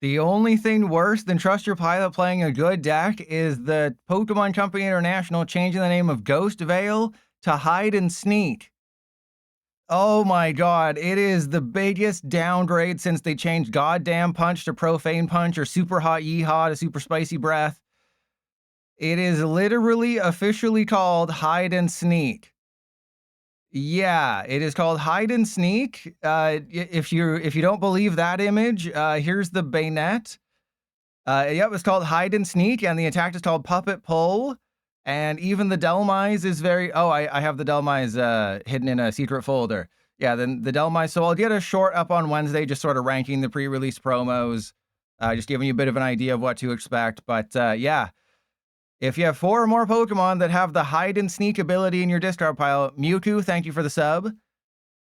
The only thing worse than Trust Your Pilot playing a good deck is the Pokemon Company International changing the name of Ghost Veil to Hide and Sneak. Oh my god, it is the biggest downgrade since they changed Goddamn Punch to Profane Punch or Super Hot Yeehaw to Super Spicy Breath. It is literally officially called Hide and Sneak. Yeah, it is called Hide and Sneak. If you don't believe that image, here's the Bayonet. Yep, it's called Hide and Sneak, and the attack is called Puppet Pull. And even the Delmise is very... Oh, I have the Delmise hidden in a secret folder. Yeah, then the Delmise. So I'll get a short up on Wednesday, just sort of ranking the pre-release promos, just giving you a bit of an idea of what to expect. But yeah, if you have 4 or more Pokemon that have the Hide and Sneak ability in your discard pile, Mewtwo, thank you for the sub.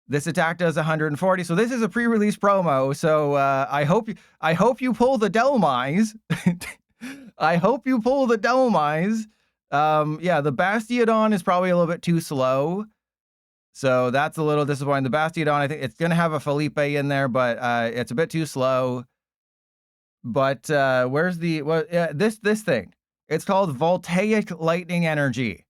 This attack does 140. So this is a pre-release promo. So I hope you pull the Delmise. I hope you pull the Delmise. Yeah, the Bastiodon is probably a little bit too slow. So that's a little disappointing. The Bastiodon, I think it's going to have a Felipe in there, but it's a bit too slow. But where's the... this thing? It's called Voltaic Lightning Energy.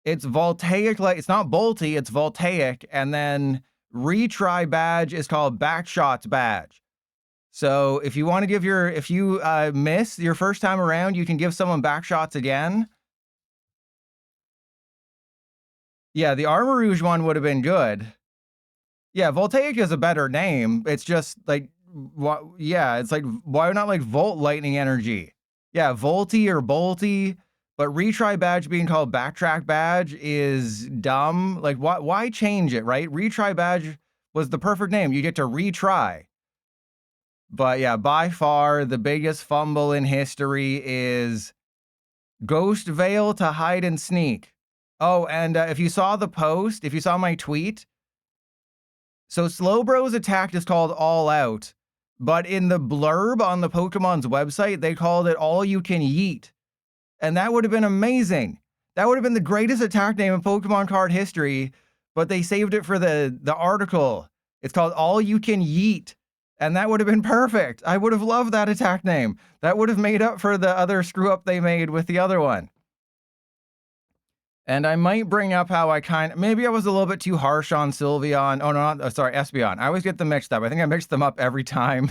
It's Voltaic light. It's not Bolty, it's Voltaic. And then retry badge is called Backshots badge. So if you want to give if you miss your first time around, you can give someone backshots again. Yeah, the Armarouge one would have been good. Yeah, Voltaic is a better name. It's just like, yeah, it's like, why not like Volt Lightning Energy? Yeah, Volty or Bolty, but retry badge being called backtrack badge is dumb. Like, why change it, right? Retry badge was the perfect name. You get to retry. But yeah, by far the biggest fumble in history is Ghost Veil to Hide and Sneak. Oh, and if you saw the post, if you saw my tweet, so Slowbro's attack is called All Out. But in the blurb on the Pokemon's website, they called it All You Can Yeet. And that would have been amazing. That would have been the greatest attack name in Pokemon card history, but they saved it for the article. It's called All You Can Yeet. And that would have been perfect. I would have loved that attack name. That would have made up for the other screw up they made with the other one. And I might bring up how maybe I was a little bit too harsh on Sylveon. Oh, no, sorry, Espeon. I always get them mixed up. I think I mixed them up every time.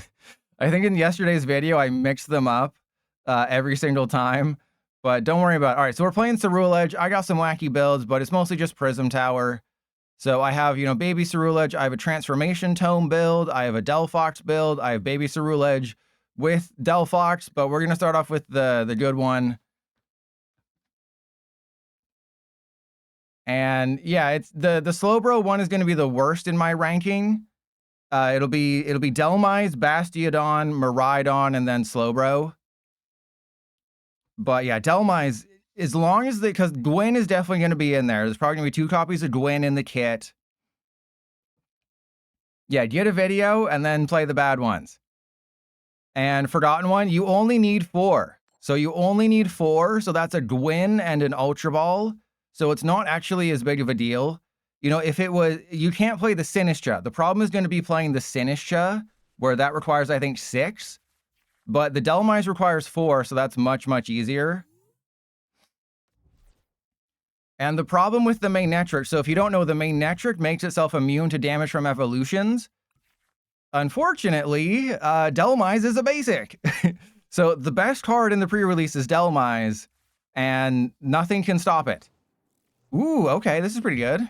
I think in yesterday's video, I mixed them up every single time. But don't worry about it. All right, so we're playing Ceruledge. I got some wacky builds, but it's mostly just Prism Tower. So I have, baby Ceruledge. I have a Transformation Tome build. I have a DELPHOX build. I have baby Ceruledge with DELPHOX, but we're going to start off with the good one. And yeah, it's the Slowbro one is going to be the worst in my ranking. It'll be Delmise, Bastiodon, Miraidon, and then Slowbro. But yeah, Delmise, as long as because Gwyn is definitely going to be in there. There's probably going to be 2 copies of Gwyn in the kit. Yeah, get a video and then play the bad ones. And Forgotten One, you only need 4. So you only need 4. So that's a Gwyn and an Ultra Ball. So it's not actually as big of a deal. If it was, you can't play the Sinistcha. The problem is going to be playing the Sinistcha, where that requires, I think, 6. But the Delmise requires 4, so that's much, much easier. And the problem with the Magnetric, so if you don't know, the Magnetric makes itself immune to damage from evolutions. Unfortunately, Delmise is a basic. So the best card in the pre-release is Delmise, and nothing can stop it. Ooh, okay, this is pretty good.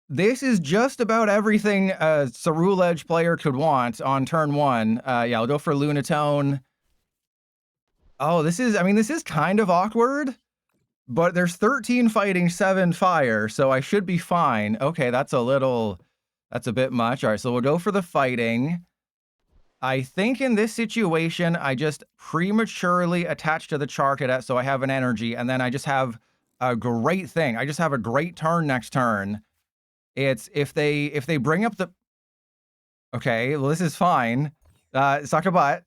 This is just about everything a Ceruledge player could want on turn 1. Yeah, I'll go for Lunatone. Oh, this is kind of awkward, but there's 13 fighting, 7 fire, so I should be fine. Okay, that's a bit much. All right, so we'll go for the fighting. I think in this situation, I just prematurely attach to the Charcadet, so I have an energy, and then I just have a great thing. I just have a great turn next turn. It's if they bring up the... Okay, well, this is fine. Suck a butt.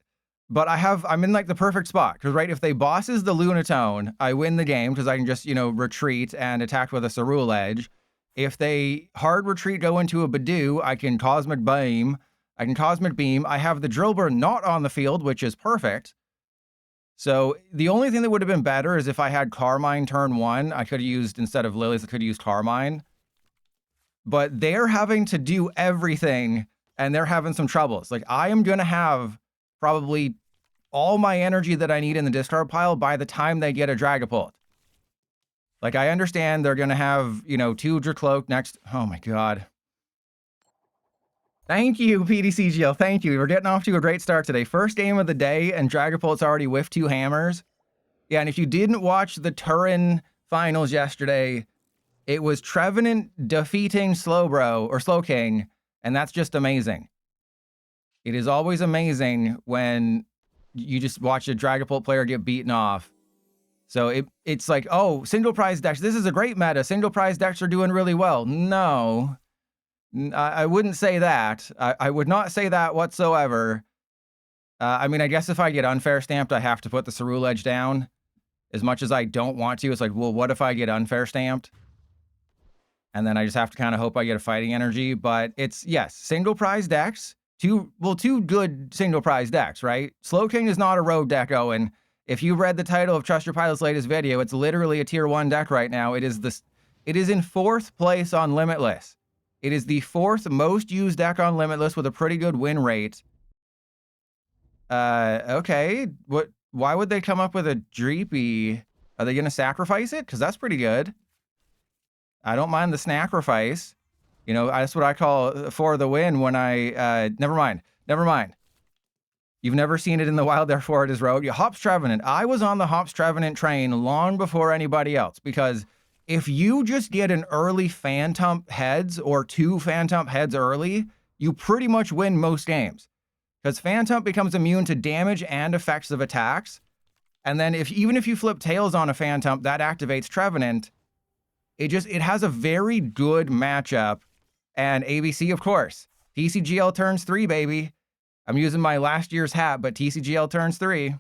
But I'm in like the perfect spot, because right, if they bosses the Lunatone, I win the game, because I can just, retreat and attack with a Ceruledge. If they hard retreat, go into a Badoo, I can Cosmic Beam. I have the Drillbur not on the field, which is perfect. So the only thing that would have been better is if I had Carmine turn 1. I could have used, instead of Lilies, I could have used Carmine. But they're having to do everything, and they're having some troubles. Like, I am going to have probably all my energy that I need in the discard pile by the time they get a Dragapult. Like, I understand they're going to have, you know, 2 Dracloak next. Oh, my God. Thank you, PDCGL. Thank you. We're getting off to a great start today. First game of the day, and Dragapult's already whiffed 2 hammers. Yeah, and if you didn't watch the Turin finals yesterday, it was Trevenant defeating Slowbro, or Slowking, and that's just amazing. It is always amazing when you just watch a Dragapult player get beaten off. So it's like, oh, single prize decks. This is a great meta. Single prize decks are doing really well. No, I wouldn't say that. I would not say that whatsoever. I mean, I guess if I get unfair stamped, I have to put the Ceruledge down. As much as I don't want to, it's like, well, what if I get unfair stamped? And then I just have to kind of hope I get a Fighting Energy. But it's, yes, single prize decks. 2 good single prize decks, right? Slowking is not a road deck, Owen. If you read the title of Trust Your Pilot's latest video, it's literally a tier 1 deck right now. It is in 4th place on Limitless. It is the 4th most used deck on Limitless with a pretty good win rate. Okay. Why would they come up with a Dreepy? Are they going to sacrifice it? Because that's pretty good. I don't mind the sacrifice. You know, that's what I call for the win when I... Never mind. You've never seen it in the wild, therefore it is rogue. Yeah, Hops Trevenant. I was on the Hops Trevenant train long before anybody else, because if you just get an early Phantom heads or 2 Phantom heads early, you pretty much win most games. Because Phantom becomes immune to damage and effects of attacks. And then even if you flip Tails on a Phantom, that activates Trevenant. It has a very good matchup. And ABC, of course. TCGL turns 3, baby. I'm using my last year's hat, but TCGL turns 3.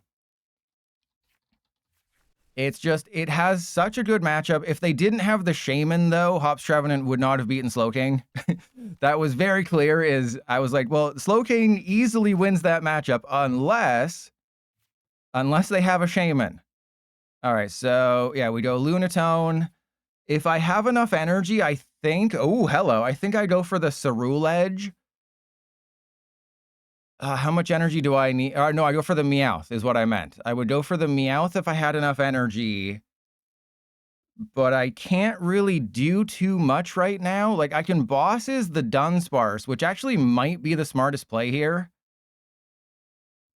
It's just, it has such a good matchup. If they didn't have the Shaman, though, Hops Trevenant would not have beaten Slowking. That was very clear. I was like, well, Slowking easily wins that matchup unless they have a Shaman. All right, so yeah, we go Lunatone. If I have enough energy, I think, I think I go for the Ceruledge. How much energy do I need? No, I go for the Meowth is what I meant. I would go for the Meowth if I had enough energy. But I can't really do too much right now. Like, I can bosses the Dunsparce, which actually might be the smartest play here.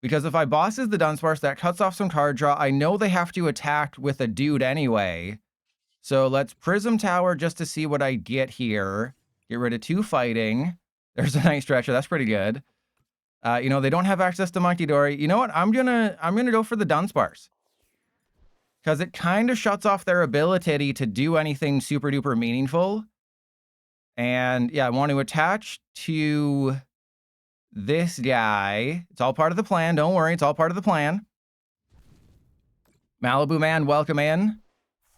Because if I bosses the Dunsparce, that cuts off some card draw. I know they have to attack with a dude anyway. So let's Prism Tower just to see what I get here. Get rid of 2 fighting. There's a Night Stretcher. That's pretty good. You know, they don't have access to Monkey Dory. You know what? I'm gonna go for the Dunsparce. Because it kind of shuts off their ability to do anything super duper meaningful. And yeah, I want to attach to this guy. It's all part of the plan. Don't worry, it's all part of the plan. Malibu Man, welcome in.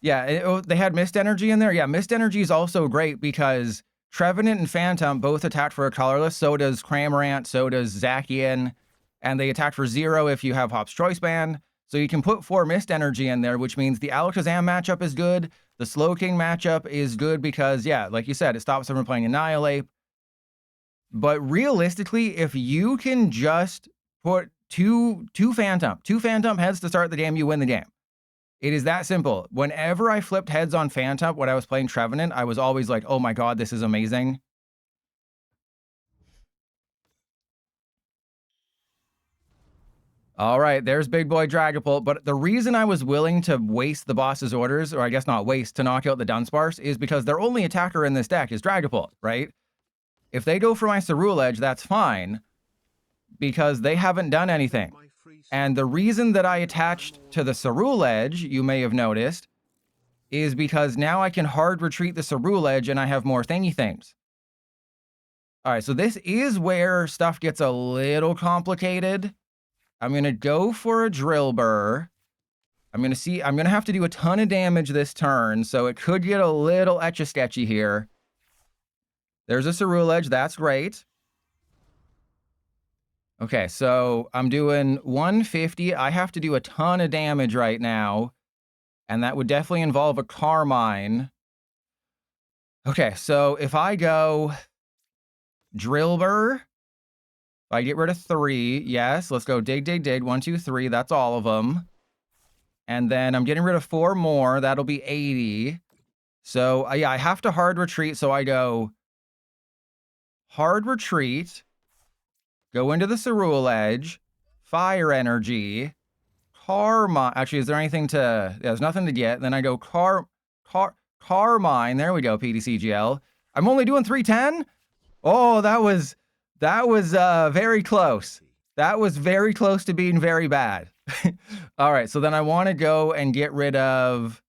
Yeah, they had Mist Energy in there. Yeah, Mist Energy is also great because Trevenant and Phantom both attack for a colorless. So does Cramorant, so does Zacian. And they attack for 0 if you have Hop's Choice Band. So you can put 4 Mist Energy in there, which means the Alakazam matchup is good. The Slowking matchup is good because, yeah, like you said, it stops them from playing Annihilate. But realistically, if you can just put two Phantom heads to start the game, you win the game. It is that simple. Whenever I flipped heads on Phantom when I was playing Trevenant, I was always like, oh my god, this is amazing. All right, there's Big Boy Dragapult. But the reason I was willing to waste the boss's orders, or I guess not waste, to knock out the Dunsparce, is because their only attacker in this deck is Dragapult, right? If they go for my Ceruledge, that's fine, because they haven't done anything. And the reason that I attached to the Ceruledge, you may have noticed, is because now I can hard retreat the Ceruledge and I have more thingy things. All right, so this is where stuff gets a little complicated. I'm going to go for a Drillbur. I'm going to have to do a ton of damage this turn, so it could get a little etch-a-sketchy here. There's a Ceruledge. That's great. Okay, so I'm doing 150. I have to do a ton of damage right now, and that would definitely involve a Carmine. Okay, so if I go Drillbur, if I get rid of 3, yes, let's go dig, dig, dig. 1, 2, 3, that's all of them. And then I'm getting rid of 4 more. That'll be 80. So, yeah, I have to hard retreat. So I go hard retreat, go into the Ceruledge, Fire Energy, Carmine. Actually, is there anything to... Yeah, there's nothing to get. Then I go Carmine. There we go, PDCGL. I'm only doing 310? Oh, that was very close. That was very close to being very bad. All right, so then I want to go and get rid of...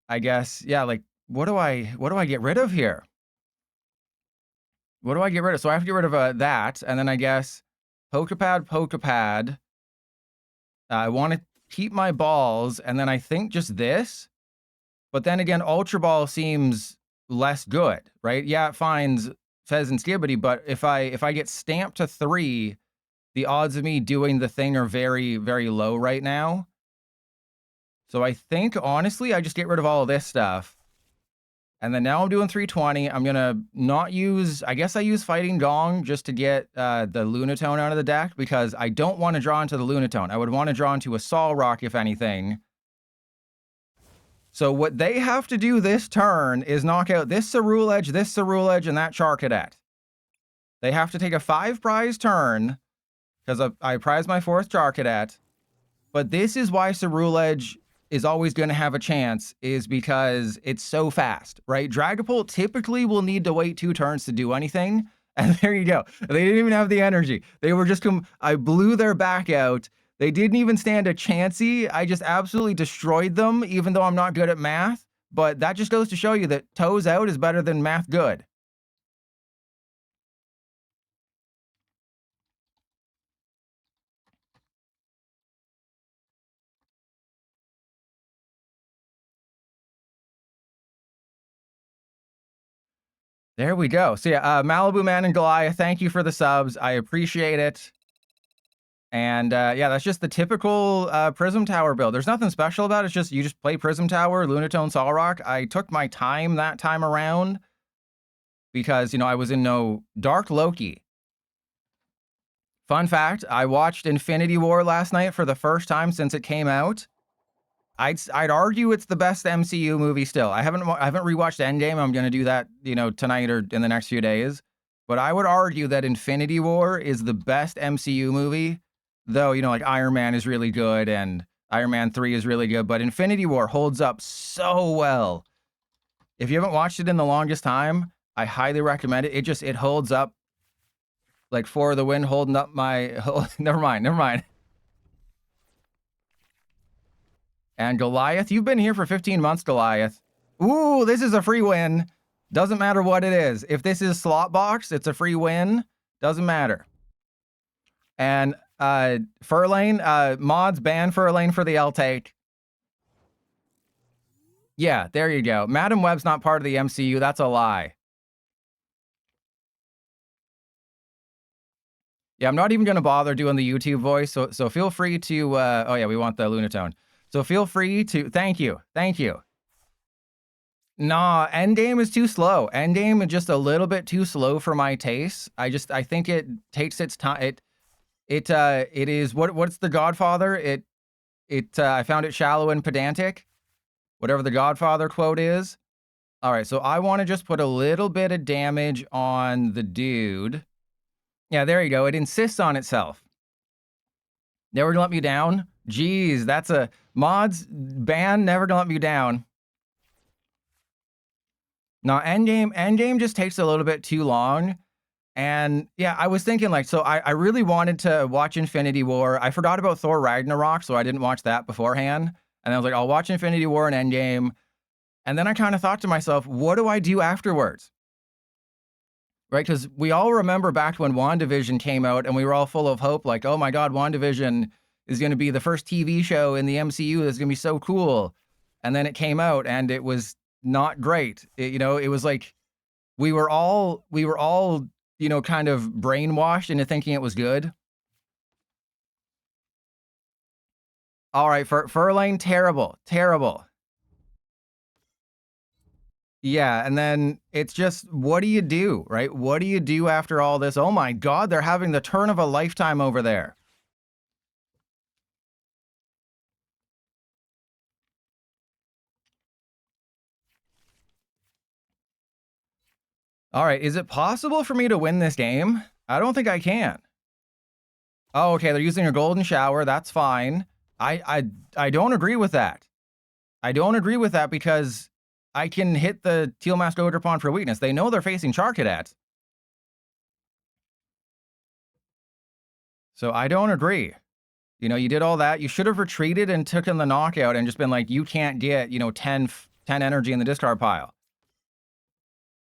I guess, yeah, like, what do I get rid of here? What do I get rid of? So I have to get rid of that, and then I guess Poké Pad. I want to keep my balls, and then I think just this. But then again, Ultra Ball seems less good, right? Yeah, it finds Fezandipiti, but if I get stamped to 3, the odds of me doing the thing are very, very low right now. So I think, honestly, I just get rid of all of this stuff. And then now I'm doing 320. I'm going to not use... I guess I use Fighting Gong just to get the Lunatone out of the deck, because I don't want to draw into the Lunatone. I would want to draw into a Solrock, if anything. So what they have to do this turn is knock out this Ceruledge, and that Charcadet. They have to take a 5-prize turn, because I prize my 4th Charcadet. But this is why Ceruledge is always going to have a chance, is because it's so fast, right? Dragapult typically will need to wait 2 turns to do anything. And there you go. They didn't even have the energy. They were just... I blew their back out. They didn't even stand a chancey. I just absolutely destroyed them, even though I'm not good at math. But that just goes to show you that toes out is better than math good. There we go. So yeah, Malibu Man and Goliath, thank you for the subs. I appreciate it. And yeah, that's just the typical Prism Tower build. There's nothing special about it. It's just you just play Prism Tower, Lunatone, Solrock. I took my time that time around because, you know, I was in no Dark Loki. Fun fact, I watched Infinity War last night for the first time since it came out. I'd argue it's the best MCU movie still. I haven't rewatched Endgame. I'm going to do that, you know, tonight or in the next few days. But I would argue that Infinity War is the best MCU movie. Though, you know, like Iron Man is really good and Iron Man 3 is really good, but Infinity War holds up so well. If you haven't watched it in the longest time, I highly recommend it. It holds up like For the Win holding up my... never mind. And Goliath, you've been here for 15 months, Goliath. Ooh, this is a free win. Doesn't matter what it is. If this is slot box, it's a free win. Doesn't matter. And Furlane, mods ban Furlane for the L-Take. Yeah, there you go. Madam Web's not part of the MCU. That's a lie. Yeah, I'm not even going to bother doing the YouTube voice, so feel free to... oh, yeah, we want the Lunatone. So feel free to... Thank you. Nah, Endgame is too slow. Endgame is just a little bit too slow for my taste. I think it takes its time. It is... What's The Godfather? I found it shallow and pedantic. Whatever the Godfather quote is. All right, so I want to just put a little bit of damage on the dude. Yeah, there you go. It insists on itself. Never gonna let me down. Jeez, that's a... Mods ban, never gonna let me down. Now, Endgame just takes a little bit too long. And yeah, I was thinking like, so I really wanted to watch Infinity War. I forgot about Thor Ragnarok, so I didn't watch that beforehand. And I was like, I'll watch Infinity War and Endgame. And then I kind of thought to myself, what do I do afterwards? Right? Because we all remember back when WandaVision came out and we were all full of hope, like, oh my God, WandaVision is going to be the first TV show in the MCU that's going to be so cool. And then it came out and it was not great. It was like, we were all, you know, kind of brainwashed into thinking it was good. All right, Furlane, terrible, terrible. Yeah, and then it's just, what do you do, right? What do you do after all this? Oh my God, they're having the turn of a lifetime over there. All right, is it possible for me to win this game? I don't think I can. Oh, okay, they're using a golden shower. That's fine. I don't agree with that. I don't agree with that because I can hit the Teal Mask Ogerpon for weakness. They know they're facing Charcadet. So I don't agree. You know, you did all that. You should have retreated and taken the knockout and just been like, you can't get, you know, 10 energy in the discard pile.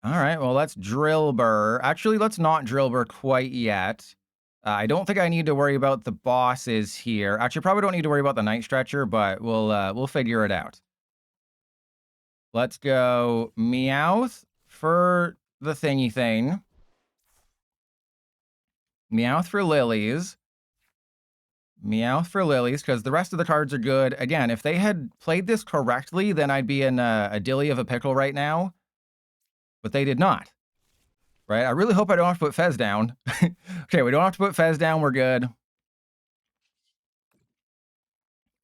All right, well, let's drill burr. Actually, let's not drill burr quite yet. I don't think I need to worry about the bosses here. Actually, probably don't need to worry about the Night Stretcher, but we'll figure it out. Let's go Meowth for the thingy thing. Meowth for Lilies. Meowth for Lilies, because the rest of the cards are good. Again, if they had played this correctly, then I'd be in a dilly of a pickle right now. But they did not. Right? I really hope I don't have to put Fez down. Okay, we don't have to put Fez down. We're good.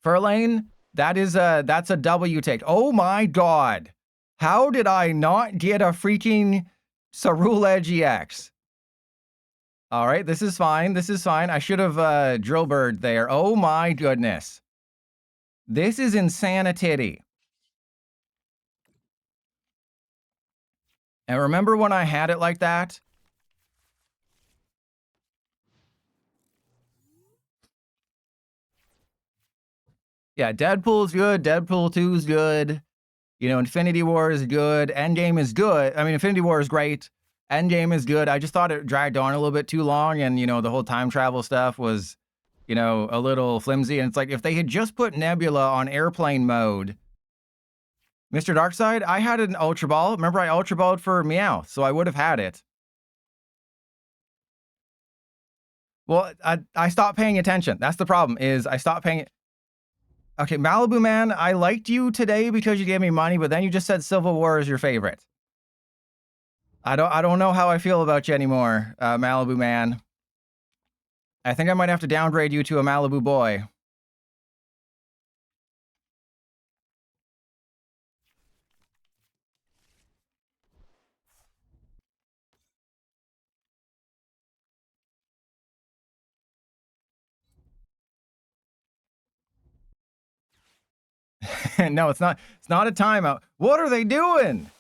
Furlane, that's a W take. Oh my God. How did I not get a freaking Ceruledge EX? All right, this is fine. This is fine. I should have drill bird there. Oh my goodness. This is insanity. And remember when I had it like that? Yeah, Deadpool's good. Deadpool 2 is good. You know, Infinity War is good. Endgame is good. I mean, Infinity War is great. Endgame is good. I just thought it dragged on a little bit too long. And, you know, the whole time travel stuff was, you know, a little flimsy. And it's like, if they had just put Nebula on airplane mode, Mr. Darkseid, I had an Ultra Ball. Remember, I Ultra Balled for Meowth, so I would have had it. Well, I stopped paying attention. That's the problem, is I stopped paying... Okay, Malibu Man, I liked you today because you gave me money, but then you just said Civil War is your favorite. I don't know how I feel about you anymore, Malibu Man. I think I might have to downgrade you to a Malibu boy. No, it's not. It's not a timeout. What are they doing?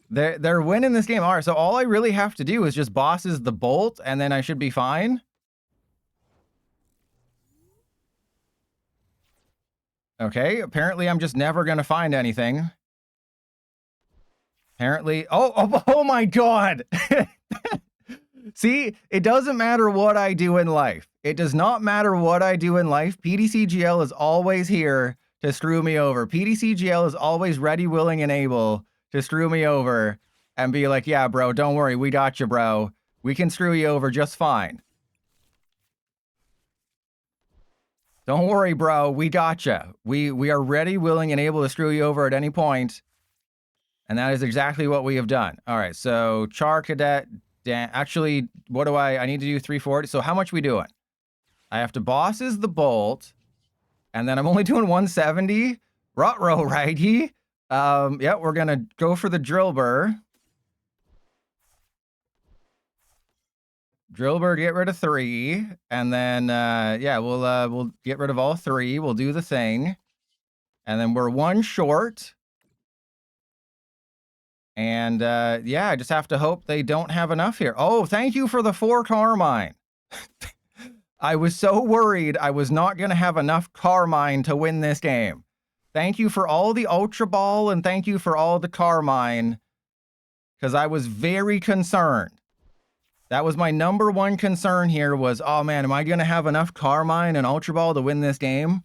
They're winning this game. All right, so all I really have to do is just bosses the bolt, and then I should be fine. Okay, apparently I'm just never gonna find anything. Apparently, oh my God! See, it doesn't matter what I do in life. It does not matter what I do in life. PDCGL is always here to screw me over. PDCGL is always ready, willing, and able to screw me over and be like, yeah, bro, don't worry. We got you, bro. We can screw you over just fine. Don't worry, bro. We got you. We are ready, willing, and able to screw you over at any point. And that is exactly what we have done. All right, so Charcadet. Actually, what do I need to do 340. So how much we doing? I have to bosses the bolt, and then I'm only doing 170. Rot-row, righty. Yeah, we're gonna go for the drill burr. Drill burr, get rid of 3, and then yeah, we'll get rid of all 3. We'll do the thing, and then we're 1 short. And yeah, I just have to hope they don't have enough here. Oh, thank you for the 4 Carmine. I was so worried I was not going to have enough Carmine to win this game. Thank you for all the Ultra Ball, and thank you for all the Carmine, because I was very concerned. That was my #1 concern here was, oh man, am I going to have enough Carmine and Ultra Ball to win this game?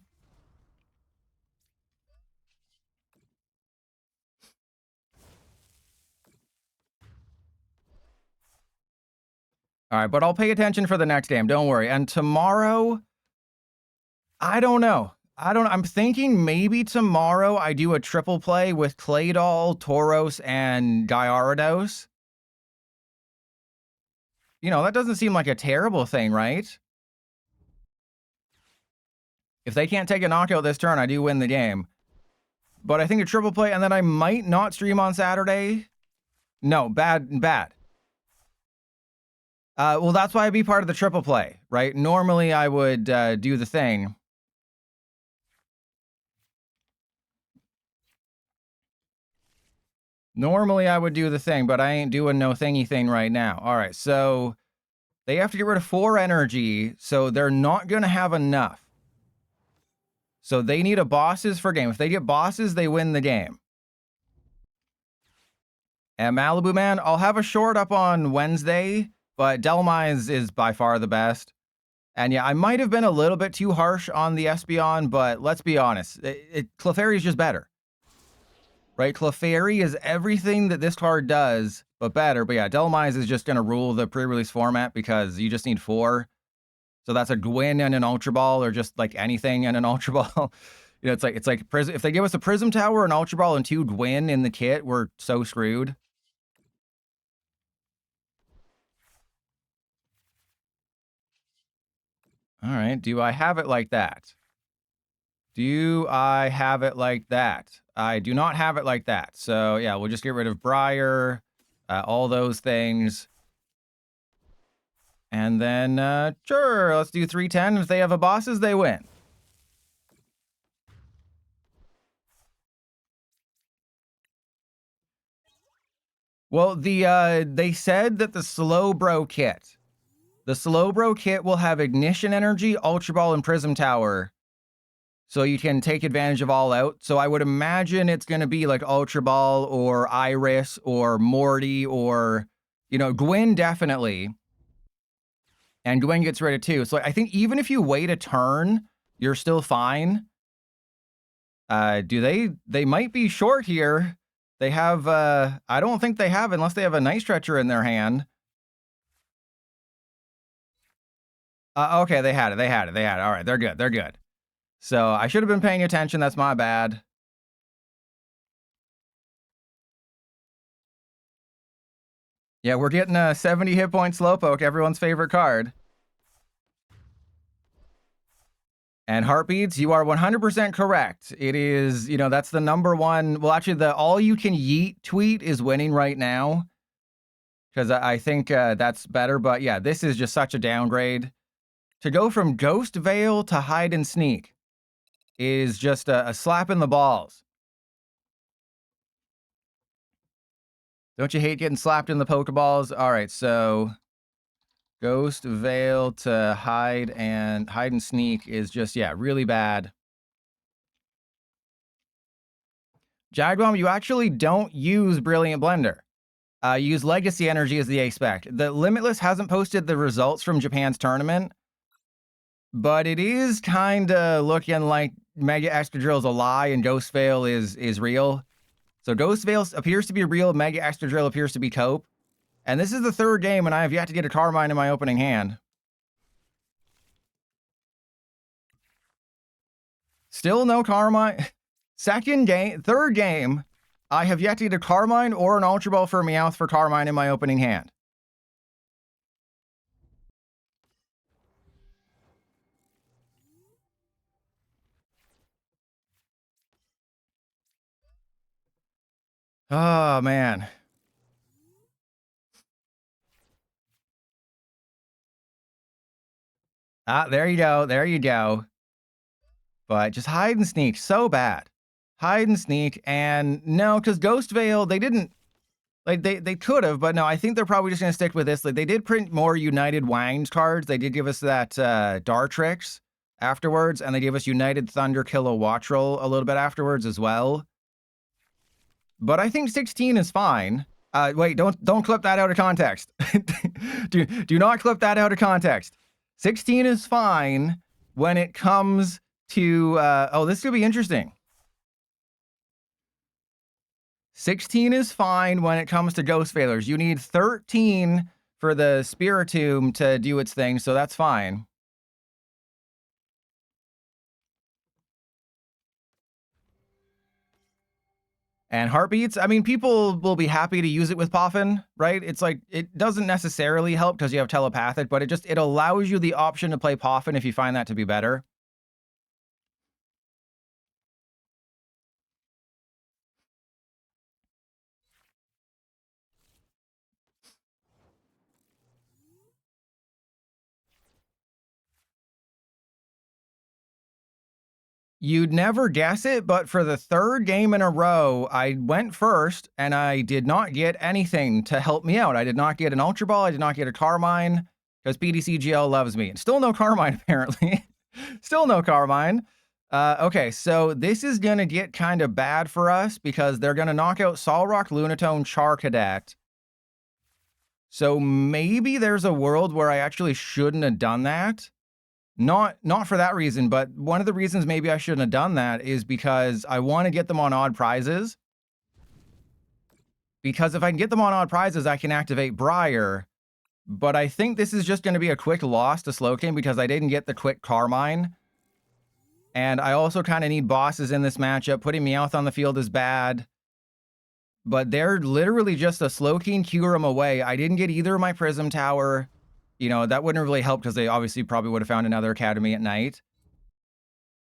All right, but I'll pay attention for the next game. Don't worry. And tomorrow, I don't know. I'm thinking maybe tomorrow I do a triple play with Claydol, Tauros, and Gyarados. You know, that doesn't seem like a terrible thing, right? If they can't take a knockout this turn, I do win the game. But I think a triple play, and then I might not stream on Saturday. No, bad. Well, that's why I'd be part of the triple play, right? Normally, I would do the thing. Normally, I would do the thing, but I ain't doing no thingy thing right now. All right, so they have to get rid of 4 energy, so they're not going to have enough. So they need a bosses for game. If they get bosses, they win the game. And Malibu Man, I'll have a short up on Wednesday, but Delmise is by far the best. And yeah, I might have been a little bit too harsh on the Espeon, but let's be honest. Clefairy is just better. Right? Clefairy is everything that this card does, but better. But yeah, Delmise is just going to rule the pre-release format because you just need 4. So that's a Gwyn and an Ultra Ball, or just like anything and an Ultra Ball. You know, it's like if they give us a Prism Tower, an Ultra Ball, and 2 Gwyn in the kit, we're so screwed. All right, do I have it like that? Do I have it like that? I do not have it like that. So yeah, we'll just get rid of Briar, all those things. And then, sure, let's do 310. If they have a bosses, they win. Well, they said that the Slowbro kit will have Ignition Energy, Ultra Ball, and Prism Tower. So you can take advantage of all out. So I would imagine it's going to be like Ultra Ball or Iris or Morty or, you know, Gwyn definitely. And Gwyn gets rid of 2. So I think even if you wait a turn, you're still fine. They might be short here. They have, I don't think they have, unless they have a Night Stretcher in their hand. Okay, they had it. All right, they're good. So I should have been paying attention. That's my bad. Yeah, we're getting a 70 hit point Slowpoke, everyone's favorite card. And Heartbeats, you are 100% correct. It is, you know, that's the #1. Well, actually, the all-you-can-yeet tweet is winning right now. Because I think that's better. But yeah, this is just such a downgrade. To go from Ghost Veil to Hide and Sneak is just a slap in the balls. Don't you hate getting slapped in the Pokeballs? All right, so Ghost Veil to Hide and Sneak is just, yeah, really bad. Jagbomb, you actually don't use Brilliant Blender. Use Legacy Energy as the A-Spec. The Limitless hasn't posted the results from Japan's tournament, but it is kind of looking like Mega Extra Drill is a lie and Ghost Veil is real. So Ghost Veil appears to be real, Mega Extra Drill appears to be cope. And this is the 3rd game, and I have yet to get a Carmine in my opening hand. Still no Carmine. 3rd game, I have yet to get a Carmine or an Ultra Ball for Meowth for Carmine in my opening hand. Oh, man. There you go. But just Hide and Sneak, so bad. Hide and Sneak, and no, because Ghost Veil, they didn't, like, they could have, but no, I think they're probably just going to stick with this. Like, they did print more United Wangs cards. They did give us that Dartrix afterwards, and they gave us United Thunder Kilowattrel a little bit afterwards as well. But I think 16 is fine. Wait, don't clip that out of context. do not clip that out of context. 16 is fine when it comes to, oh, this could be interesting. 16 is fine when it comes to Ghost Veilers. You need 13 for the Spiritomb to do its thing, so that's fine. And Heartbeats, I mean, people will be happy to use it with Poffin, right? It's like, it doesn't necessarily help because you have Telepathic, but it allows you the option to play Poffin if you find that to be better. You'd never guess it, but for the third game in a row, I went first, and I did not get anything to help me out. I did not get an Ultra Ball, I did not get a Carmine, because PDCGL loves me. And still no Carmine, apparently. Still no Carmine. Okay, so this is going to get kind of bad for us, because they're going to knock out Solrock, Lunatone, Charcadet. So maybe there's a world where I actually shouldn't have done that. Not for that reason, but one of the reasons maybe I shouldn't have done that is because I want to get them on odd prizes. Because if I can get them on odd prizes, I can activate Briar. But I think this is just going to be a quick loss to Slowking because I didn't get the quick Carmine. And I also kind of need bosses in this matchup. Putting Meowth on the field is bad. But they're literally just a Slowking Kyurem away. I didn't get either of my Prism Tower. You know, that wouldn't have really helped because they obviously probably would have found another Academy at night.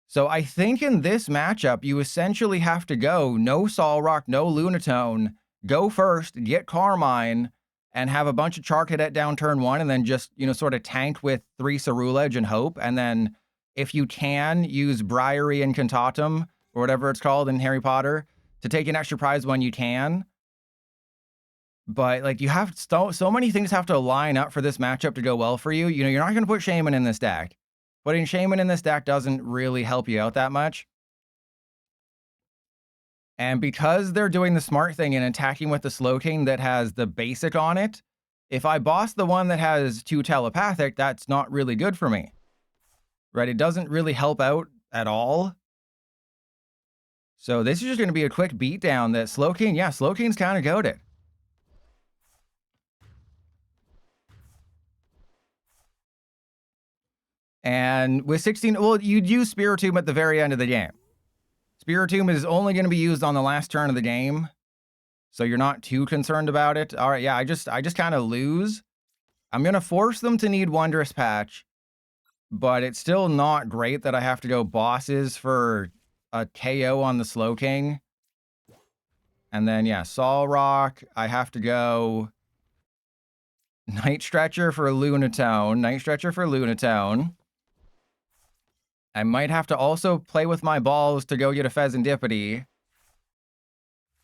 So I think in this matchup, you essentially have to go no Solrock, no Lunatone, go first, get Carmine, and have a bunch of Charcadet down turn 1, and then just, you know, sort of tank with 3 Ceruledge and hope. And then if you can, use Briary and Cantatum, or whatever it's called in Harry Potter, to take an extra prize when you can. But, like, you have so many things have to line up for this matchup to go well for you. You know, you're not going to put Shaman in this deck. Putting Shaman in this deck doesn't really help you out that much. And because they're doing the smart thing and attacking with the Slowking that has the basic on it, if I boss the one that has 2 telepathic, that's not really good for me. Right? It doesn't really help out at all. So this is just going to be a quick beatdown that Slowking, yeah, Slowking's kind of goated. And with 16, well, you'd use Spiritomb at the very end of the game. Spiritomb is only going to be used on the last turn of the game, so you're not too concerned about it. All right, yeah, I just kind of lose. I'm going to force them to need Wondrous Patch, but it's still not great that I have to go bosses for a KO on the Slowking. And then, yeah, Solrock, I have to go Night Stretcher for Lunatone. Night Stretcher for Lunatone. I might have to also play with my balls to go get a Fezandipiti.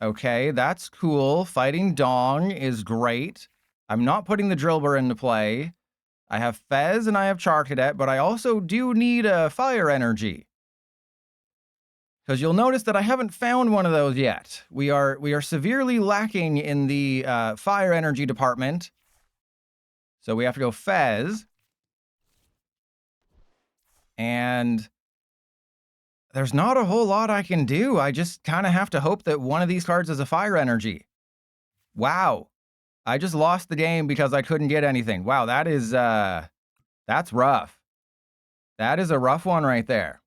Okay, that's cool. Fighting Dong is great. I'm not putting the Drillbur into play. I have Fez and I have Charcadet, but I also do need a Fire Energy. Because you'll notice that I haven't found one of those yet. We are severely lacking in the Fire Energy department. So we have to go Fez. And there's not a whole lot I can do. I just kind of have to hope that one of these cards is a Fire Energy. Wow. I just lost the game because I couldn't get anything. Wow, that is, that's rough. That is a rough one right there.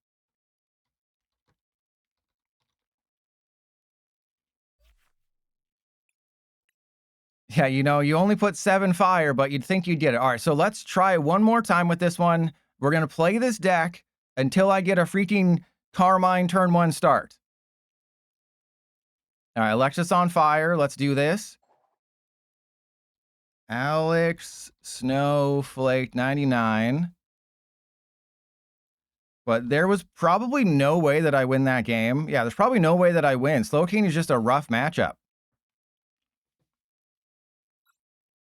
Yeah, you know, you only put 7 fire, but you'd think you'd get it. All right, so let's try one more time with this one. We're going to play this deck until I get a freaking Carmine turn 1 start. All right, Alexis on fire. Let's do this. Alex Snowflake 99. But there was probably no way that I win that game. Yeah, there's probably no way that I win. Slowking is just a rough matchup.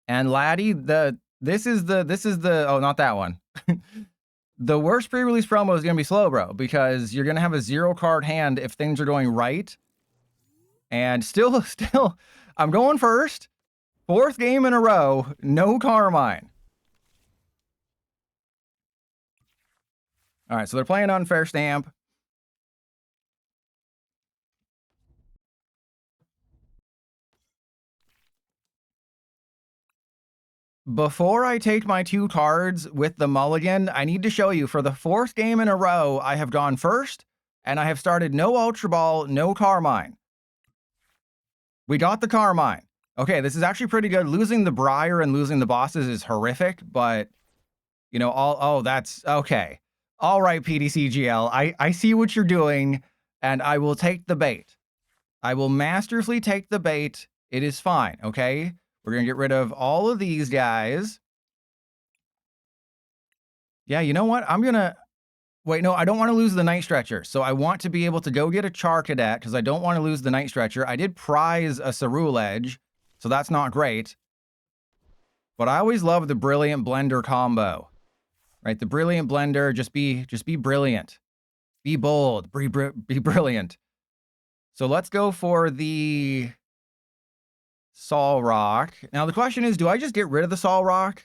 And Laddie, this is the oh, not that one. The worst pre-release promo is going to be Slowbro because you're going to have a 0-card hand if things are going right. And still, I'm going first. 4th game in a row, no Carmine. All right, so they're playing Unfair Stamp. Before I take my 2 cards with the mulligan, I need to show you for the 4th game in a row, I have gone first, and I have started no Ultra Ball, no Carmine. We got the Carmine. Okay, this is actually pretty good. Losing the Briar and losing the bosses is horrific, but, you know, oh, that's okay. All right, PDCGL, I see what you're doing, and I will take the bait. I will masterfully take the bait. It is fine, okay? We're going to get rid of all of these guys. Yeah, you know what? I'm going to... Wait, no, I don't want to lose the Night Stretcher. So I want to be able to go get a Charcadet because I don't want to lose the Night Stretcher. I did prize a Ceruledge, so that's not great. But I always love the Brilliant Blender combo. Right? The Brilliant Blender, just be brilliant. Be bold. Be brilliant. So let's go for the Solrock. Now the question is, do I just get rid of the Solrock?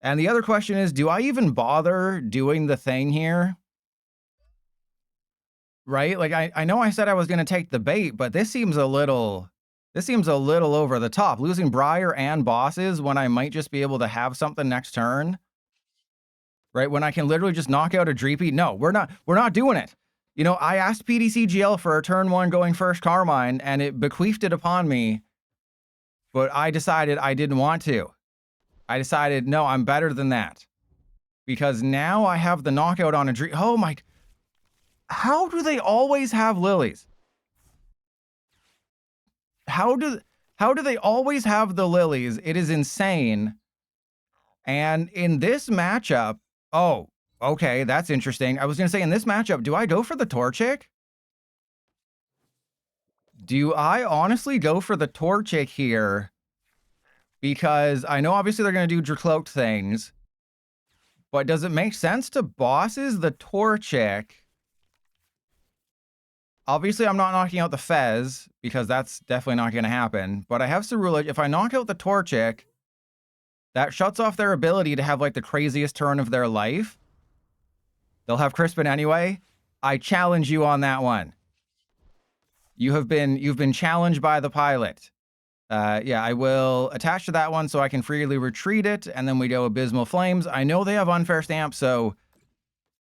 And the other question is, do I even bother doing the thing here? Right? Like, I know I said I was going to take the bait, but this seems a little over the top. Losing Briar and bosses when I might just be able to have something next turn. Right? When I can literally just knock out a Dreepy. No, we're not doing it. You know, I asked PDCGL for a turn 1 going first Carmine, and it bequeathed it upon me. But I decided I didn't want to. I decided, no, I'm better than that. Because now I have the knockout on a Dream. Oh my... How do they always have Lillies? How do they always have the Lillies? It is insane. And in this matchup... Oh, okay, that's interesting. I was going to say, in this matchup, do I go for the Torchic? Do I honestly go for the Torchic here? Because I know obviously they're going to do Dracloaked things. But does it make sense to bosses the Torchic? Obviously, I'm not knocking out the Fez, because that's definitely not going to happen. But I have Ceruledge. If I knock out the Torchic, that shuts off their ability to have, like, the craziest turn of their life. They'll have Crispin anyway. I challenge you on that one. You've been challenged by the pilot. Yeah, I will attach to that one so I can freely retreat it, and then we go Abysmal Flames. I know they have Unfair Stamp, so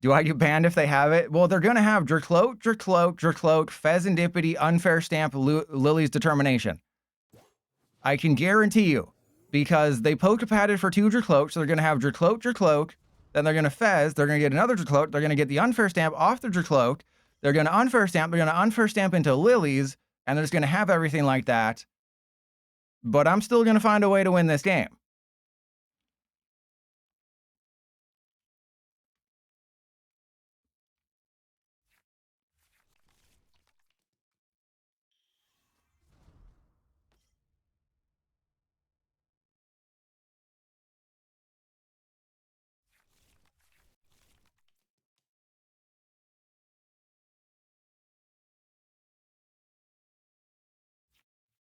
do I get banned if they have it? Well, they're going to have Dracloak, Fezandipiti, Unfair Stamp, Lily's Determination. I can guarantee you, because they Poké Padded for 2 Dracloak, so they're going to have Dracloak, then they're going to Fez, they're going to get another Dracloak, they're going to get the Unfair Stamp off the Dracloak, they're going to Unfair Stamp, they're going to Unfair Stamp into Lily's, and they're just going to have everything like that. But I'm still going to find a way to win this game.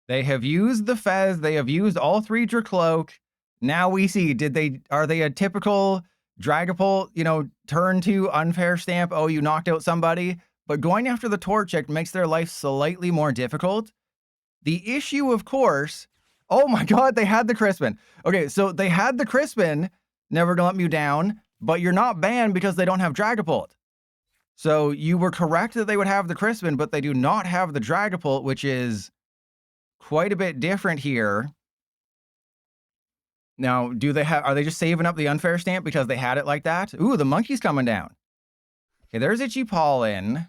They have used the Fez. They have used all 3 Dracloak. Now we see, are they a typical Dragapult, you know, turn 2 Unfair Stamp? Oh, you knocked out somebody. But going after the Torchic makes their life slightly more difficult. The issue, of course... Oh my god, they had the Crispin. Okay, so they had the Crispin, never gonna let you down, but you're not banned because they don't have Dragapult. So you were correct that they would have the Crispin, but they do not have the Dragapult, which is quite a bit different here. Now, are they just saving up the Unfair Stamp because they had it like that? Ooh, the monkey's coming down. Okay, there's Itchy Pollen.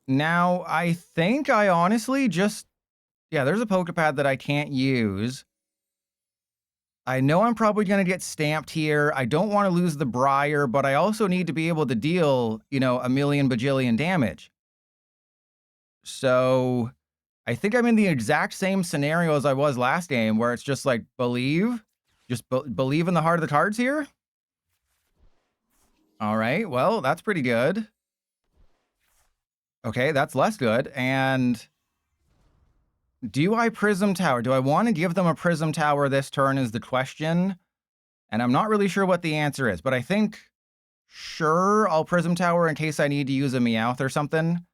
Now, I think I honestly just... Yeah, there's a Poké Pad that I can't use. I know I'm probably going to get stamped here. I don't want to lose the Briar, but I also need to be able to deal, you know, a million bajillion damage. So... I think I'm in the exact same scenario as I was last game, where it's just like, believe in the heart of the cards here. All right, well, that's pretty good. Okay, that's less good. And do I Prism Tower? Do I want to give them a Prism Tower this turn is the question. And I'm not really sure what the answer is, but I think, sure, I'll Prism Tower in case I need to use a Meowth or something.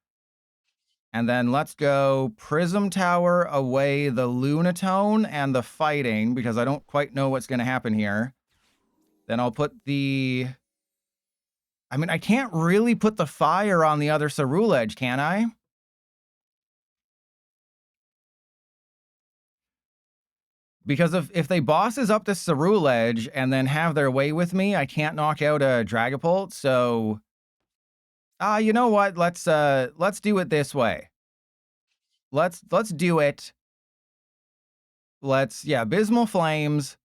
And then let's go Prism Tower away the Lunatone and the Fighting, because I don't quite know what's going to happen here. Then I'll put the... I mean, I can't really put the Fire on the other Ceruledge, can I? Because if they bosses up this Ceruledge and then have their way with me, I can't knock out a Dragapult, so... you know what? Let's do it this way. Let's do it. Yeah, Abysmal Flames.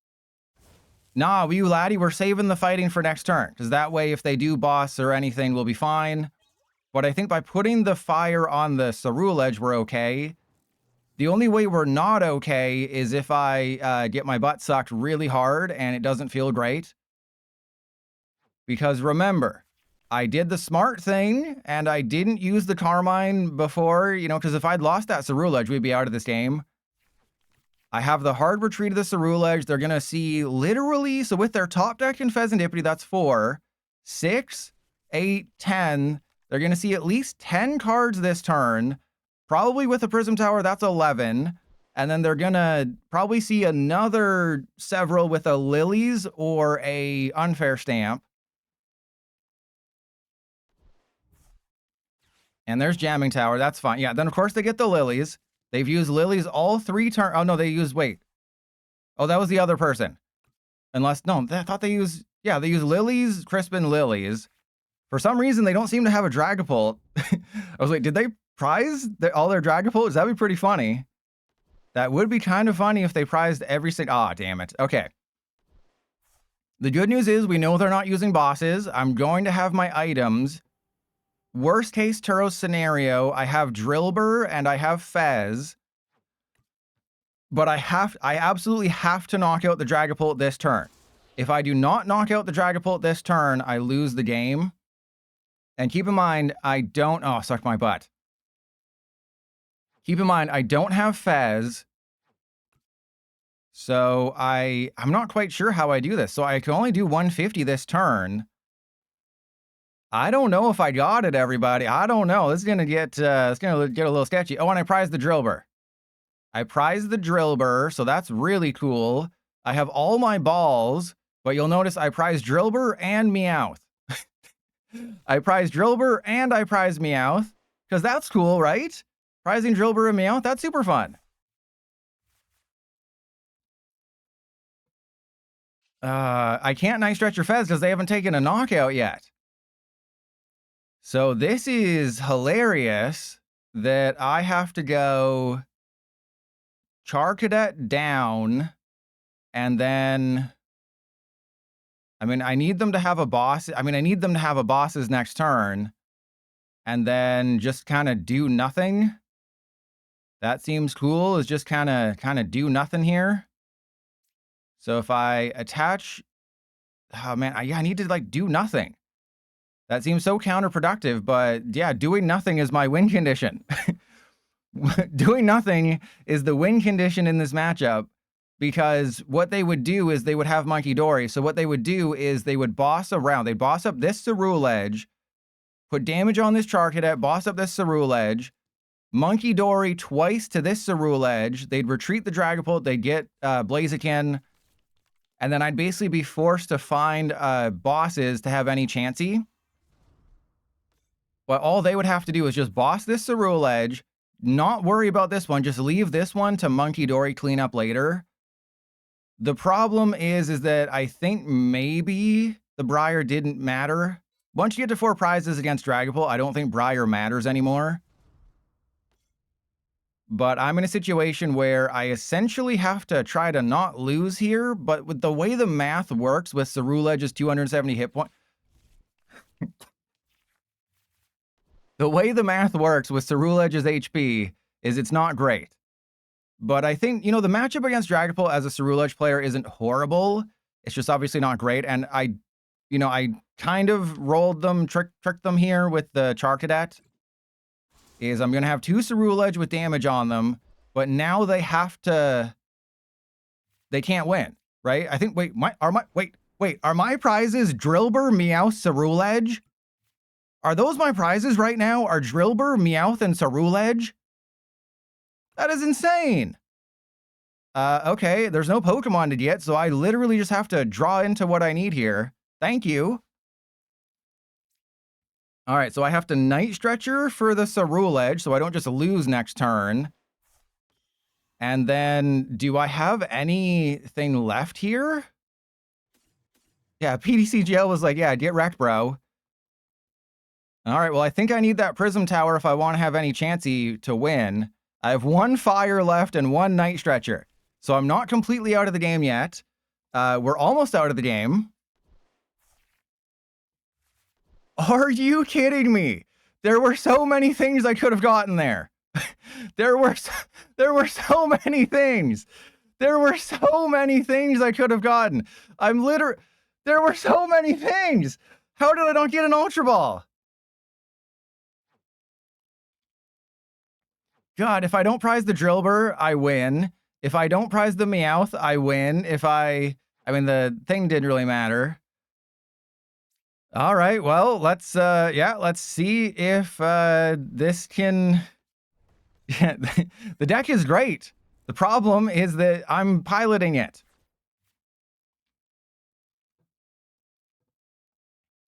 Nah, you laddie, we're saving the Fighting for next turn, because that way if they do boss or anything, we'll be fine. But I think by putting the Fire on the Ceruledge, we're okay. The only way we're not okay is if I get my butt sucked really hard and it doesn't feel great. Because remember, I did the smart thing and I didn't use the Carmine before, you know, because if I'd lost that Ceruledge, we'd be out of this game. I have the hard retreat of the Ceruledge. They're going to see literally, so with their top deck in Fezandipiti, that's 4, 6, 8, 10. They're going to see at least 10 cards this turn. Probably with the Prism Tower, that's 11. And then they're going to probably see another several with a Lillies or a Unfair Stamp. And there's Jamming Tower. That's fine. Yeah, then of course they get the Lillies. They've used Lillies all 3 turns. Oh, no, they used, wait. Oh, that was the other person. Unless, no, I thought they used, yeah, they used Lillies, Crispin Lillies. For some reason, they don't seem to have a Dragapult. I was like, did they prize all their Dragapults? That'd be pretty funny. That would be kind of funny if they prized every single, ah, damn it. Okay. The good news is we know they're not using bosses. I'm going to have my items. Worst case Turos scenario, I have Drillbur and I have Fez. But I absolutely have to knock out the Dragapult this turn. If I do not knock out the Dragapult this turn, I lose the game. And keep in mind, I don't... Oh, suck my butt. Keep in mind, I don't have Fez. So I'm not quite sure how I do this. So I can only do 150 this turn. I don't know if I got it, everybody. I don't know. This is going to get a little sketchy. Oh, and I prized the Drillbur. I prized the Drillbur, so that's really cool. I have all my balls, but you'll notice I prized Drillbur and Meowth. I prized Drillbur and I prized Meowth, because that's cool, right? Prizing Drillbur and Meowth, that's super fun. I can't Night Stretcher Fez because they haven't taken a knockout yet. So this is hilarious that I have to go Charcadet down, and then, I mean, I need them to have a boss. I mean, I need them to have a bosses next turn, and then just kind of do nothing. That seems cool, is just kind of do nothing here. So if I attach, oh man, I need to like do nothing. That seems so counterproductive, but yeah, doing nothing is my win condition. Doing nothing is the win condition in this matchup, because what they would do is they would have Monkey Dory. So what they would do is they would boss around. They'd boss up this Ceruledge, put damage on this Charcadet, boss up this Ceruledge, Monkey Dory twice to this Ceruledge. They'd retreat the Dragapult. They'd get Blaziken. And then I'd basically be forced to find bosses to have any chancey. But all they would have to do is just boss this Ceruledge, not worry about this one, just leave this one to Monkey Dory clean up later. The problem is that I think maybe the Briar didn't matter. Once you get to 4 prizes against Dragapult, I don't think Briar matters anymore. But I'm in a situation where I essentially have to try to not lose here, but with the way the math works with Ceruledge's 270 hit point... The way the math works with Ceruledge's HP is it's not great. But I think, you know, the matchup against Dragapult as a Ceruledge player isn't horrible. It's just obviously not great. And I kind of rolled them, tricked them here with the Charcadet. Is I'm going to have 2 Ceruledge with damage on them, but now they have to... They can't win, right? I think, wait, are my prizes Drillbur, Meowth, Ceruledge? Are those my prizes right now? Are Drillbur, Meowth, and Ceruledge? That is insane. Okay, there's no Pokemon yet, so I literally just have to draw into what I need here. Thank you. All right, so I have to Night Stretcher for the Ceruledge, so I don't just lose next turn. And then, do I have anything left here? Yeah, PDCGL was like, yeah, get wrecked, bro. All right, well, I think I need that Prism Tower if I want to have any chancey to win. I have 1 Fire left and 1 Night Stretcher. So I'm not completely out of the game yet. We're almost out of the game. Are you kidding me? There were so many things I could have gotten there. There were so many things. There were so many things I could have gotten. There were so many things. How did I not get an Ultra Ball? God, if I don't prize the Drillbur, I win. If I don't prize the Meowth, I win. I mean, the thing didn't really matter. All right, well, let's see if this can... Yeah, the deck is great. The problem is that I'm piloting it.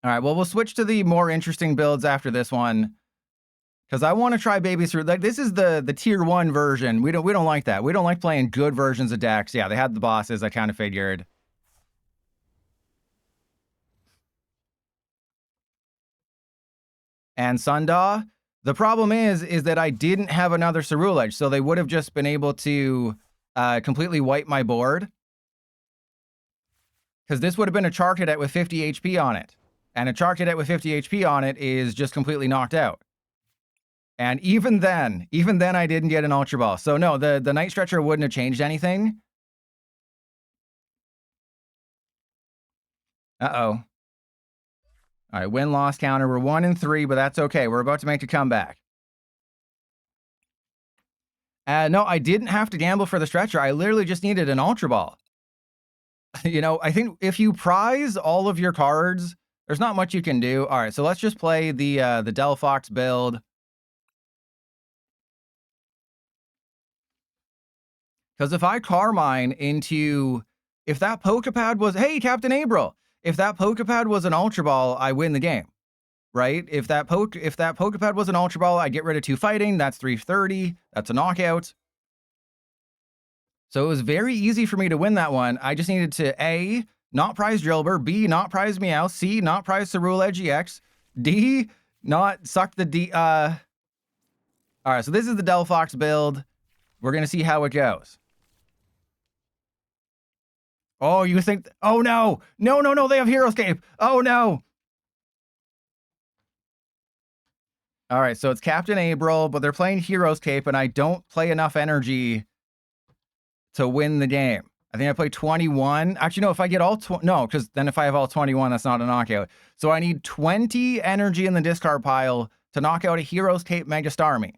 All right, well, we'll switch to the more interesting builds after this one. Because I want to try Baby Through. Like, this is the tier 1 version. We don't like that. We don't like playing good versions of decks. Yeah, they had the bosses, I kind of figured. And Sundaw. The problem is that I didn't have another Ceruledge, so they would have just been able to completely wipe my board. Because this would have been a Charcadet with 50 HP on it. And a Charcadet with 50 HP on it is just completely knocked out. And even then I didn't get an Ultra Ball. So no, the Night Stretcher wouldn't have changed anything. Uh-oh. All right, win-loss counter. We're 1-3, but that's okay. We're about to make a comeback. No, I didn't have to gamble for the Stretcher. I literally just needed an Ultra Ball. You know, I think if you prize all of your cards, there's not much you can do. All right, so let's just play the DELPHOX build. Because if I Carmine into... If that Poké Pad was... Hey, Captain April! If that Poké Pad was an Ultra Ball, I win the game. Right? If that Poké Pad was an Ultra Ball, I get rid of 2 fighting. That's 330. That's a knockout. So it was very easy for me to win that one. I just needed to A, not prize Drillbur, B, not prize Meowth, C, not prize Ceruledge EX, D, not suck the D... Alright, so this is the DELPHOX build. We're gonna see how it goes. Oh, you think... Oh, no! No, they have Heroescape! Oh, no! Alright, so it's Captain April, but they're playing Heroescape, and I don't play enough energy to win the game. I think I play 21. Actually, no, if I get all... No, because then if I have all 21, that's not a knockout. So I need 20 energy in the discard pile to knock out a Heroescape Mega Starmie.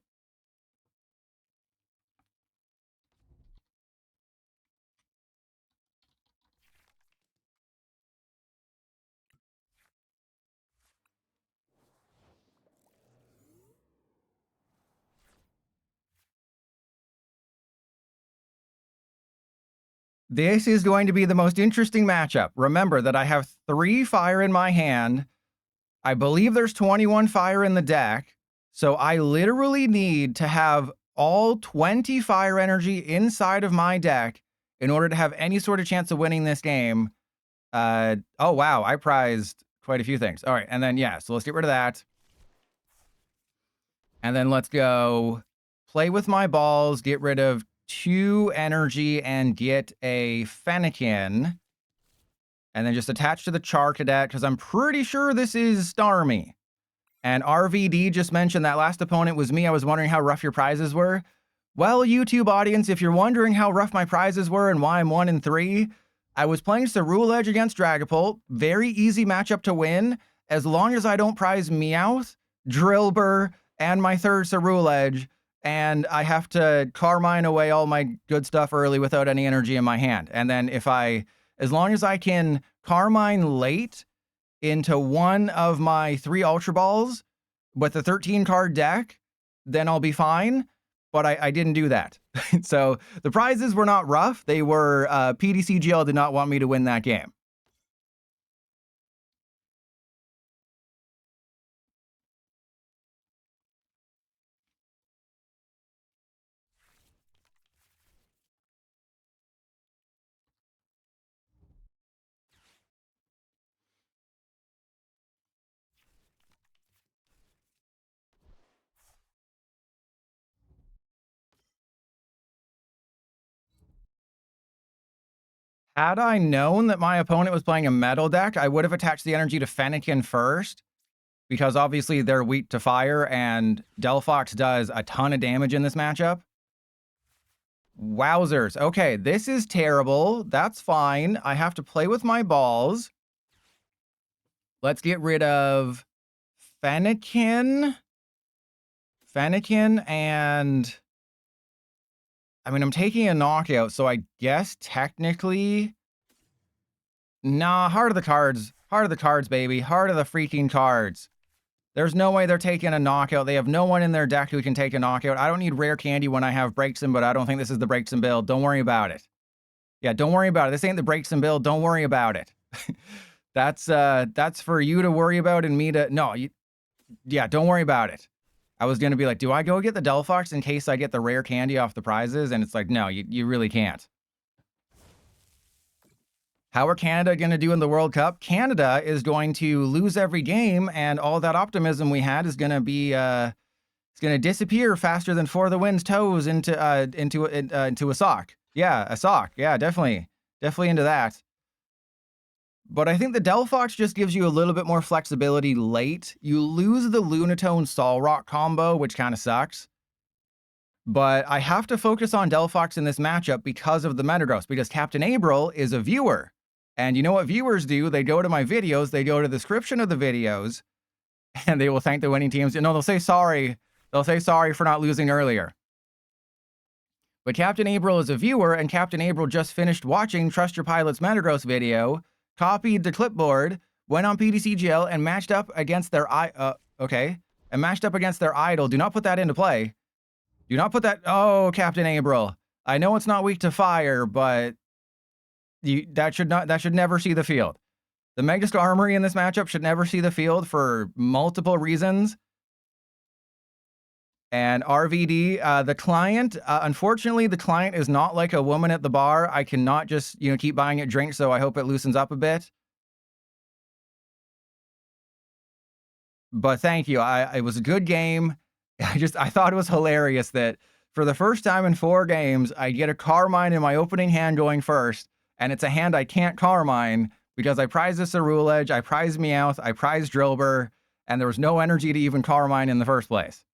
This is going to be the most interesting matchup. Remember that I have 3 fire in my hand. I believe there's 21 fire in the deck. So I literally need to have all 20 fire energy inside of my deck in order to have any sort of chance of winning this game. Oh, wow. I prized quite a few things. All right. And then, yeah, so let's get rid of that. And then let's go play with my balls, get rid of 2 energy and get a Fennekin. And then just attach to the Charcadet, because I'm pretty sure this is Starmie. And RVD just mentioned that last opponent was me. I was wondering how rough your prizes were. Well, YouTube audience, if you're wondering how rough my prizes were and why I'm 1-3, I was playing Ceruledge against Dragapult. Very easy matchup to win, as long as I don't prize Meowth, Drillbur, and my 3rd Ceruledge, and I have to Carmine away all my good stuff early without any energy in my hand. And then as long as I can Carmine late into one of my 3 Ultra Balls with a 13-card deck, then I'll be fine. But I didn't do that. So the prizes were not rough. They were, PDCGL did not want me to win that game. Had I known that my opponent was playing a metal deck, I would have attached the energy to Fennekin first, because obviously they're weak to fire, and DELPHOX does a ton of damage in this matchup. Wowzers. Okay, this is terrible. That's fine. I have to play with my balls. Let's get rid of Fennekin. And... I mean, I'm taking a knockout, so I guess technically... Nah, heart of the cards. Heart of the cards, baby. Heart of the freaking cards. There's no way they're taking a knockout. They have no one in their deck who can take a knockout. I don't need rare candy when I have Breaksim, but I don't think this is the Breaksim build. Don't worry about it. Yeah, don't worry about it. This ain't the Breaksim build. Don't worry about it. That's for you to worry about and me to... No, yeah, don't worry about it. I was going to be like, do I go get the DELPHOX in case I get the rare candy off the prizes? And it's like, no, you really can't. How are Canada going to do in the World Cup? Canada is going to lose every game, and all that optimism we had is going to be it's going to disappear faster than For the Wind's toes into a sock. Yeah, a sock. Yeah, definitely into that. But I think the DELPHOX just gives you a little bit more flexibility late. You lose the Lunatone Solrock combo, which kind of sucks. But I have to focus on DELPHOX in this matchup because of the Metagross, because Captain April is a viewer. And you know what viewers do? They go to my videos, they go to the description of the videos, and they will thank the winning teams. No, they'll say sorry. They'll say sorry for not losing earlier. But Captain April is a viewer, and Captain April just finished watching Trust Your Pilot's Metagross video, copied the clipboard, went on PDCGL, and matched up against their matched up against their idol. Do not put that into play. Do not put that... Oh, Captain April. I know it's not weak to fire, but that should never see the field. The Megist Armory in this matchup should never see the field for multiple reasons. And RVD, the client, unfortunately, the client is not like a woman at the bar. I cannot just, keep buying it drinks, so I hope it loosens up a bit. But thank you. It was a good game. I thought it was hilarious that for the first time in 4 games, I get a Carmine in my opening hand going first, and it's a hand I can't Carmine because I prize the Ceruledge, I prize Meowth, I prize Drillbur, and there was no energy to even Carmine in the first place.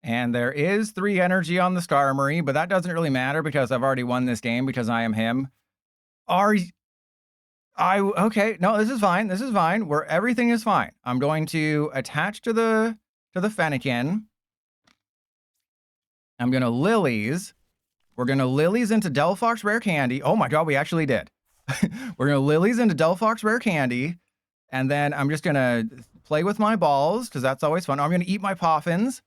And there is 3 energy on the Starmie, but that doesn't really matter because I've already won this game because I am him. Okay, no, this is fine. This is fine. Everything is fine. I'm going to attach to the Fennekin. I'm going to Lilies. We're going to Lilies into DELPHOX Rare Candy. Oh my god, we actually did. We're going to Lilies into DELPHOX Rare Candy. And then I'm just going to play with my balls because that's always fun. I'm going to eat my Poffins.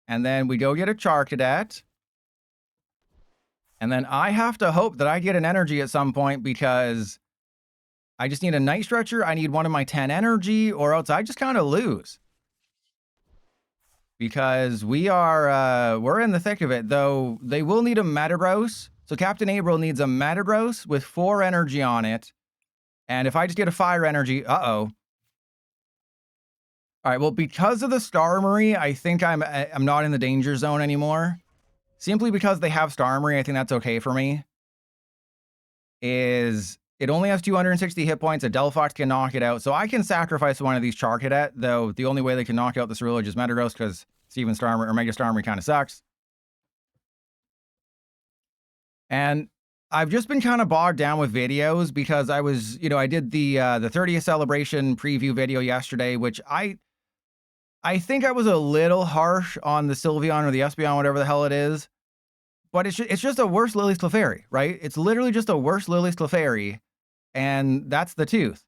And then we go get a Charcadet. And then I have to hope that I get an energy at some point because I just need a Night Stretcher. I need one of my 10 energy, or else I just kind of lose. Because we're in the thick of it, though they will need a Metagross. So Captain April needs a Metagross with 4 energy on it. And if I just get a fire energy, uh-oh. All right, well, because of the Starmie, I think I'm not in the danger zone anymore. Simply because they have Starmie, I think that's okay for me. It only has 260 hit points. A DELPHOX can knock it out. So I can sacrifice one of these Charcadet, though the only way they can knock out the Ceruledge is Metagross because Steven Starmie or Mega Starmie kind of sucks. And I've just been kind of bogged down with videos because I was, I did the 30th celebration preview video yesterday, which I think I was a little harsh on the Sylveon or the Espeon, whatever the hell it is. But it's just a worse Lillie Clefairy, right? It's literally just a worse Lillie Clefairy, and that's the tooth.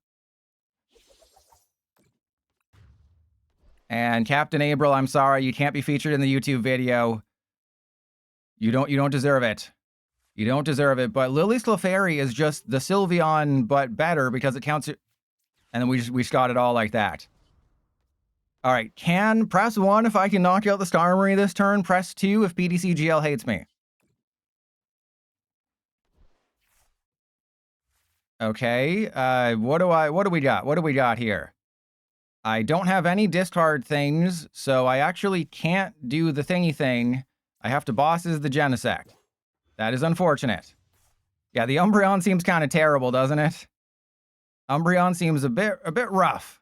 And Captain April, I'm sorry, you can't be featured in the YouTube video. You don't deserve it. You don't deserve it. But Lillie's Clefairy is just the Sylveon, but better because it counts it. And then we got it all like that. All right, press 1 if I can knock out the Starmie this turn. Press 2 if PDCGL hates me. Okay, what do we got? What do we got here? I don't have any discard things, so I actually can't do the thingy thing. I have to bosses the Genesect. That is unfortunate. Yeah, the Umbreon seems kind of terrible, doesn't it? Umbreon seems a bit rough.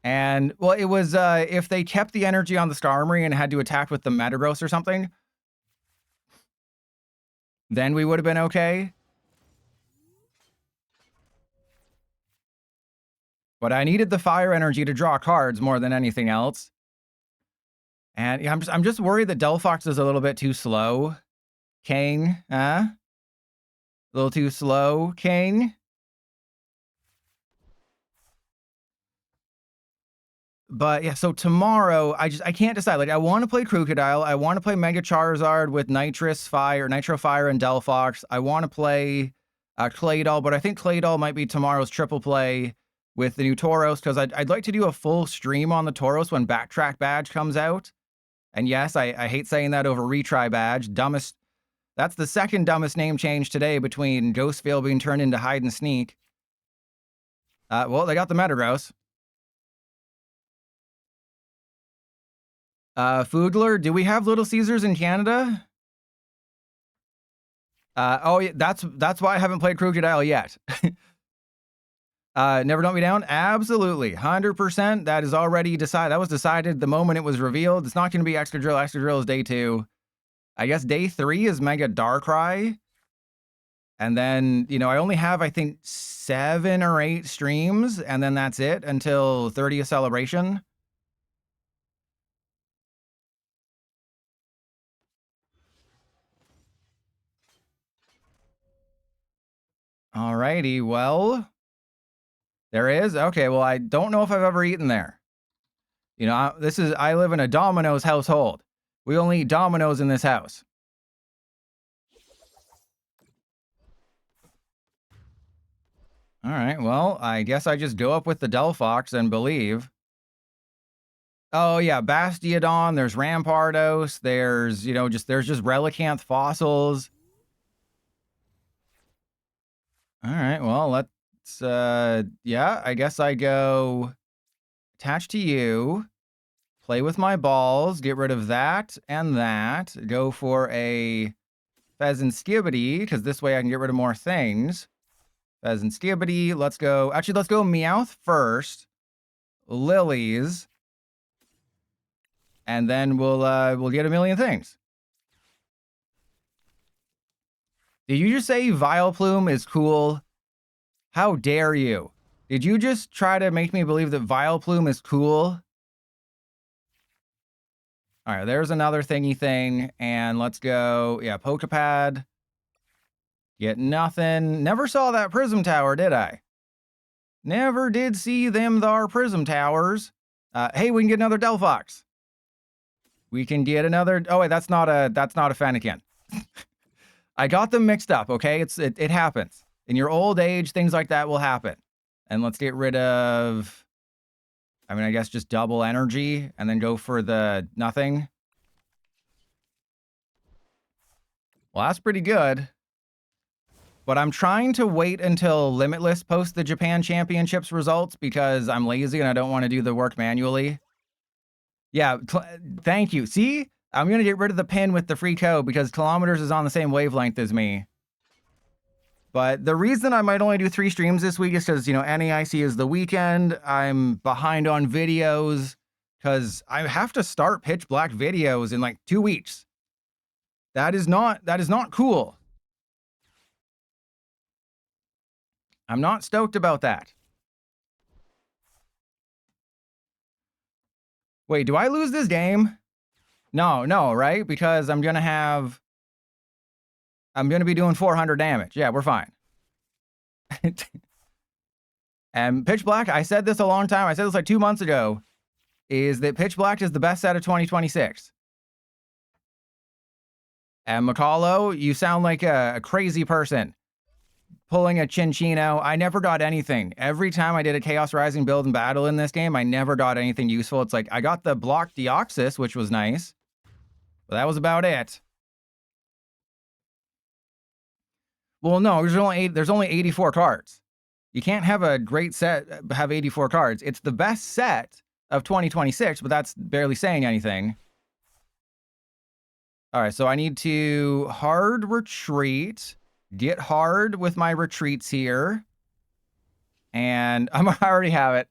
And, well, it was, if they kept the energy on the Starmie and had to attack with the Metagross or something, then we would have been okay. But I needed the fire energy to draw cards more than anything else. And yeah, I'm just worried that DELPHOX is a little bit too slow. King, huh? A little too slow, King. But yeah, so tomorrow I can't decide. Like, I want to play Crocodile. I want to play Mega Charizard with Nitro Fire, and DELPHOX. I want to play Claydol, but I think Claydol might be tomorrow's triple play with the new Tauros, because I'd like to do a full stream on the Tauros when Backtrack Badge comes out. And yes, I hate saying that over Retry Badge. Dumbest. That's the second dumbest name change today between Ghostveil being turned into Hide and Sneak. Well, they got the Metagross. Foodler, do we have Little Caesars in Canada? Oh, yeah, that's why I haven't played Crocodile yet. Never Dump Me Down? Absolutely. 100%. That is already decided. That was decided the moment it was revealed. It's not going to be Excadrill. Excadrill is day 2. I guess day 3 is Mega Darkrai. And then, I only have, I think, 7 or 8 streams, and then that's it until 30th celebration. Alrighty, well, there is? Okay, well, I don't know if I've ever eaten there. I live in a Domino's household. We only eat Domino's in this house. All right, well, I guess I just go up with the DELPHOX and believe. Oh, yeah, Bastiodon, there's Rampardos, there's, there's just Relicanth fossils. All right, well, let's, yeah, I guess I go attach to you, play with my balls, get rid of that and that, go for a Fezandipiti, because this way I can get rid of more things. Fezandipiti, let's go Meowth first, Lilies, and then we'll get a million things. Did you just say Vileplume is cool? How dare you? Did you just try to make me believe that Vileplume is cool? All right, there's another thingy thing, and let's go, yeah, Poké Pad. Get nothing. Never saw that Prism Tower, did I? Never did see them thar Prism Towers. Hey, we can get another DELPHOX. We can get another, oh wait, that's not a Fennekin. I got them mixed up, okay? It happens. In your old age, things like that will happen. And let's get rid of, I guess just double energy and then go for the nothing. Well, that's pretty good. But I'm trying to wait until Limitless posts the Japan Championships results because I'm lazy and I don't want to do the work manually. Yeah, thank you. See? I'm going to get rid of the pin with the free code because Kilometers is on the same wavelength as me. But the reason I might only do 3 streams this week is because, NAIC is the weekend. I'm behind on videos because I have to start Pitch Black videos in like 2 weeks. That is not cool. I'm not stoked about that. Wait, do I lose this game? No, right? Because I'm going to be doing 400 damage. Yeah, we're fine. And Pitch Black, I said this a long time. I said this like 2 months ago, is that Pitch Black is the best set of 2026. And Macallo, you sound like a crazy person pulling a Chinchino. I never got anything. Every time I did a Chaos Rising build and battle in this game, I never got anything useful. It's like, I got the block Deoxys, which was nice, but that was about it. Well, no, there's only 84 cards. You can't have a great set, have 84 cards. It's the best set of 2026, but that's barely saying anything. All right, so I need to hard retreat, get hard with my retreats here. And I already have it.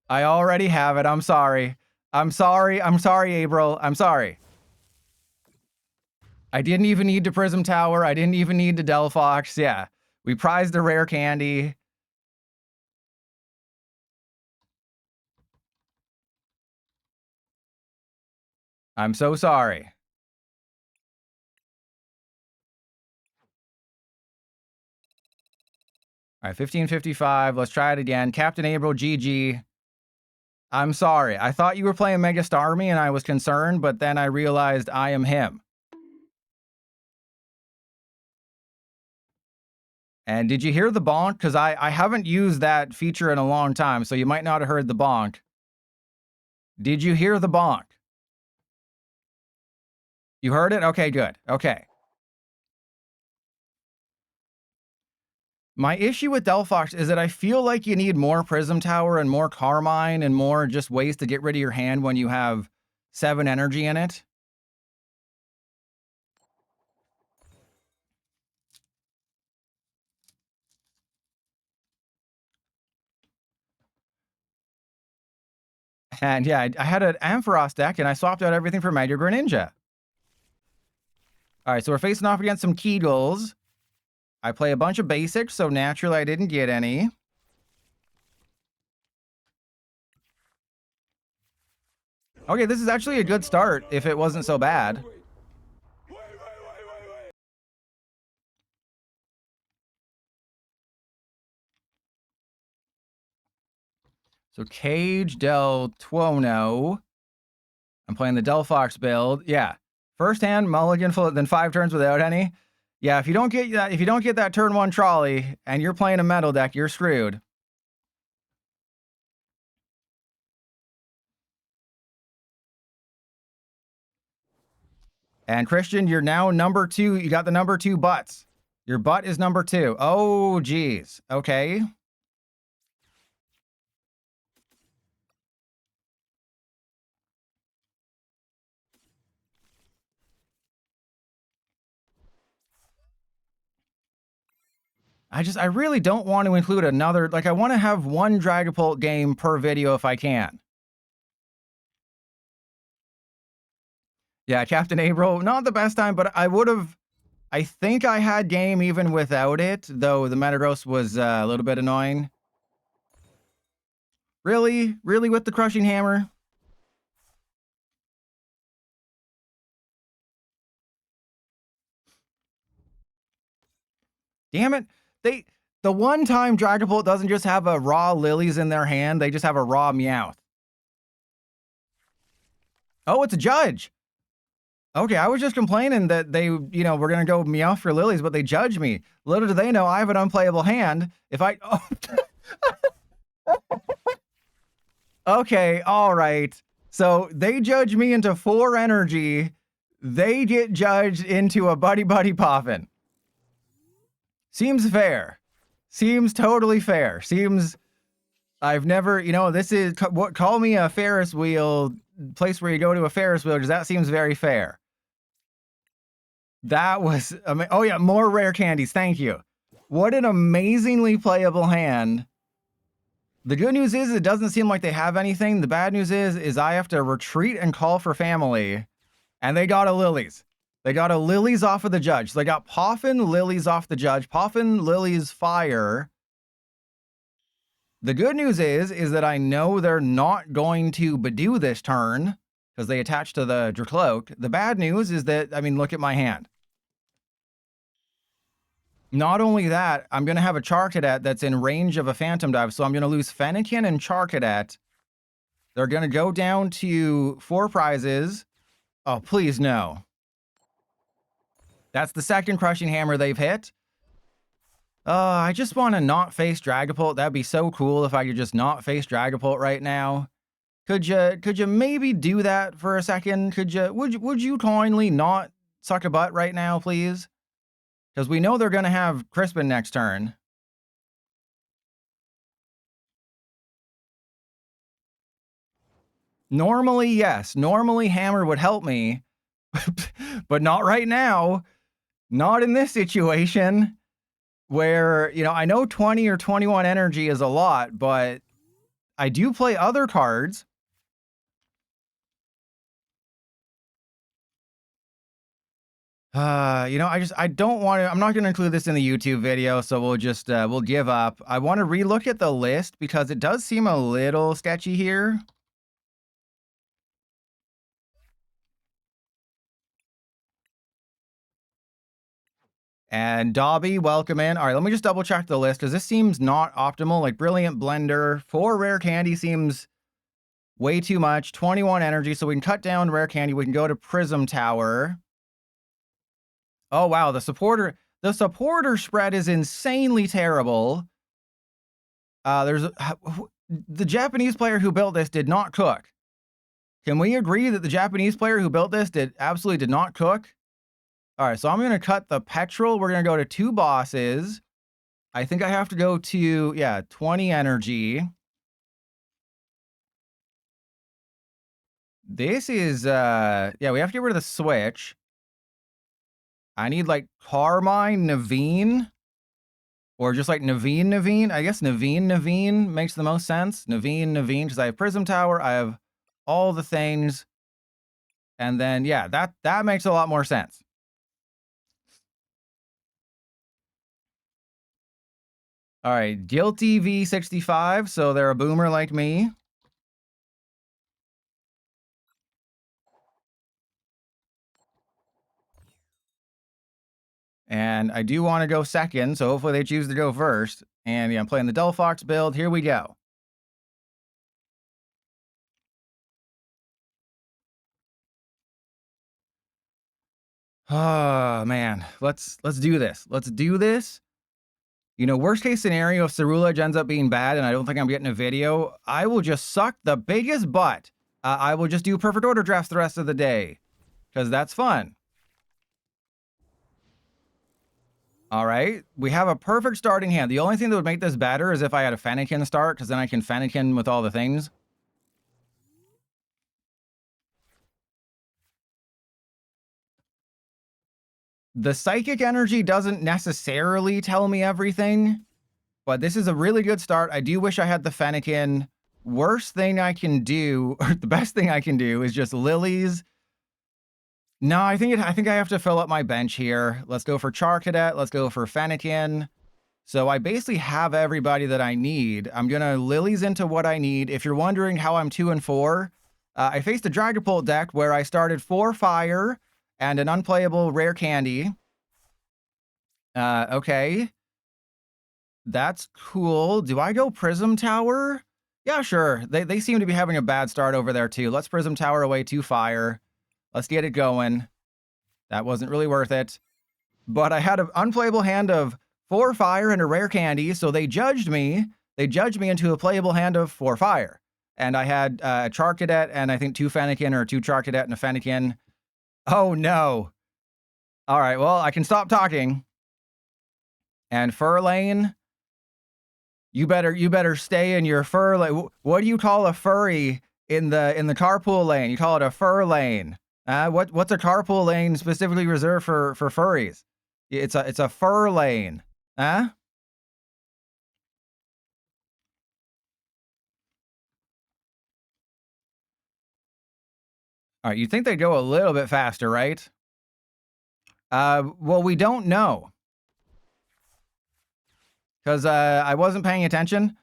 I already have it. I'm sorry. I'm sorry, April. I'm sorry. I didn't even need to Prism Tower. I didn't even need to DELPHOX. Yeah, we prized a rare candy. I'm so sorry. All right, 1555. Let's try it again. Captain April, GG. I'm sorry. I thought you were playing Mega Starmie and I was concerned, but then I realized I am him. And did you hear the bonk? Because I haven't used that feature in a long time, so you might not have heard the bonk. Did you hear the bonk? You heard it? Okay, good. Okay. My issue with DELPHOX is that I feel like you need more Prism Tower and more Carmine and more just ways to get rid of your hand when you have 7 energy in it. And yeah, I had an Ampharos deck and I swapped out everything for Mega Greninja. All right, so we're facing off against some Kegels. I play a bunch of basics, so naturally I didn't get any. Okay, this is actually a good start if it wasn't so bad. So Cage Del Tuono. I'm playing the DELPHOX build. Yeah. First hand, mulligan, then 5 turns without any. Yeah, if you don't get that turn 1 trolley and you're playing a metal deck, you're screwed. And Christian, you're now number 2. You got the number 2 butts. Your butt is number 2. Oh, geez. Okay. I really don't want to include another, like I want to have one Dragapult game per video if I can. Yeah, Captain April, not the best time, but I think I had game even without it, though the Metagross was a little bit annoying. Really? Really with the Crushing Hammer? Damn it. The one time Dragapult doesn't just have a raw Lillies in their hand, they just have a raw Meowth. Oh, it's a judge. Okay, I was just complaining that they, were going to go Meowth for Lillies, but they judge me. Little do they know I have an unplayable hand. If I... Oh. Okay, all right. So they judge me into 4 energy. They get judged into a Buddy Poffin. Seems fair. Seems totally fair. Seems... I've never... this is... Call me a Ferris wheel... place where you go to a Ferris wheel, because that seems very fair. That was... oh yeah, more rare candies. Thank you. What an amazingly playable hand. The good news is it doesn't seem like they have anything. The bad news is I have to retreat and call for family. And they got a Lillies. They got a Lillies off of the judge. So they got Poffin, Lillies off the judge. Poffin, Lillies, fire. The good news is that I know they're not going to Badoo this turn because they attach to the Dracloak. The bad news is that, I mean, look at my hand. Not only that, I'm going to have a Charcadet that's in range of a Phantom Dive, so I'm going to lose Fennekin and Charcadet. They're going to go down to 4 prizes. Oh, please no. That's the second Crushing Hammer they've hit. I just want to not face Dragapult. That'd be so cool if I could just not face Dragapult right now. Could you maybe do that for a second? Would you kindly not suck a butt right now, please? Because we know they're going to have Crispin next turn. Normally, yes. Normally, Hammer would help me. But not right now. Not in this situation. Where, you know, I know 20 or 21 energy is a lot, but I do play other cards. You know, I don't want to, I'm not going to include this in the YouTube video, so we'll just, we'll give up. I want to relook at the list because it does seem a little sketchy here. And Dobby, welcome in. All right, let me just double check the list because this seems not optimal. Like Brilliant Blender, 4 rare candy seems way too much. 21 energy, so we can cut down rare candy. We can go to Prism Tower. Oh wow, the supporter spread is insanely terrible. The Japanese player who built this did not cook. Can we agree that the Japanese player who built this absolutely did not cook? All right, so I'm going to cut the petrol. We're going to go to 2 bosses. I think I have to go to, yeah, 20 energy. This is, yeah, we have to get rid of the switch. I need like Carmine, Naveen, or just like Naveen. I guess Naveen makes the most sense. Naveen, because I have Prism Tower. I have all the things. And then, yeah, that makes a lot more sense. All right, Guilty V65, so they're a boomer like me. And I do want to go second, so hopefully they choose to go first. And yeah, I'm playing the DELPHOX build. Here we go. Oh, man. Let's do this. Let's do this. You know, worst case scenario, if Ceruledge ends up being bad and I don't think I'm getting a video, I will just suck the biggest butt. I will just do perfect order drafts the rest of the day. Because that's fun. All right. We have a perfect starting hand. The only thing that would make this better is if I had a Fennekin start, because then I can Fennekin with all the things. The psychic energy doesn't necessarily tell me everything, but this is a really good start. I do wish I had the Fennekin. Worst thing I can do, or the best thing I can do, is just Lilies. No, I think I have to fill up my bench here. Let's go for Charcadet. Let's go for Fennekin. So I basically have everybody that I need. I'm going to Lilies into what I need. If you're wondering how I'm 2 and 4, I faced a Dragapult deck where I started 4 fire and an unplayable rare candy. Okay. That's cool. Do I go Prism Tower? Yeah, sure. They seem to be having a bad start over there too. Let's Prism Tower away 2 fire. Let's get it going. That wasn't really worth it. But I had an unplayable hand of 4 fire and a rare candy, so they judged me. They judged me into a playable hand of 4 fire. And I had a Charcadet and I think 2 Fennekin, or 2 Charcadet and a Fennekin. Oh no. All right, well, I can stop talking. And Fur Lane, you better stay in your fur lane. What do you call a furry in the carpool lane? You call it a fur lane. What's a carpool lane specifically reserved for furries? It's a fur lane. Huh? All right, you think they'd go a little bit faster, right? Well, we don't know. Because I wasn't paying attention.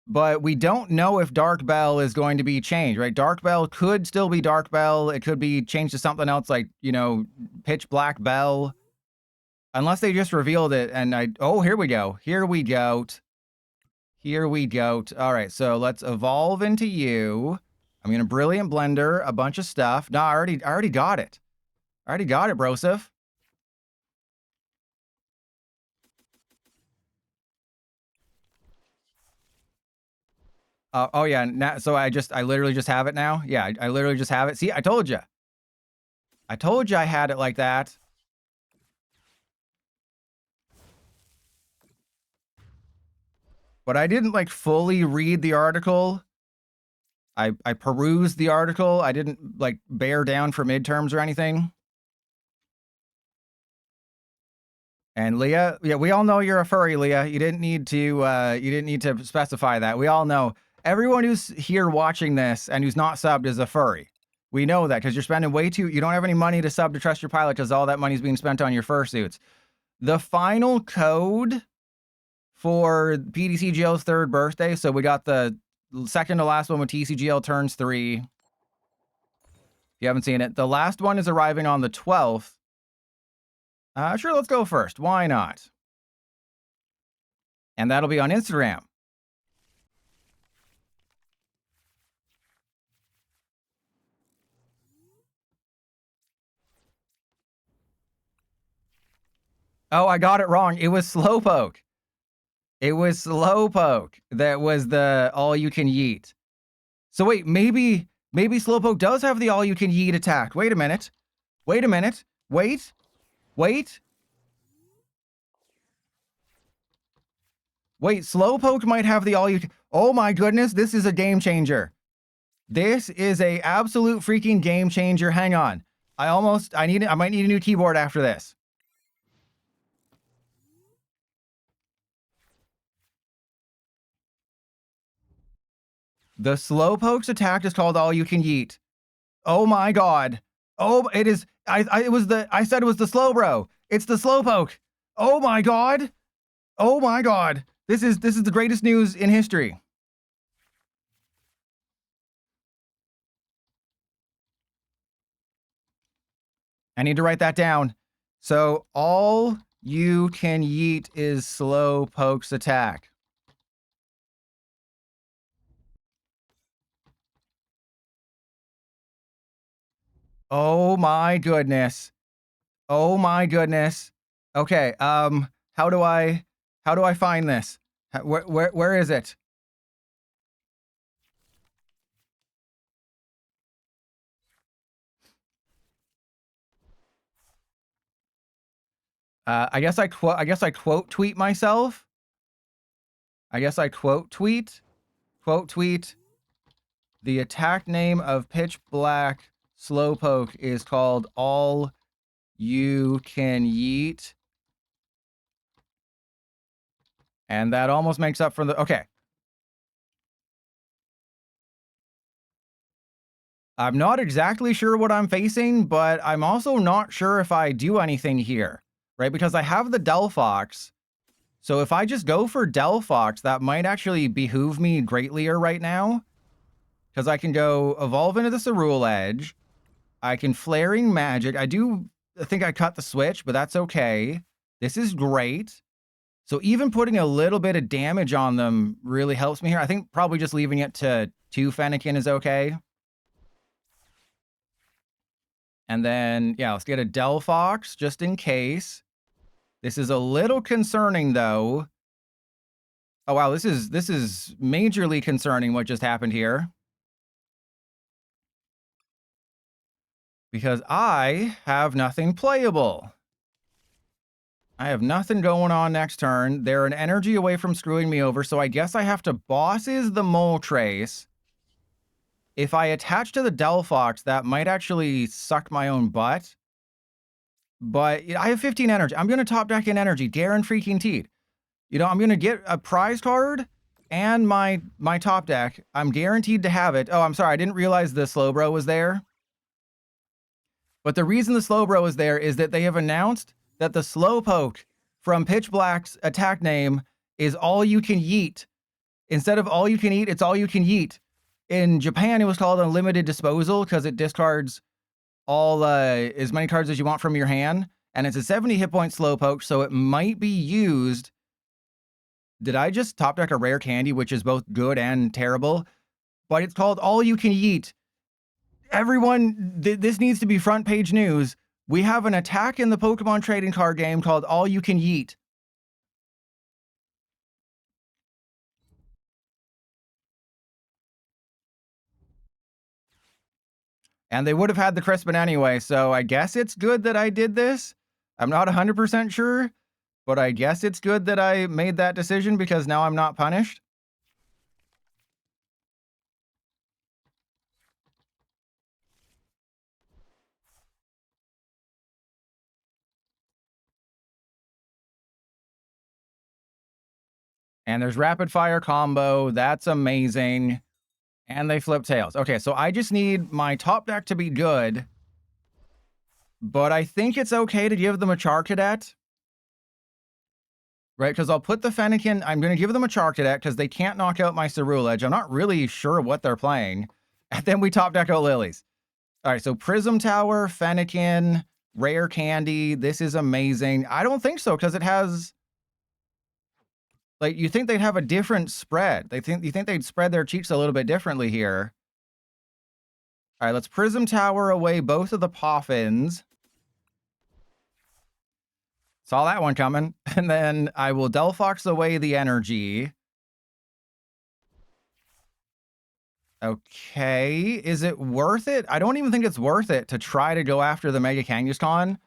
But we don't know if Dark Bell is going to be changed, right? Dark Bell could still be Dark Bell. It could be changed to something else like, you know, Pitch Black Bell. Unless they just revealed it and oh, here we go. Here we go. Here we go. All right, so let's evolve into you. I'm going to Brilliant Blender a bunch of stuff. No, I already got it. I already got it, Broseph. Oh yeah, now, so I literally just have it now. Yeah, I literally just have it. See, I told you. I told you I had it like that. But I didn't like fully read the article. I perused the article. I didn't like bear down for midterms or anything. And Leah, yeah, we all know you're a furry, Leah. You didn't need to specify that. We all know. Everyone who's here watching this and who's not subbed is a furry. We know that because you're spending way too. You don't have any money to sub to Trust Your Pilot because all that money's being spent on your fursuits. The final code for PTCGL's 3rd birthday. So we got the second to last one when TCGL turns 3. If you haven't seen it, the last one is arriving on the 12th. Sure, let's go first. Why not? And that'll be on Instagram. Oh, I got it wrong. It was Slowpoke. It was Slowpoke that was the all-you-can-yeet. So wait, maybe Slowpoke does have the all-you-can-yeet attack. Wait a minute. Wait a minute. Wait. Wait. Wait, Slowpoke might have the all-you-can... Oh my goodness, this is a game changer. This is a absolute freaking game changer. Hang on. I might need a new keyboard after this. The Slowpoke's attack is called All You Can Yeet. Oh my god. Oh, it is. I said it was the Slowbro. It's the Slowpoke. Oh my god. Oh my god. This is the greatest news in history. I need to write that down. So All You Can Yeet is Slowpoke's attack. Oh my goodness. Oh my goodness. Okay, how do I find this? Where is it? I guess I quote tweet myself. I guess I quote tweet. The attack name of Pitch Black Slowpoke is called All You Can Yeet. And that almost makes up for the... Okay. I'm not exactly sure what I'm facing, but I'm also not sure if I do anything here, right? Because I have the DELPHOX. So if I just go for DELPHOX, that might actually behoove me greatly right now. Because I can go evolve into the Ceruledge. I can Flaring Magic. I think I cut the switch, but that's okay. This is great. So even putting a little bit of damage on them really helps me here. I think probably just leaving it to 2 Fennekin is okay. And then, yeah, let's get a DELPHOX just in case. This is a little concerning, though. Oh, wow, this is majorly concerning what just happened here. Because I have nothing playable. I have nothing going on next turn. They're an energy away from screwing me over, so I guess I have to Bosses the Moltres. If I attach to the DELPHOX, that might actually suck my own butt. But I have 15 energy. I'm going to top deck in energy. Darren freaking Teed. You know, I'm going to get a prize card and my top deck. I'm guaranteed to have it. Oh, I'm sorry. I didn't realize the Slowbro was there. But the reason the Slowbro is there is that they have announced that the Slowpoke from Pitch Black's attack name is all you can yeet. Instead of all you can eat, it's all you can yeet. In Japan, it was called unlimited disposal because it discards all as many cards as you want from your hand. And it's a 70 hit point Slowpoke, so it might be used. Did I just top deck a rare candy, which is both good and terrible? But it's called all you can yeet. Everyone, this needs to be front page news. We have an attack in the Pokemon trading card game called all you can yeet. And they would have had the Crispin anyway, so I guess it's good that I did this. I'm not 100% sure, but I guess it's good that I made that decision because now I'm not punished. And there's rapid fire combo. That's amazing. And they flip tails. Okay, so I just need my top deck to be good. But I think it's okay to give them a Charcadet. Right, because I'll put the Fennekin. I'm going to give them a Charcadet because they can't knock out my Ceruledge. I'm not really sure what they're playing. And then we top deck out Lilies. All right, so Prism Tower, Fennekin, Rare Candy. This is amazing. I don't think so because it has... Like, you think they'd have a different spread. You think they'd spread their cheeks a little bit differently here. All right, let's Prism Tower away both of the Poffins. Saw that one coming. And then I will DELPHOX away the energy. Okay, is it worth it? I don't even think it's worth it to try to go after the Mega Kangaskhan.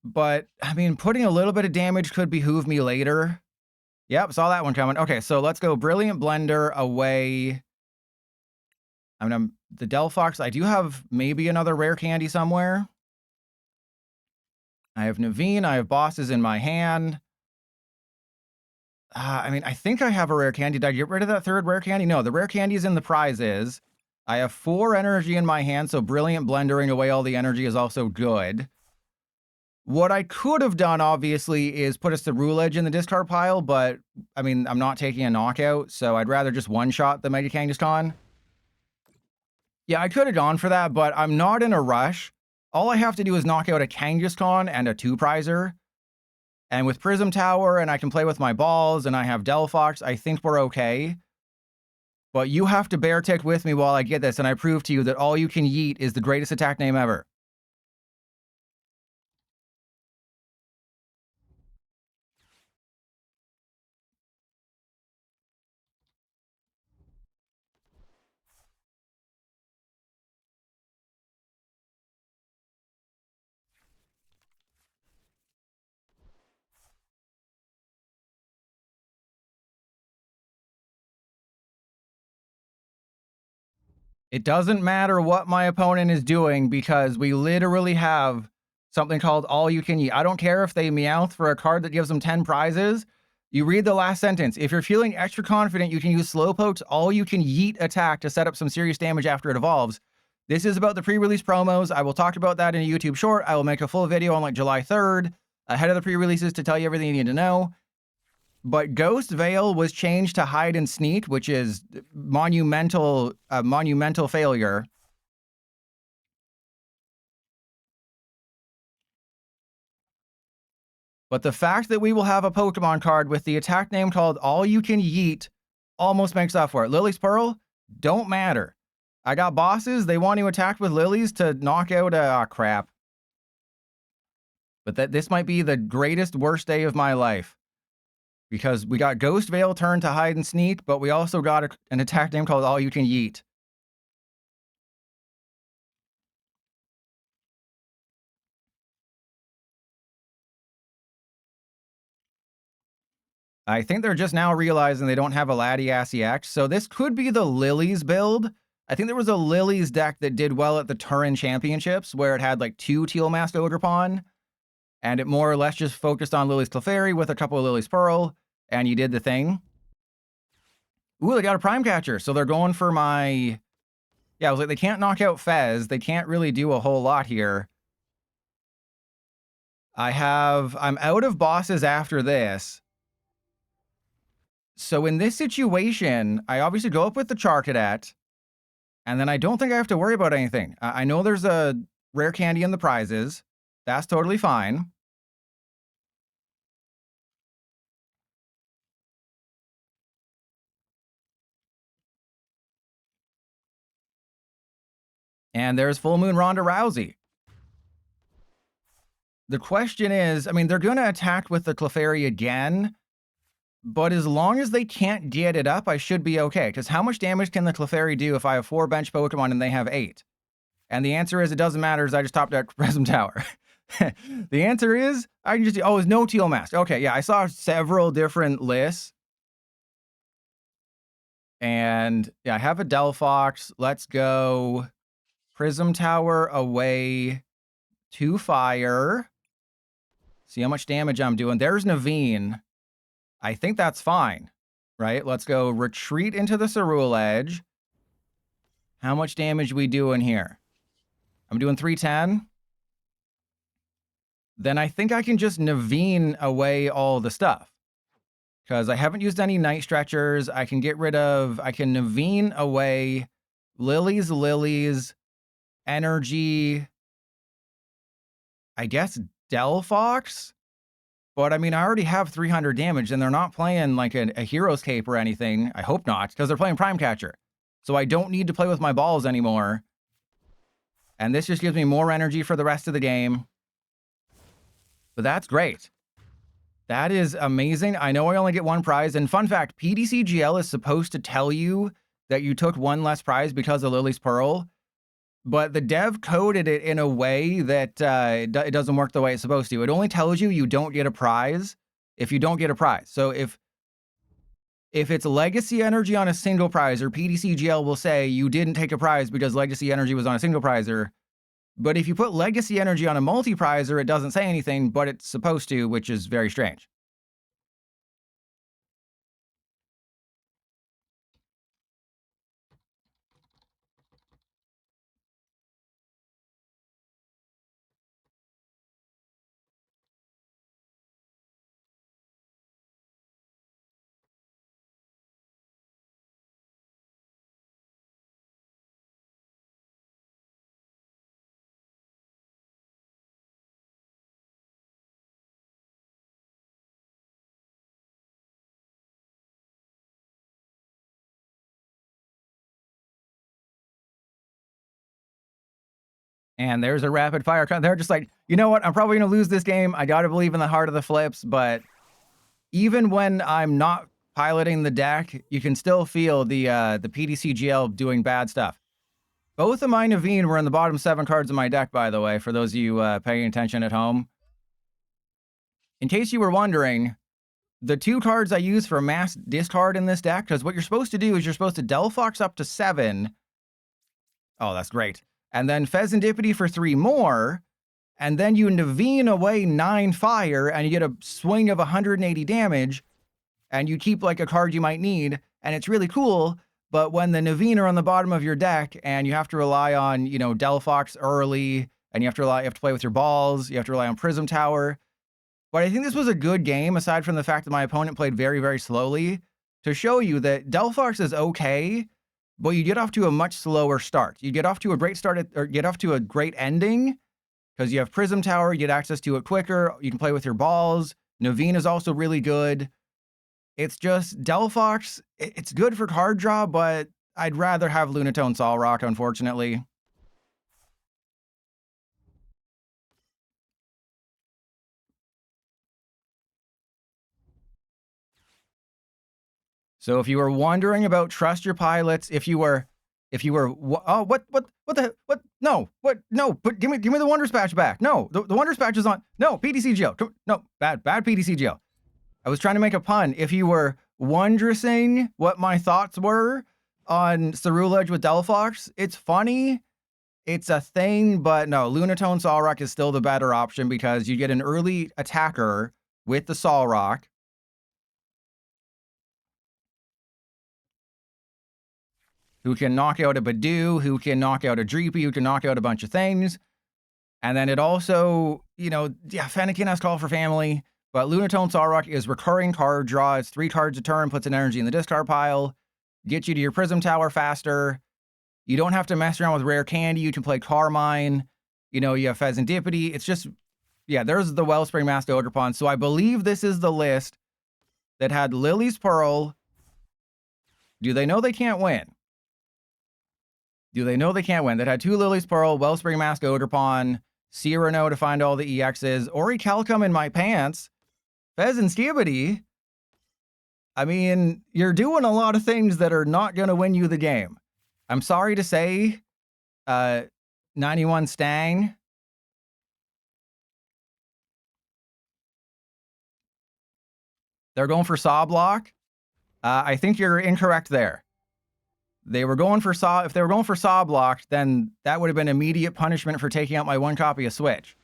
But, I mean, putting a little bit of damage could behoove me later. Yep, saw that one coming. Okay, so let's go Brilliant Blender away. I mean, the DELPHOX. I do have maybe another rare candy somewhere. I have Naveen. I have bosses in my hand. I mean, I think I have a rare candy. Did I get rid of that third rare candy? No, the rare candy is in the prizes. I have 4 energy in my hand, so Brilliant Blendering away all the energy is also good. What I could have done, obviously, is put a Ceruledge in the discard pile, but, I mean, I'm not taking a knockout, so I'd rather just one-shot the Mega Kangaskhan. Yeah, I could have gone for that, but I'm not in a rush. All I have to do is knock out a Kangaskhan and a 2-prizer. And with Prism Tower, and I can play with my balls, and I have DELPHOX, I think we're okay. But you have to bear tick with me while I get this, and I prove to you that all you can yeet is the greatest attack name ever. It doesn't matter what my opponent is doing because we literally have something called all you can eat. I don't care if they Meowth for a card that gives them 10 prizes. You read the last sentence. If you're feeling extra confident, you can use Slowpoke's all you can yeet attack to set up some serious damage after it evolves. This is about the pre-release promos. I will talk about that in a YouTube short. I will make a full video on like July 3rd ahead of the pre-releases to tell you everything you need to know. But Ghost Veil was changed to Hide and Sneak, which is monumental failure. But the fact that we will have a Pokemon card with the attack name called All You Can Yeet almost makes up for it. Lily's Pearl, don't matter. I got bosses, they want to attack with Lilies to knock out crap. But this might be the greatest, worst day of my life. Because we got Ghost Veil turned to Hide and Sneak, but we also got an attack name called All You Can Yeet. I think they're just now realizing they don't have a Latiassi X, so this could be the Lilies build. I think there was a Lilies deck that did well at the Turin Championships, where it had like 2 Teal Masked Ogerpon, and it more or less just focused on Lily's Clefairy with a couple of Lily's Pearl, and you did the thing. Ooh, they got a Prime Catcher, so they're going for my Yeah, I was like, they can't knock out Fez. They can't really do a whole lot here. I'm out of bosses after this. So in this situation, I obviously go up with the Charcadet, and then I don't think I have to worry about anything. I know there's a rare candy in the prizes. That's totally fine. And there's Full Moon Ronda Rousey. The question is, I mean, they're going to attack with the Clefairy again, but as long as they can't get it up, I should be okay. Because how much damage can the Clefairy do if I have 4 bench Pokemon and they have 8? And the answer is, it doesn't matter, as I just topped out Prism Tower. The answer is, I can just, it's no Teal Mask. Okay, yeah, I saw several different lists. And yeah, I have a DELPHOX. Let's go Prism Tower away to fire. See how much damage I'm doing. There's Naveen. I think that's fine, right? Let's go retreat into the Ceruledge. How much damage we doing here? I'm doing 310. Then I think I can just Naveen away all the stuff. Because I haven't used any Night Stretchers. I can Naveen away Lillie's, Energy, I guess DELPHOX? But I mean, I already have 300 damage, and they're not playing like a Hero's Cape or anything. I hope not, because they're playing Prime Catcher. So I don't need to play with my balls anymore. And this just gives me more energy for the rest of the game. But that's great. That is amazing. I know I only get 1 prize. And fun fact, PDCGL is supposed to tell you that you took 1 less prize because of Lily's Pearl. But the dev coded it in a way that it doesn't work the way it's supposed to. It only tells you don't get a prize if you don't get a prize. So if it's Legacy Energy on a single prize, or PDCGL will say you didn't take a prize because Legacy Energy was on a single prizer. But if you put Legacy Energy on a multi-prizer, it doesn't say anything, but it's supposed to, which is very strange. And there's a rapid fire. They're just like, you know what? I'm probably going to lose this game. I got to believe in the heart of the flips. But even when I'm not piloting the deck, you can still feel the PDCGL doing bad stuff. Both of my Naveen were in the bottom 7 cards of my deck, by the way, for those of you paying attention at home. In case you were wondering, the 2 cards I use for mass discard in this deck, because what you're supposed to do is you're supposed to DELPHOX up to 7. Oh, that's great. And then Fezandipiti for 3 more, and then you Naveen away 9 fire, and you get a swing of 180 damage, and you keep like a card you might need, and it's really cool. But when the Naveen are on the bottom of your deck, and you have to rely on, DELPHOX early, and you have to play with your balls, you have to rely on Prism Tower. But I think this was a good game, aside from the fact that my opponent played very, very slowly, to show you that DELPHOX is okay, but you get off to a much slower start. You get off to a great start, or get off to a great ending, because you have Prism Tower, you get access to it quicker, you can play with your balls. Naveen is also really good. It's just DELPHOX, it's good for card draw, but I'd rather have Lunatone Solrock, unfortunately. So if you were wondering about trust your pilots, no, but give me the Wonder Spatch back. No, the Wonder Spatch is on. No, PDCGL. No, bad PDCGL. I was trying to make a pun. If you were wondering what my thoughts were on Ceruledge with DELPHOX, it's funny. It's a thing, but no, Lunatone Solrock is still the better option because you get an early attacker with the Solrock. who can knock out a Badoo, who can knock out a Dreepy, who can knock out a bunch of things. And then it also, you know, yeah, Fennekin has Call for Family, but Lunatone Solrock is recurring card draw. It's 3 cards a turn, puts an energy in the discard pile, gets you to your Prism Tower faster. You don't have to mess around with rare candy. You can play Carmine. You know, you have Fezandipiti. It's just, yeah, there's the Wellspring Masked Ogerpon. So I believe this is the list that had Lillie's Pearl. Do they know they can't win? Do they know they can't win? That had 2 Lillie's Pearl, Wellspring Masked Ogerpon, Cyrano to find all the EXs, Orichalcum in my pants, Fezandipiti. I mean, you're doing a lot of things that are not going to win you the game. I'm sorry to say, 91 Stang. They're going for Saw Block. I think you're incorrect there. They were going for Saw. If they were going for Saw Block, then that would have been immediate punishment for taking out my 1 copy of Switch.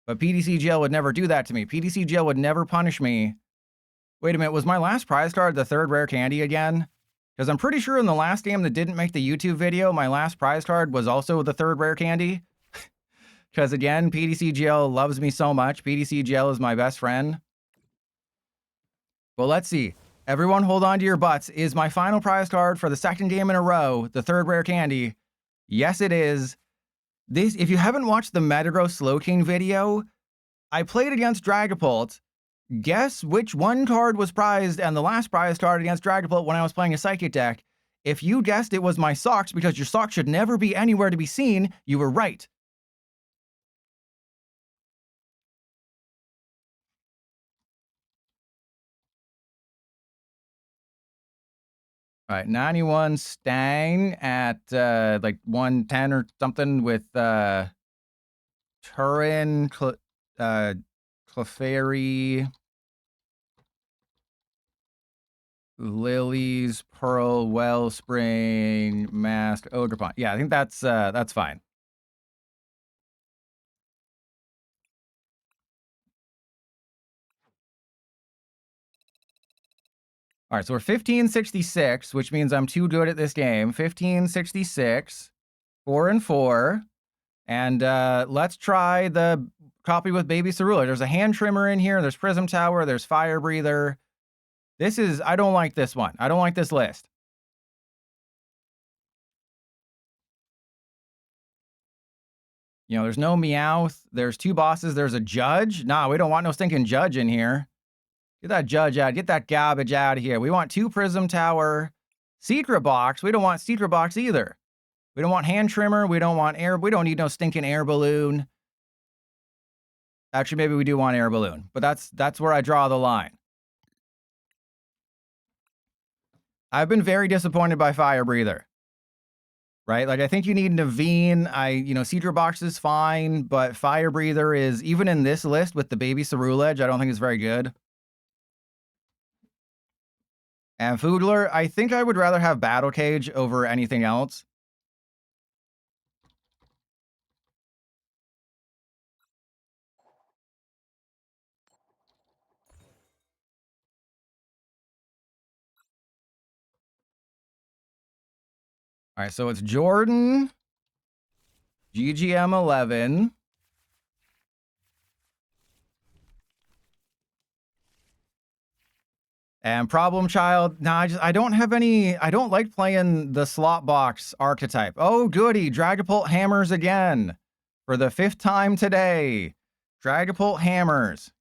But PDCGL would never do that to me. PDCGL would never punish me. Wait a minute, was my last prize card the 3rd rare candy again? Because I'm pretty sure in the last game that didn't make the YouTube video, my last prize card was also the 3rd rare candy. Because again, PDCGL loves me so much. PDCGL is my best friend. Well, let's see. Everyone hold on to your butts. Is my final prize card for the 2nd game in a row the 3rd rare candy? Yes, it is. This, if you haven't watched the Metagross Slowking video, I played against Dragapult. Guess which 1 card was prized and the last prize card against Dragapult when I was playing a Psychic deck. If you guessed it was my socks because your socks should never be anywhere to be seen, you were right. All right, 91 Stang at like 110 or something with Turin, Clefairy, Lillie's Pearl, Wellspring, Masked Ogerpon. Yeah, I think that's fine. All right, so we're 1566, which means I'm too good at this game. 1566, 4 and 4. And let's try the copy with Baby Ceruledge. There's a Hand Trimmer in here. There's Prism Tower. There's Fire Breather. This is, I don't like this one. I don't like this list. You know, there's no Meowth. There's 2 bosses. There's a Judge. Nah, we don't want no stinking Judge in here. Get that Judge out. Get that garbage out of here. We want 2 Prism Tower. Secret Box. We don't want Secret Box either. We don't want Hand Trimmer. We don't want air. We don't need no stinking Air Balloon. Actually, maybe we do want Air Balloon. But that's where I draw the line. I've been very disappointed by Fire Breather. Right? Like, I think you need Naveen. You know, Secret Box is fine. But Fire Breather is, even in this list with the Baby Ceruledge, I don't think it's very good. And Foodler, I think I would rather have Battle Cage over anything else. All right, so it's Jordan, GGM 11. And Problem Child, nah, I don't have any, I don't like playing the slot box archetype. Oh, goody, Dragapult hammers again for the 5th time today. Dragapult hammers.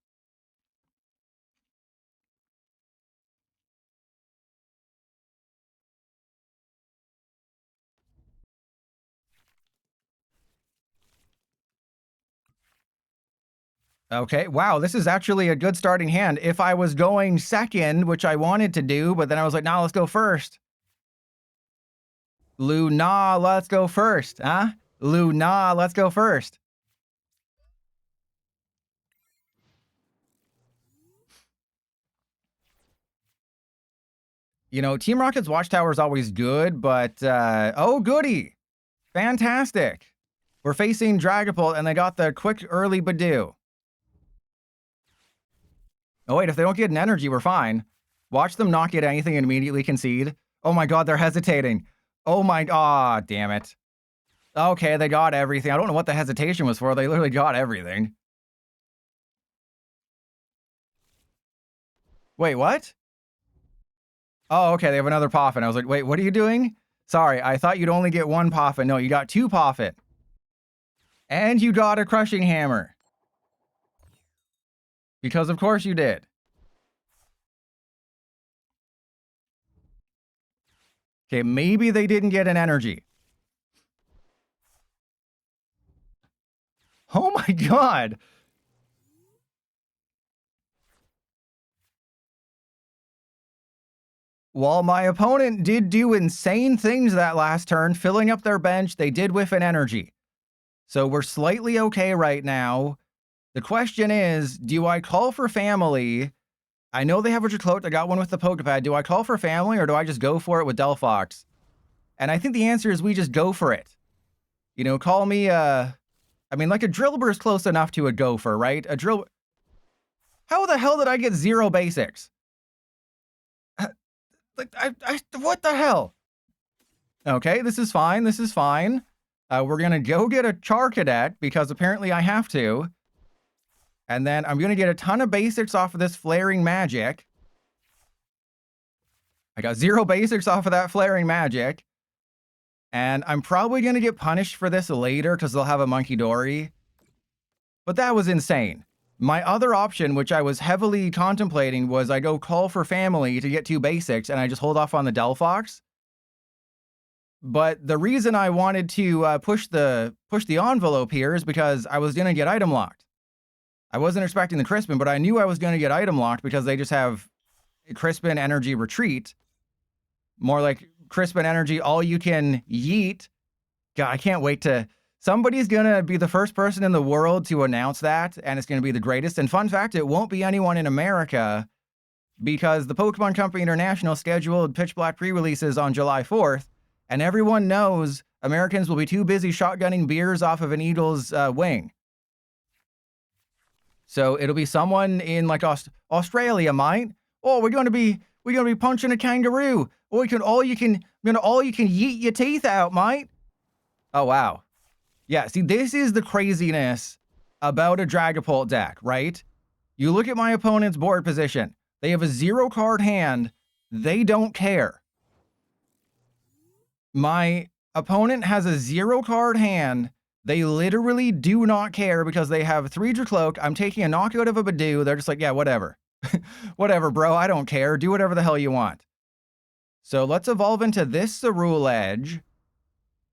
Okay, wow, this is actually a good starting hand. If I was going second, which I wanted to do, but then I was like, nah, let's go first. Luna, let's go first, huh? Luna, let's go first. You know, Team Rocket's Watchtower is always good, but, oh, goody. Fantastic. We're facing Dragapult, and they got the quick early Badoo. Oh, wait, if they don't get an energy, we're fine. Watch them not get anything and immediately concede. Oh my god, they're hesitating. Oh my, ah, damn it. Okay, they got everything. I don't know what the hesitation was for. They literally got everything. Wait, what? Oh, okay, they have another Poffin. I was like, wait, what are you doing? Sorry, I thought you'd only get one Poffin. No, you got two Poffin. And you got a Crushing Hammer. Because of course you did. Okay, maybe they didn't get an energy. Oh my god! While my opponent did do insane things that last turn, filling up their bench, they did whiff an energy. So we're slightly okay right now. The question is, do I call for family? I know they have a Dragapult. I got one with the Poké Pad. Do I call for family or do I just go for it with DELPHOX? And I think the answer is we just go for it. You know, call me, I mean, like a Drillbur is close enough to a Gopher, right? A Drill... How the hell did I get 0 basics? Like, what the hell? Okay, this is fine. This is fine. We're going to go get a Charcadet because apparently I have to. And then I'm going to get a ton of basics off of this Flaring Magic. I got 0 basics off of that Flaring Magic. And I'm probably going to get punished for this later because they'll have a Monkey Dory. But that was insane. My other option, which I was heavily contemplating, was I go call for family to get 2 basics and I just hold off on the DELPHOX. But the reason I wanted to push the envelope here is because I was going to get item locked. I wasn't expecting the Crispin, but I knew I was going to get item locked because they just have Crispin Energy Retreat. More like Crispin Energy All You Can Yeet. God, I can't wait to... Somebody's going to be the first person in the world to announce that, and it's going to be the greatest. And fun fact, it won't be anyone in America because the Pokemon Company International scheduled Pitch Black pre-releases on July 4th, and everyone knows Americans will be too busy shotgunning beers off of an eagle's wing. So it'll be someone in like Australia, might. Oh, we're going to be punching a kangaroo. Or we can all you can yeet your teeth out, mate. Oh wow. Yeah, see, this is the craziness about a Dragapult deck, right? You look at my opponent's board position. They have a 0 card hand. They don't care. My opponent has a 0 card hand. They literally do not care because they have 3 Dracloak. I'm taking a knockout of a Badoo. They're just like, yeah, whatever. Whatever, bro. I don't care. Do whatever the hell you want. So let's evolve into this Ceruledge.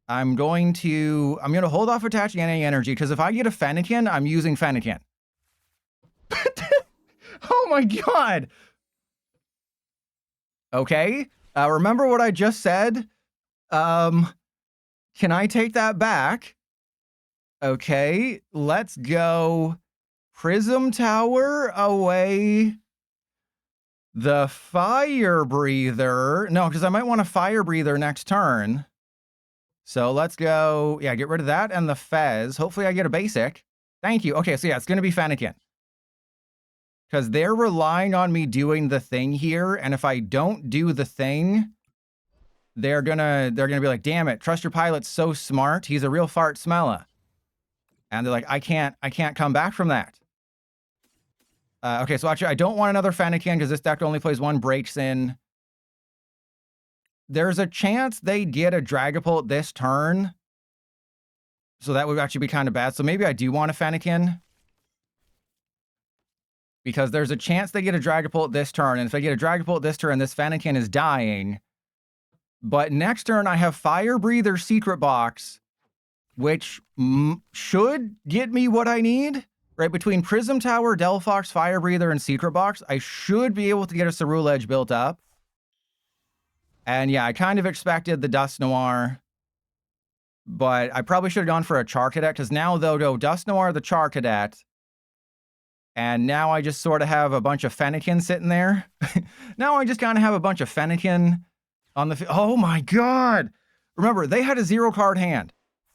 I'm going to hold off attaching any energy because if I get a Fennekin, I'm using Fennekin. Oh my god. Okay. Remember what I just said? Can I take that back? Okay, let's go Prism Tower away. The Fire Breather. No, because I might want a Fire Breather next turn. So let's go, yeah, get rid of that and the Fez. Hopefully I get a basic. Thank you. Okay, so yeah, it's going to be Fennekin. Because they're relying on me doing the thing here, and if I don't do the thing, they're gonna be like, damn it, Trust Your Pilot's so smart, he's a real fart smeller. And they're like, I can't come back from that. Okay, so actually, I don't want another Fennekin because this deck only plays 1 Breaks In. There's a chance they get a Dragapult this turn. So that would actually be kind of bad. So maybe I do want a Fennekin. Because there's a chance they get a Dragapult this turn. And if I get a Dragapult this turn, this Fennekin is dying. But next turn, I have Fire Breather Secret Box, which should get me what I need. Right, between Prism Tower, DELPHOX, Fire Breather, and Secret Box, I should be able to get a Ceruledge built up. And yeah, I kind of expected the Dust Noir. But I probably should have gone for a Charcadet, because now they'll go Dust Noir, the Charcadet. And now I just sort of have a bunch of Fennekin sitting there. Now I just kind of have a bunch of Fennekin on the... Oh my god! Remember, they had a 0 card hand.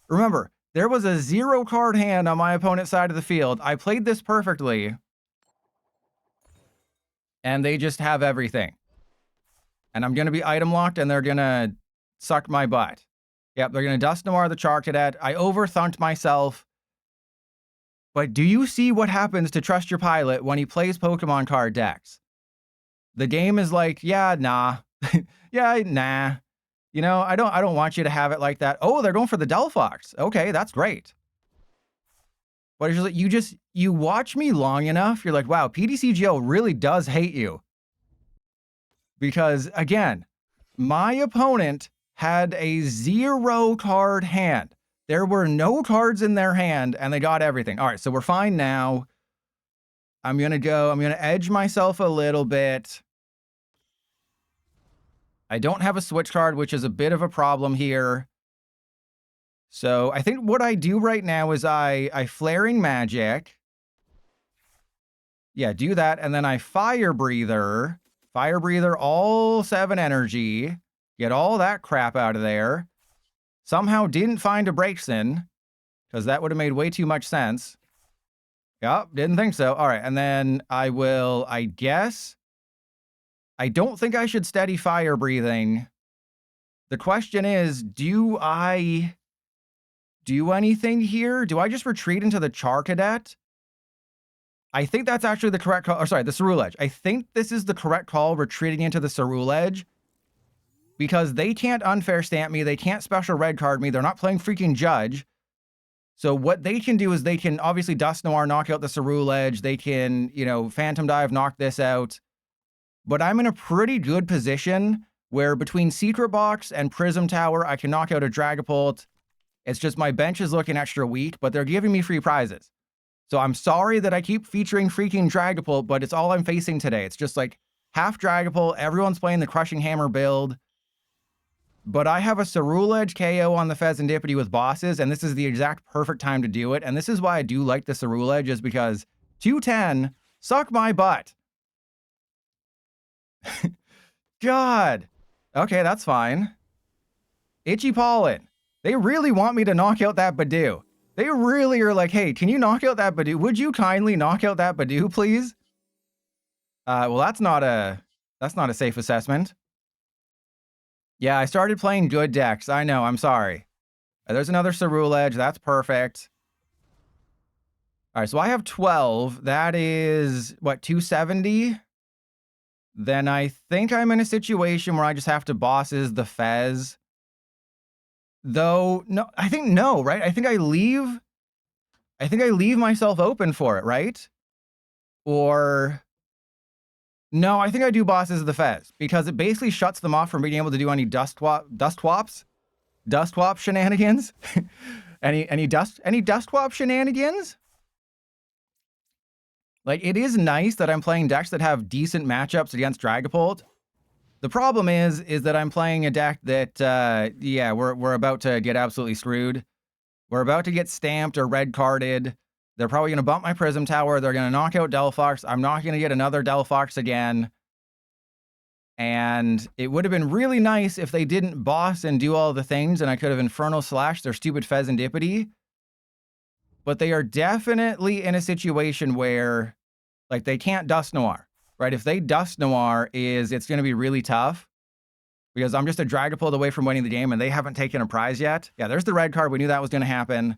Remember, there was a 0 card hand on my opponent's side of the field. I played this perfectly. And they just have everything. And I'm going to be item locked, and they're going to sucked my butt. Yep, they're going to Dusknoir the Charcadet. I overthunked myself. But do you see what happens to Trust Your Pilot when he plays Pokemon card decks? The game is like, yeah, nah. Yeah, nah. You know, I don't want you to have it like that. Oh, they're going for the DELPHOX. Okay, that's great. But it's just like, you watch me long enough, you're like, wow, PDCGO really does hate you. Because, again, my opponent had a 0 card hand. There were no cards in their hand, and they got everything. All right, so we're fine now. I'm going to edge myself a little bit. I don't have a switch card, which is a bit of a problem here. So I think what I do right now is I Flaring Magic. Yeah, do that, and then I Fire Breather. Fire Breather, all 7 energy. Get all that crap out of there. Somehow didn't find a Braixen, because that would have made way too much sense. Yep, didn't think so. All right, and then I will, I guess... I don't think I should steady Fire Breathing. The question is, do I do anything here? Do I just retreat into the Charcadet? I think that's actually the correct call. Or sorry, the Ceruledge. I think this is the correct call, retreating into the Ceruledge. Because they can't unfair stamp me. They can't special red card me. They're not playing freaking Judge. So what they can do is they can obviously Dusknoir, knock out the Ceruledge. They can, you know, Phantom Dive, knock this out. But I'm in a pretty good position where between Secret Box and Prism Tower, I can knock out a Dragapult. It's just my bench is looking extra weak, but they're giving me free prizes. So I'm sorry that I keep featuring freaking Dragapult, but it's all I'm facing today. It's just like half Dragapult, everyone's playing the Crushing Hammer build. But I have a Ceruledge KO on the Fezandipiti with bosses, and this is the exact perfect time to do it. And this is why I do like the Ceruledge, is because 210, suck my butt. God. Okay, that's fine. Itchy Pollen. They really want me to knock out that Badoo. They really are like, hey, can you knock out that Badoo? Would you kindly knock out that Badoo, please? Well, that's not a safe assessment. Yeah, I started playing good decks. I know, I'm sorry. There's another Ceruledge. That's perfect. All right, so I have 12. That is, what, 270? Then I think I'm in a situation where I just have to bosses the Fez. Though, no, I think no, right? I think I leave myself open for it, right? Or... no, I think I do bosses the Fez, because it basically shuts them off from being able to do any dust swap shenanigans. any dust swap shenanigans. Like, it is nice that I'm playing decks that have decent matchups against Dragapult. The problem is that I'm playing a deck that, yeah, we're about to get absolutely screwed. We're about to get stamped or red carded. They're probably going to bump my Prism Tower. They're going to knock out DELPHOX. I'm not going to get another DELPHOX again. And it would have been really nice if they didn't boss and do all the things, and I could have Infernal Slash their stupid Fezandipiti. But they are definitely in a situation where, like, they can't Dusknoir, right? If they Dusknoir, it's going to be really tough. Because I'm just a Dragapult away from winning the game, and they haven't taken a prize yet. Yeah, there's the red card. We knew that was going to happen.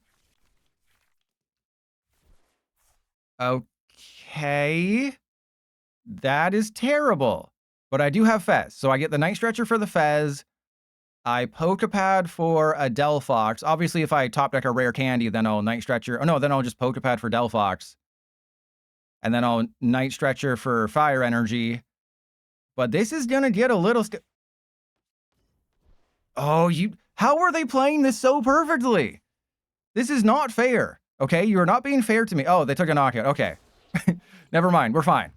Okay. That is terrible. But I do have Fez. So I get the Night Stretcher for the Fez. I Poké Pad for a DELPHOX. Obviously, if I top deck a rare candy, then I'll Night Stretcher. Oh, no, then I'll just Poké Pad for DELPHOX. And then I'll Night Stretcher for Fire Energy. But this is going to get a little... oh, how are they playing this so perfectly? This is not fair. Okay, you are not being fair to me. Oh, they took a knockout. Okay. Never mind. We're fine.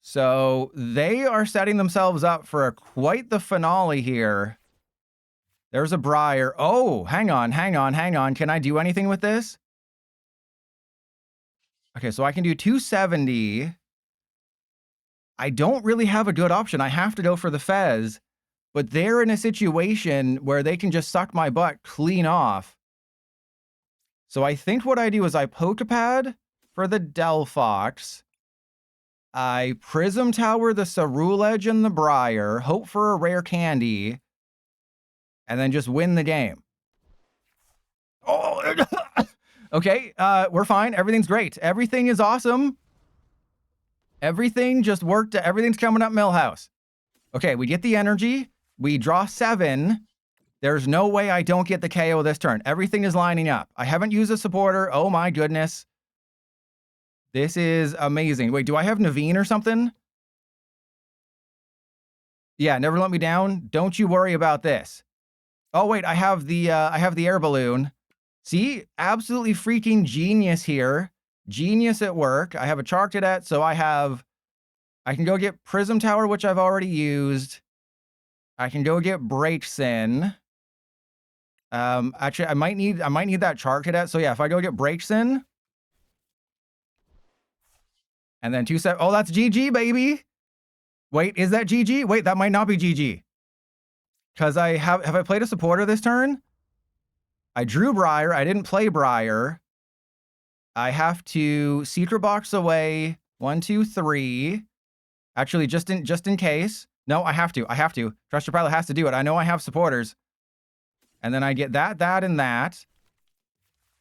So they are setting themselves up for quite the finale here. There's a Briar. Oh, hang on. Can I do anything with this? Okay, so I can do 270. I don't really have a good option. I have to go for the Fez. But they're in a situation where they can just suck my butt clean off. So I think what I do is I Poké Pad for the DELPHOX. I Prism Tower the Ceruledge and the Briar, hope for a rare candy, and then just win the game. Oh, okay, we're fine. Everything's great. Everything is awesome. Everything just worked. Everything's coming up Millhouse. Okay, we get the energy. We draw 7. There's no way I don't get the KO this turn. Everything is lining up. I haven't used a supporter. Oh my goodness. This is amazing. Wait, do I have Naveen or something? Yeah, never let me down. Don't you worry about this. Oh wait, I have the air balloon. See, absolutely freaking genius here. Genius at work. I have a Charcadet, so I can go get Prism Tower, which I've already used. I can go get Breaksin. Actually, I might need that Charcadet. So yeah, if I go get Breaksin, and then 2-7. Oh, that's GG, baby. Wait, is that GG? Wait, that might not be GG. Because have I played a supporter this turn? I drew Briar. I didn't play Briar. I have to Secret Box away 1, 2, 3. Actually, just in case. No, I have to. Trust Your Pilot has to do it. I know I have supporters. And then I get that, and that.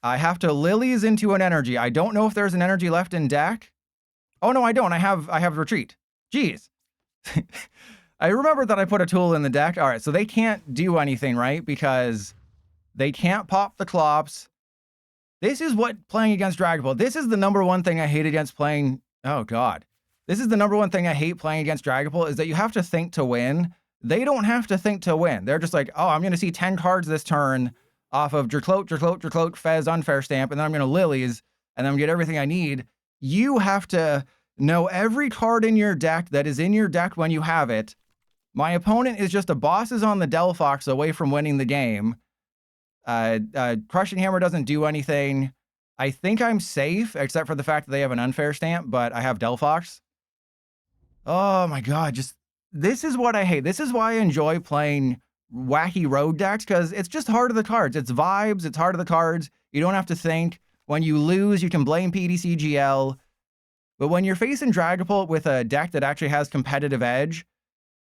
I have to Lillies into an energy. I don't know if there's an energy left in deck. Oh no, I don't. I have retreat. Jeez. I remember that I put a tool in the deck. All right, so they can't do anything, right? Because they can't pop the Clops. This is what playing against Dragapult. This is the #1 thing I hate against playing. Oh God. This is the #1 thing I hate playing against Dragapult is that you have to think to win. They don't have to think to win. They're just like, oh, I'm going to see 10 cards this turn off of Dracloak, Fez, Unfair Stamp, and then I'm going to Lillies, and then get everything I need. You have to know every card in your deck that is in your deck when you have it. My opponent is just a bosses on the DELPHOX away from winning the game. Crushing Hammer doesn't do anything. I think I'm safe, except for the fact that they have an Unfair Stamp, but I have DELPHOX. Oh my God, this is what I hate. This is why I enjoy playing wacky road decks, because it's just heart of the cards. It's vibes, it's heart of the cards. You don't have to think. When you lose, you can blame PDCGL. But when you're facing Dragapult with a deck that actually has competitive edge,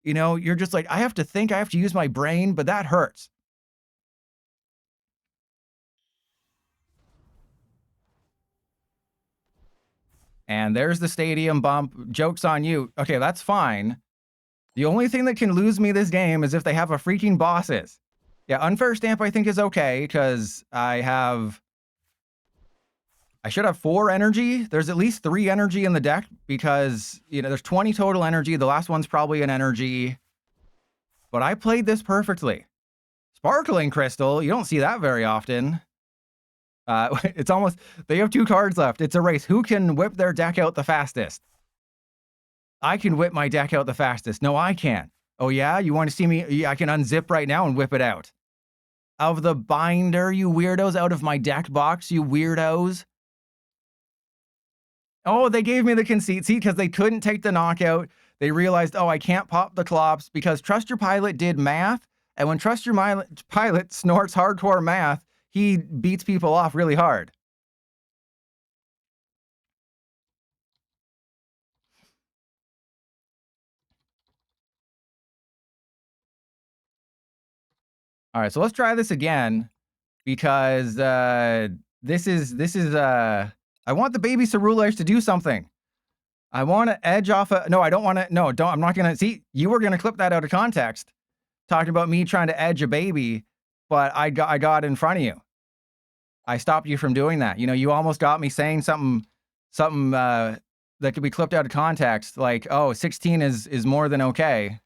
you know, you're just like, I have to think, I have to use my brain, but that hurts. And there's the stadium bump. Joke's on you. Okay, that's fine. The only thing that can lose me this game is if they have a freaking bosses. Yeah, Unfair Stamp I think is okay, because I should have 4 energy. There's at least 3 energy in the deck, because, you know, there's 20 total energy. The last one's probably an energy. But I played this perfectly. Sparkling Crystal, you don't see that very often. It's almost, they have 2 cards left. It's a race. Who can whip their deck out the fastest? I can whip my deck out the fastest. No, I can't. Oh yeah? You want to see me? Yeah, I can unzip right now and whip it out. Of the binder, you weirdos, out of my deck box, you weirdos. Oh, they gave me the conceit. See, because they couldn't take the knockout. They realized, oh, I can't pop the Clops because Trust Your Pilot did math. And when Trust Your Pilot snorts hardcore math, he beats people off really hard. All right, so let's try this again, because this is I want the baby Ceruledge to do something. I want to edge off a, no, I don't want to, no, don't, I'm not going to, see, you were going to clip that out of context, talking about me trying to edge a baby, but I got in front of you. I stopped you from doing that. You know, you almost got me saying something that could be clipped out of context, like, oh, 16 is more than okay.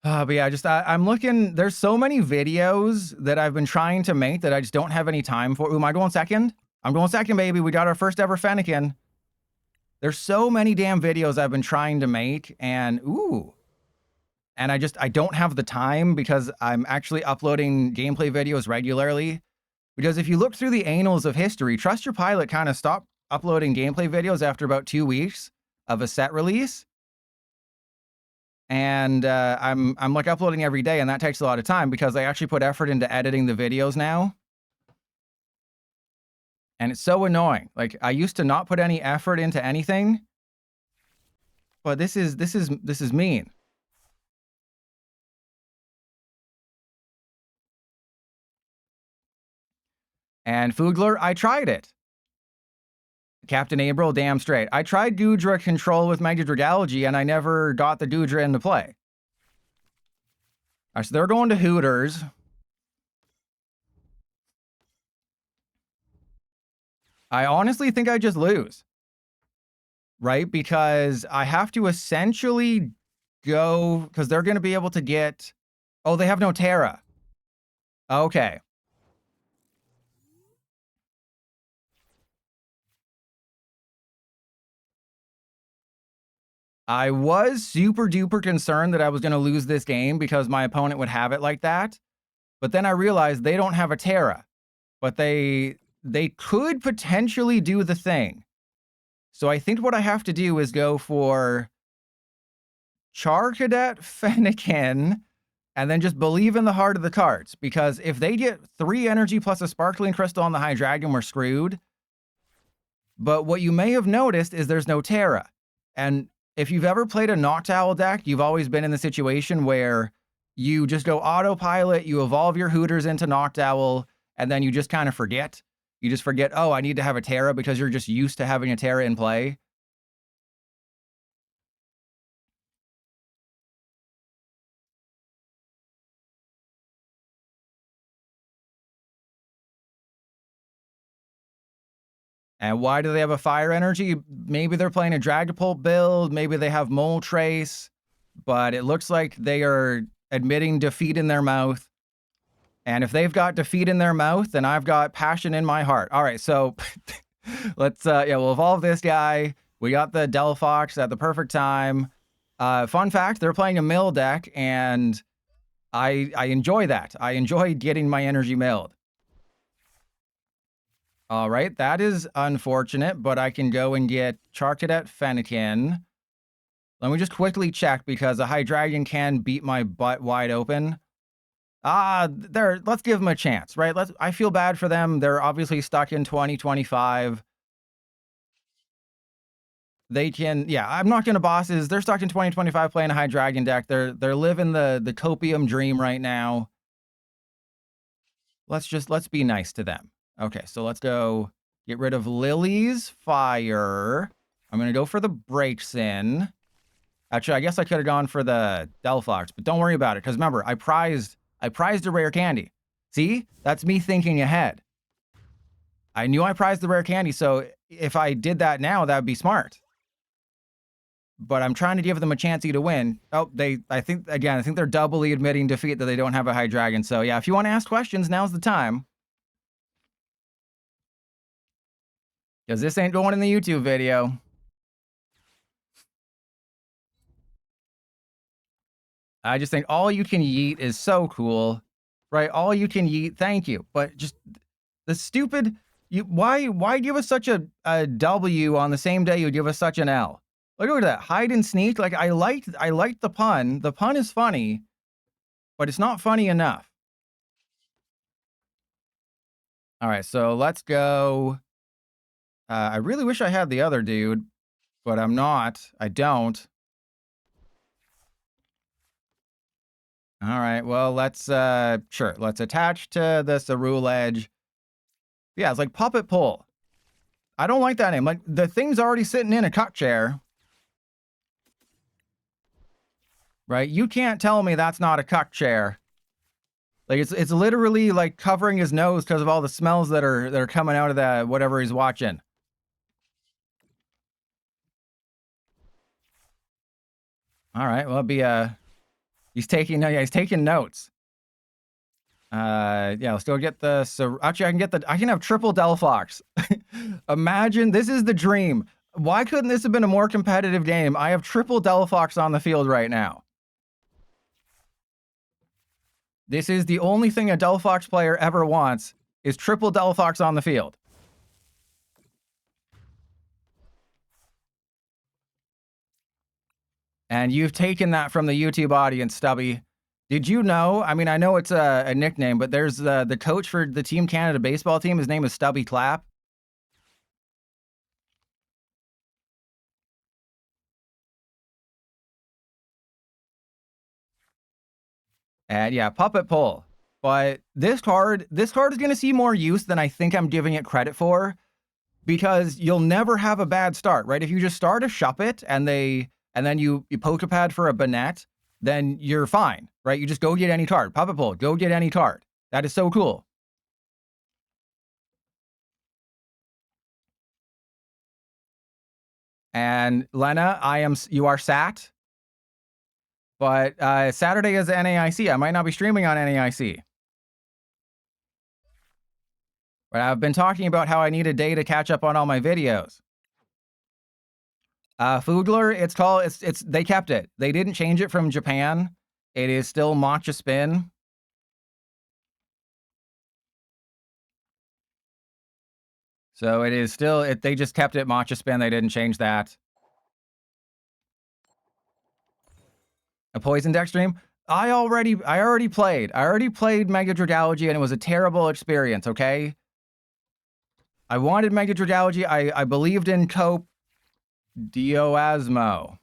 But yeah, I'm looking, there's so many videos that I've been trying to make that I just don't have any time for. Ooh, am I going second? I'm going second, baby. We got our first ever Fennekin. There's so many damn videos I've been trying to make, and ooh. And I don't have the time, because I'm actually uploading gameplay videos regularly. Because if you look through the annals of history, Trust Your Pilot kind of stopped uploading gameplay videos after about 2 weeks. of a set release. And I'm like uploading every day, and that takes a lot of time because I actually put effort into editing the videos now. And it's so annoying. Like, I used to not put any effort into anything, but this is mean. And Foogler, I tried it. Captain April, damn straight. I tried Goodra Control with Mega Dragology, and I never got the Goodra into play. All right, so they're going to Hooters. I honestly think I just lose. Right? Because I have to essentially go... Because they're going to be able to get... Oh, they have no Terra. Okay. I was super duper concerned that I was going to lose this game because my opponent would have it like that. But then I realized they don't have a Terra. But they could potentially do the thing. So I think what I have to do is go for Charcadet Fennekin and then just believe in the heart of the cards. Because if they get 3 energy plus a Sparkling Crystal on the High Dragon, we're screwed. But what you may have noticed is there's no Terra. And if you've ever played a Noctowl deck, you've always been in the situation where you just go autopilot, you evolve your Hooters into Noctowl, and then you just kind of forget. You just forget, oh, I need to have a Terra because you're just used to having a Terra in play. And why do they have a Fire Energy? Maybe they're playing a Dragapult build. Maybe they have Moltres. But it looks like they are admitting defeat in their mouth. And if they've got defeat in their mouth, then I've got passion in my heart. All right, so let's, we'll evolve this guy. We got the DELPHOX at the perfect time. Fun fact, they're playing a mill deck, and I enjoy that. I enjoy getting my energy milled. All right, that is unfortunate, but I can go and get Charcadet Fennekin. Let me just quickly check because a High Dragon can beat my butt wide open. Let's give them a chance, right? I feel bad for them. They're obviously stuck in 2025. They can, yeah, I'm not gonna bosses. They're stuck in 2025 playing a High Dragon deck. They're living the copium dream right now. Let's be nice to them. Okay, so let's go get rid of Lillie's Fire. I'm gonna go for the Breaks In. Actually, I guess I could have gone for the DELPHOX, but don't worry about it, because remember, I prized a rare candy. See? That's me thinking ahead. I knew I prized the rare candy, so if I did that now, that would be smart. But I'm trying to give them a chance to win. Oh, I think they're doubly admitting defeat that they don't have a High Dragon. So yeah, if you want to ask questions, now's the time. Because this ain't going in the YouTube video. I just think all you can yeet is so cool, right? All you can yeet, thank you. But just the stupid, why give us such a W on the same day you give us such an L? Look at that, hide and sneak. Like I liked the pun. The pun is funny, but it's not funny enough. All right, so let's go. I really wish I had the other dude, but I'm not. I don't. All right, well, let's, sure, let's attach to the Ceruledge. Yeah, it's like Puppet Pull. I don't like that name. Like, the thing's already sitting in a cuck chair. Right? You can't tell me that's not a cuck chair. Like, it's literally, like, covering his nose because of all the smells that are coming out of that whatever he's watching. All right, well, it'd be, he's taking notes. Yeah, let's go get the, actually, I can have triple DELPHOX. Imagine, this is the dream. Why couldn't this have been a more competitive game? I have triple DELPHOX on the field right now. This is the only thing a DELPHOX player ever wants, is triple DELPHOX on the field. And you've taken that from the YouTube audience, Stubby. Did you know? I mean, I know it's a nickname, but there's the coach for the Team Canada baseball team. His name is Stubby Clapp. And yeah, puppet pull. But this card is going to see more use than I think I'm giving it credit for, because you'll never have a bad start, right? If you just start a Shuppet and then you Poké Pad for a Banette, then you're fine, right? You just go get any card. Puppet pull, go get any card. That is so cool. And Lena, you are sat. But Saturday is NAIC. I might not be streaming on NAIC. But I've been talking about how I need a day to catch up on all my videos. Foodler, it's they kept it. They didn't change it from Japan. It is still Matcha Spin. So it is still, they just kept it Matcha Spin. They didn't change that. A poison deck stream? I already played Mega Dragalogy, and it was a terrible experience, okay? I wanted Mega Dragalogy. I believed in Cope. Dioasmo.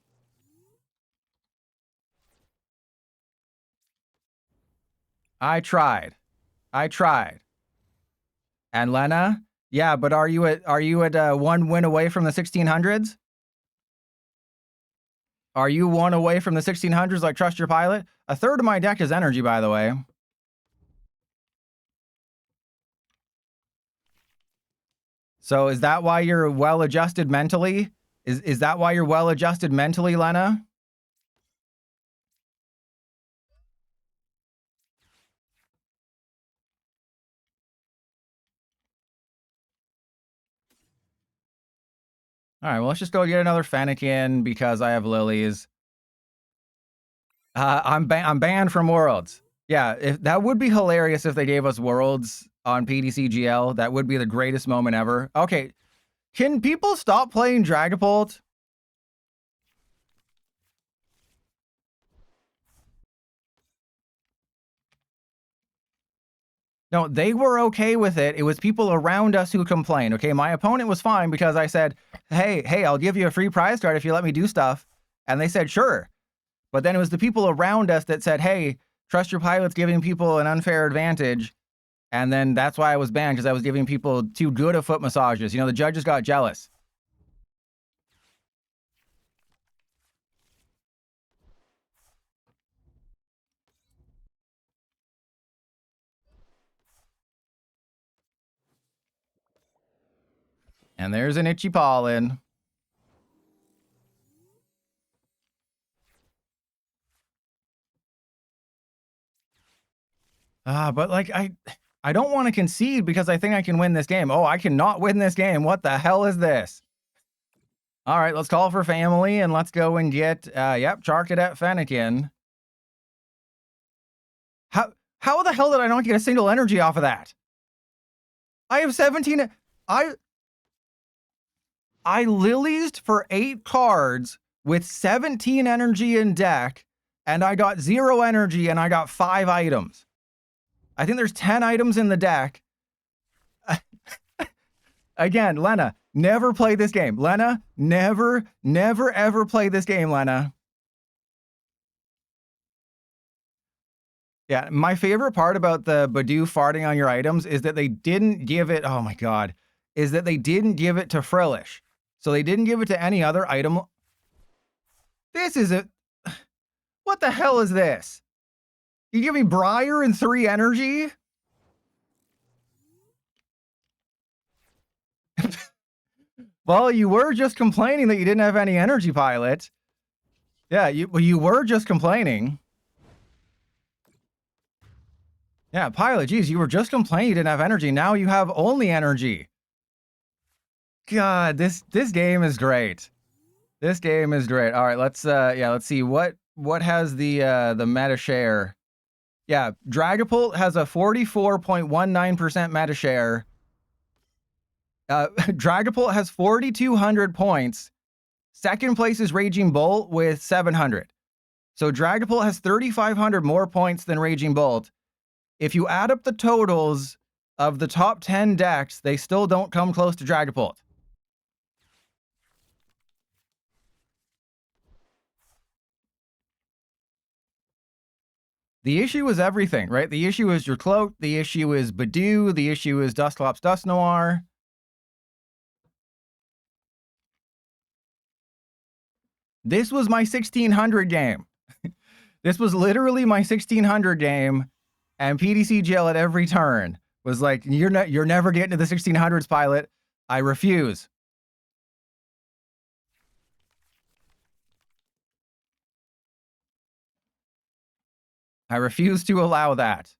I tried. And Lena? Yeah, but are you at 1 win away from the 1600s? Are you 1 away from the 1600s like Trust Your Pilot? A third of my deck is energy, by the way. So is that why you're well-adjusted mentally? Is that why you're well-adjusted mentally, Lena? All right, well, let's just go get another Fennekin because I have Lilies. I'm banned from Worlds. Yeah, that would be hilarious if they gave us Worlds on PDCGL. That would be the greatest moment ever. Okay, can people stop playing Dragapult? No, they were okay with it. It was people around us who complained. Okay, my opponent was fine because I said, hey, I'll give you a free prize card if you let me do stuff. And they said, sure. But then it was the people around us that said, hey, Trust Your Pilot's giving people an unfair advantage. And then that's why I was banned, because I was giving people too good of foot massages. You know, the judges got jealous. And there's an itchy pollen. But like, I don't want to concede because I think I can win this game. Oh, I cannot win this game. What the hell is this? All right, let's call for family and let's go and get, yep, Charcadet Fennekin. How the hell did I not get a single energy off of that? I have 17. I Lilies'd for 8 cards with 17 energy in deck, and I got 0 energy and I got 5 items. I think there's 10 items in the deck. Again, Lena, never play this game. Lena, never, ever play this game, Lena. Yeah, my favorite part about the Badoo farting on your items is that they didn't give it, oh my god, is that they didn't give it to Frillish. So they didn't give it to any other item. This is a, what the hell is this? You give me Briar and 3 energy? Well, you were just complaining that you didn't have any energy, Pilot. Yeah, you were just complaining. Yeah, Pilot, geez, you were just complaining you didn't have energy. Now you have only energy. God, this game is great. This game is great. All right, let's see what has the meta share. Yeah, Dragapult has a 44.19% meta share. Dragapult has 4,200 points. Second place is Raging Bolt with 700. So Dragapult has 3,500 more points than Raging Bolt. If you add up the totals of the top 10 decks, they still don't come close to Dragapult. The issue is everything, right? The issue is your Cloak. The issue is Badoo. The issue is Dusclops Dusknoir. This was my 1600 game. This was literally my 1600 game, and PDC Jail at every turn was like, you're never getting to the 1600s, pilot. I refuse. I refuse to allow that.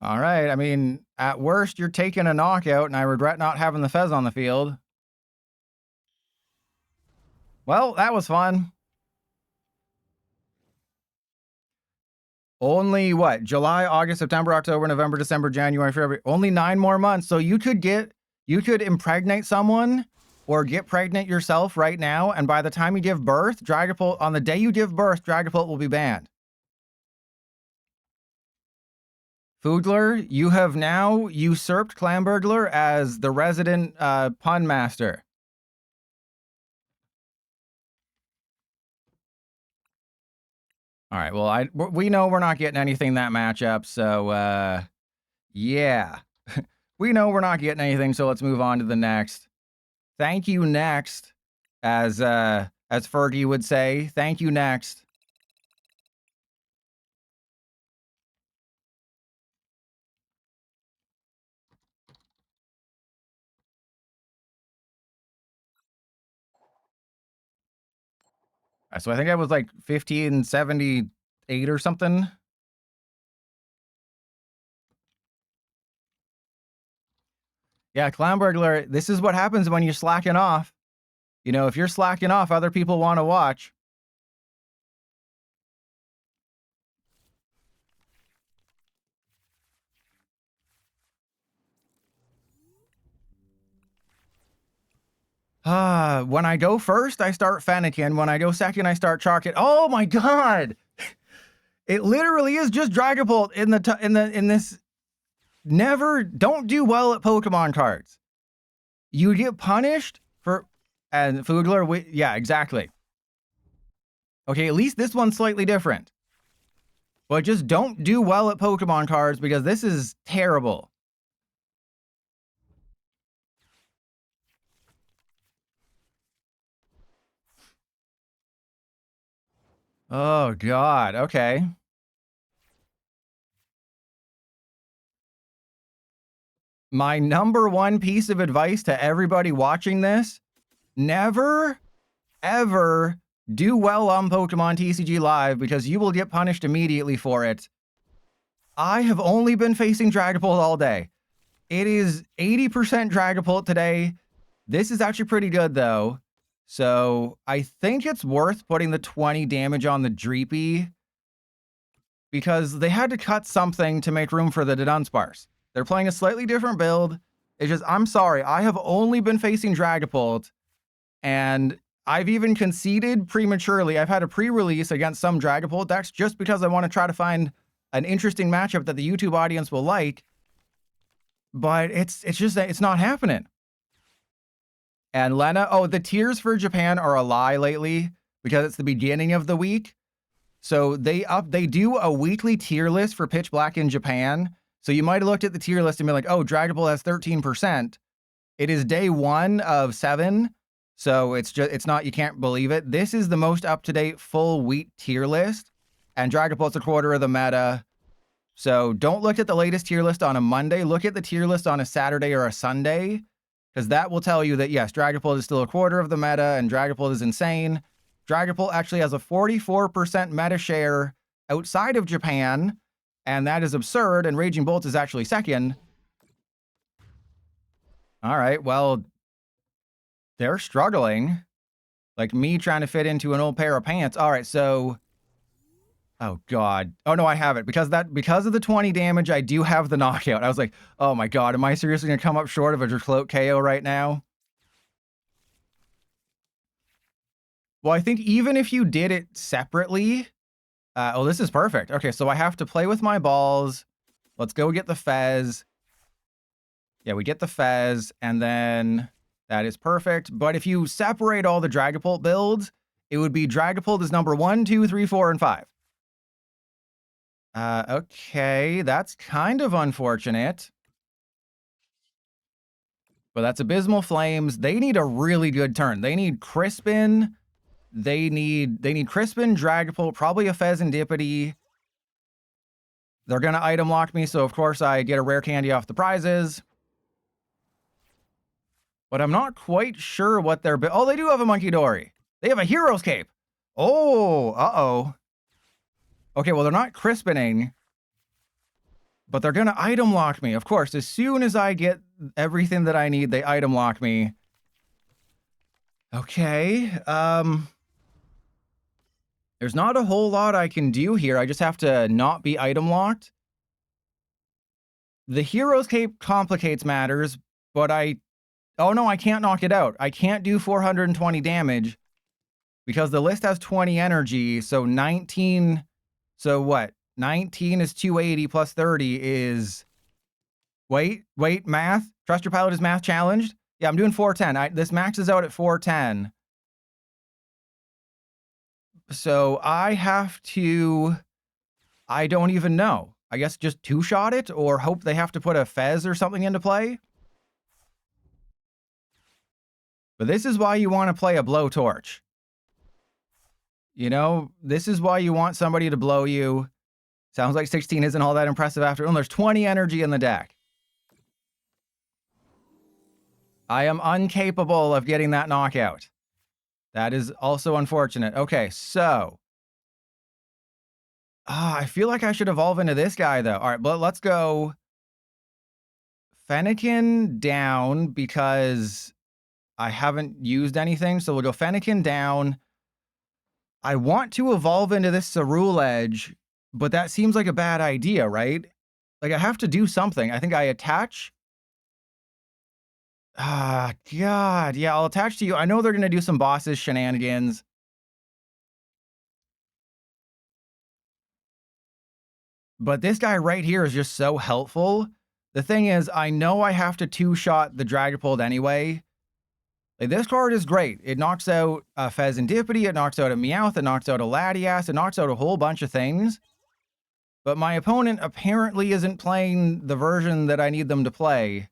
All right. I mean, at worst, you're taking a knockout, and I regret not having the Fez on the field. Well, that was fun. Only what? July, August, September, October, November, December, January, February. Only 9 more months. So you could impregnate someone or get pregnant yourself right now, and by the time you give birth, Dragapult, on the day you give birth, Dragapult will be banned. Foodler, you have now usurped Clamburglar as the resident pun master. All right, well, we know we're not getting anything that matchup, so yeah. We know we're not getting anything, so let's move on to the next. Thank you, next, as Fergie would say. Thank you, next. So I think I was like 1578 or something. Yeah, Clownburglar, this is what happens when you're slacking off. You know, if you're slacking off, other people want to watch. When I go first, I start Fennekin. When I go second, I start Charcadet. Oh my god! It literally is just Dragapult in this. Never, don't do well at Pokemon cards. You get punished for, and Foodler, yeah, exactly. Okay, at least this one's slightly different. But just don't do well at Pokemon cards because this is terrible. Oh, God. Okay. My number one piece of advice to everybody watching this, never, ever do well on Pokemon TCG Live because you will get punished immediately for it. I have only been facing Dragapult all day. It is 80% Dragapult today. This is actually pretty good, though. So I think it's worth putting the 20 damage on the Dreepy because they had to cut something to make room for the Dunsparce. They're playing a slightly different build. It's just, I'm sorry, I have only been facing Dragapult, and I've even conceded prematurely. I've had a pre-release against some Dragapult decks just because I want to try to find an interesting matchup that the YouTube audience will like. But it's just that it's not happening. And Lena, oh, the tiers for Japan are a lie lately because it's the beginning of the week. So they do a weekly tier list for Pitch Black in Japan. So you might have looked at the tier list and be like, oh, Dragapult has 13%. It is day 1 of 7. So it's not, you can't believe it. This is the most up-to-date full week tier list. And Dragapult's a quarter of the meta. So don't look at the latest tier list on a Monday. Look at the tier list on a Saturday or a Sunday. Because that will tell you that, yes, Dragapult is still a quarter of the meta, and Dragapult is insane. Dragapult actually has a 44% meta share outside of Japan, and that is absurd, and Raging Bolt is actually second. All right, well, they're struggling. Like me trying to fit into an old pair of pants. All right, so Oh god. Oh no, I have it. Because of the 20 damage, I do have the knockout. I was like, oh my god, am I seriously gonna come up short of a Dragapult KO right now? Well, I think even if you did it separately, oh, this is perfect. Okay, so I have to play with my balls. Let's go get the Fez. Yeah, we get the Fez, and then that is perfect. But if you separate all the Dragapult builds, it would be Dragapult is number 1, 2, 3, 4, and 5. Okay, that's kind of unfortunate. But that's Abysmal Flames. They need a really good turn. They need Crispin. They need Crispin, Dragapult, probably a Fezandipiti. They're gonna item lock me, so of course I get a rare candy off the prizes. But I'm not quite sure what they're... Oh, they do have a Monkey Dory. They have a Hero's Cape. Oh, uh-oh. Okay, well, they're not Crispining. But they're gonna item lock me. Of course, as soon as I get everything that I need, they item lock me. Okay, there's not a whole lot I can do here. I just have to not be item locked. The Hero's Cape complicates matters, but oh no, I can't knock it out. I can't do 420 damage because the list has 20 energy, so 19... So what? 19 is 280 plus 30 is... Wait, math? Trust your pilot is math challenged? Yeah, I'm doing 410. This maxes out at 410. So I have to... I don't even know. I guess just two-shot it or hope they have to put a Fez or something into play? But this is why you want to play a blowtorch. You know, this is why you want somebody to blow you. Sounds like 16 isn't all that impressive after all. There's 20 energy in the deck. I am incapable of getting that knockout. That is also unfortunate. Okay, so... I feel like I should evolve into this guy, though. All right, but let's go... Fennekin down, because I haven't used anything. So we'll go Fennekin down. I want to evolve into this Ceruledge, but that seems like a bad idea, right? Like, I have to do something. I think I attach... God. Yeah, I'll attach to you. I know they're going to do some bosses shenanigans. But this guy right here is just so helpful. The thing is, I know I have to two-shot the Dragapult anyway. Like, this card is great. It knocks out a Fezandipiti, it knocks out a Meowth, it knocks out a Latias, it knocks out a whole bunch of things. But my opponent apparently isn't playing the version that I need them to play.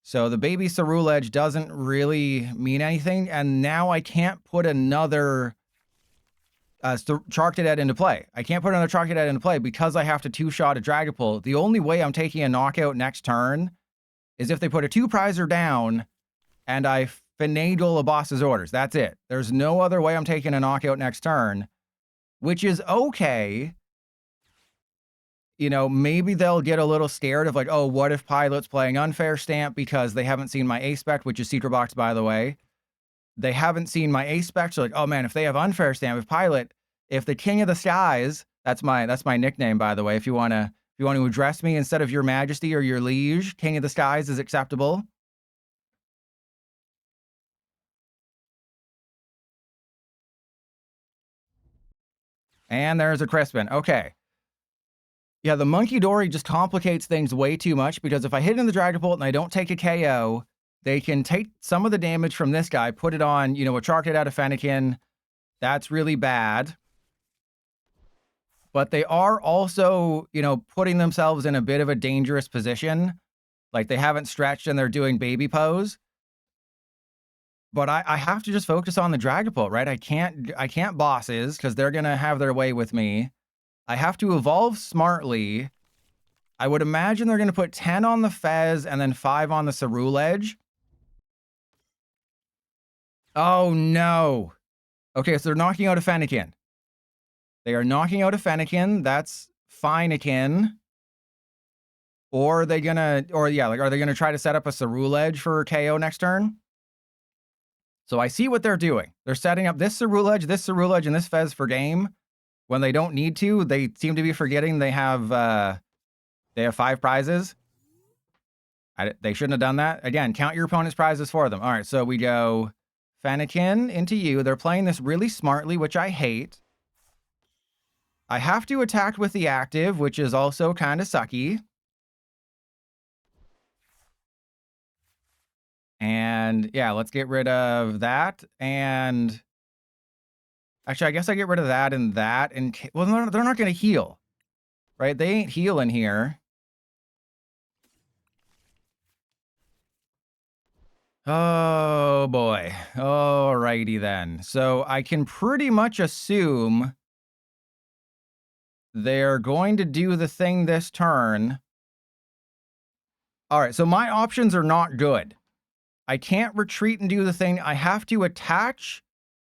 So the baby Ceruledge doesn't really mean anything, and now I can't put another Charcadet into play. I can't put another Charcadet into play because I have to two-shot a Dragapult. The only way I'm taking a knockout next turn is if they put a two-prizer down and I finagle a boss's orders. That's it. There's no other way I'm taking a knockout next turn, which is okay. You know, maybe they'll get a little scared of like, oh, what if Pilot's playing Unfair Stamp because they haven't seen my A-Spec, which is Secret Box, by the way. They haven't seen my A-Spec, so like, oh man, if they have Unfair Stamp, if the King of the Skies, that's my nickname, by the way, if you want to address me instead of Your Majesty or Your Liege, King of the Skies is acceptable. And there's a Crispin. Okay. Yeah, the Monkey Dory just complicates things way too much because if I hit in the Dragapult and I don't take a KO, they can take some of the damage from this guy, put it on, you know, a Charcadet out of Fennekin. That's really bad. But they are also, you know, putting themselves in a bit of a dangerous position. Like, they haven't stretched and they're doing baby pose. But I have to just focus on the Dragapult, right? I can't bosses because they're going to have their way with me. I have to evolve smartly. I would imagine they're going to put 10 on the Fez and then 5 on the Ceruledge. Oh, no. Okay, so they're knocking out a Fennekin. They are knocking out a Fennekin. That's Fennekin. Or are they going to... Or, yeah, like, are they going to try to set up a Ceruledge for KO next turn? So I see what they're doing. They're setting up this Ceruledge, and this Fez for game. When they don't need to, they seem to be forgetting they have 5 prizes. They shouldn't have done that. Again, count your opponent's prizes for them. All right, so we go Fennekin into you. They're playing this really smartly, which I hate. I have to attack with the active, which is also kind of sucky. And yeah, let's get rid of that. And actually, I guess I get rid of that. And well, they're not going to heal, right? They ain't healing here. Oh boy. Alrighty then. So I can pretty much assume they're going to do the thing this turn. All right, so my options are not good. I can't retreat and do the thing. I have to attach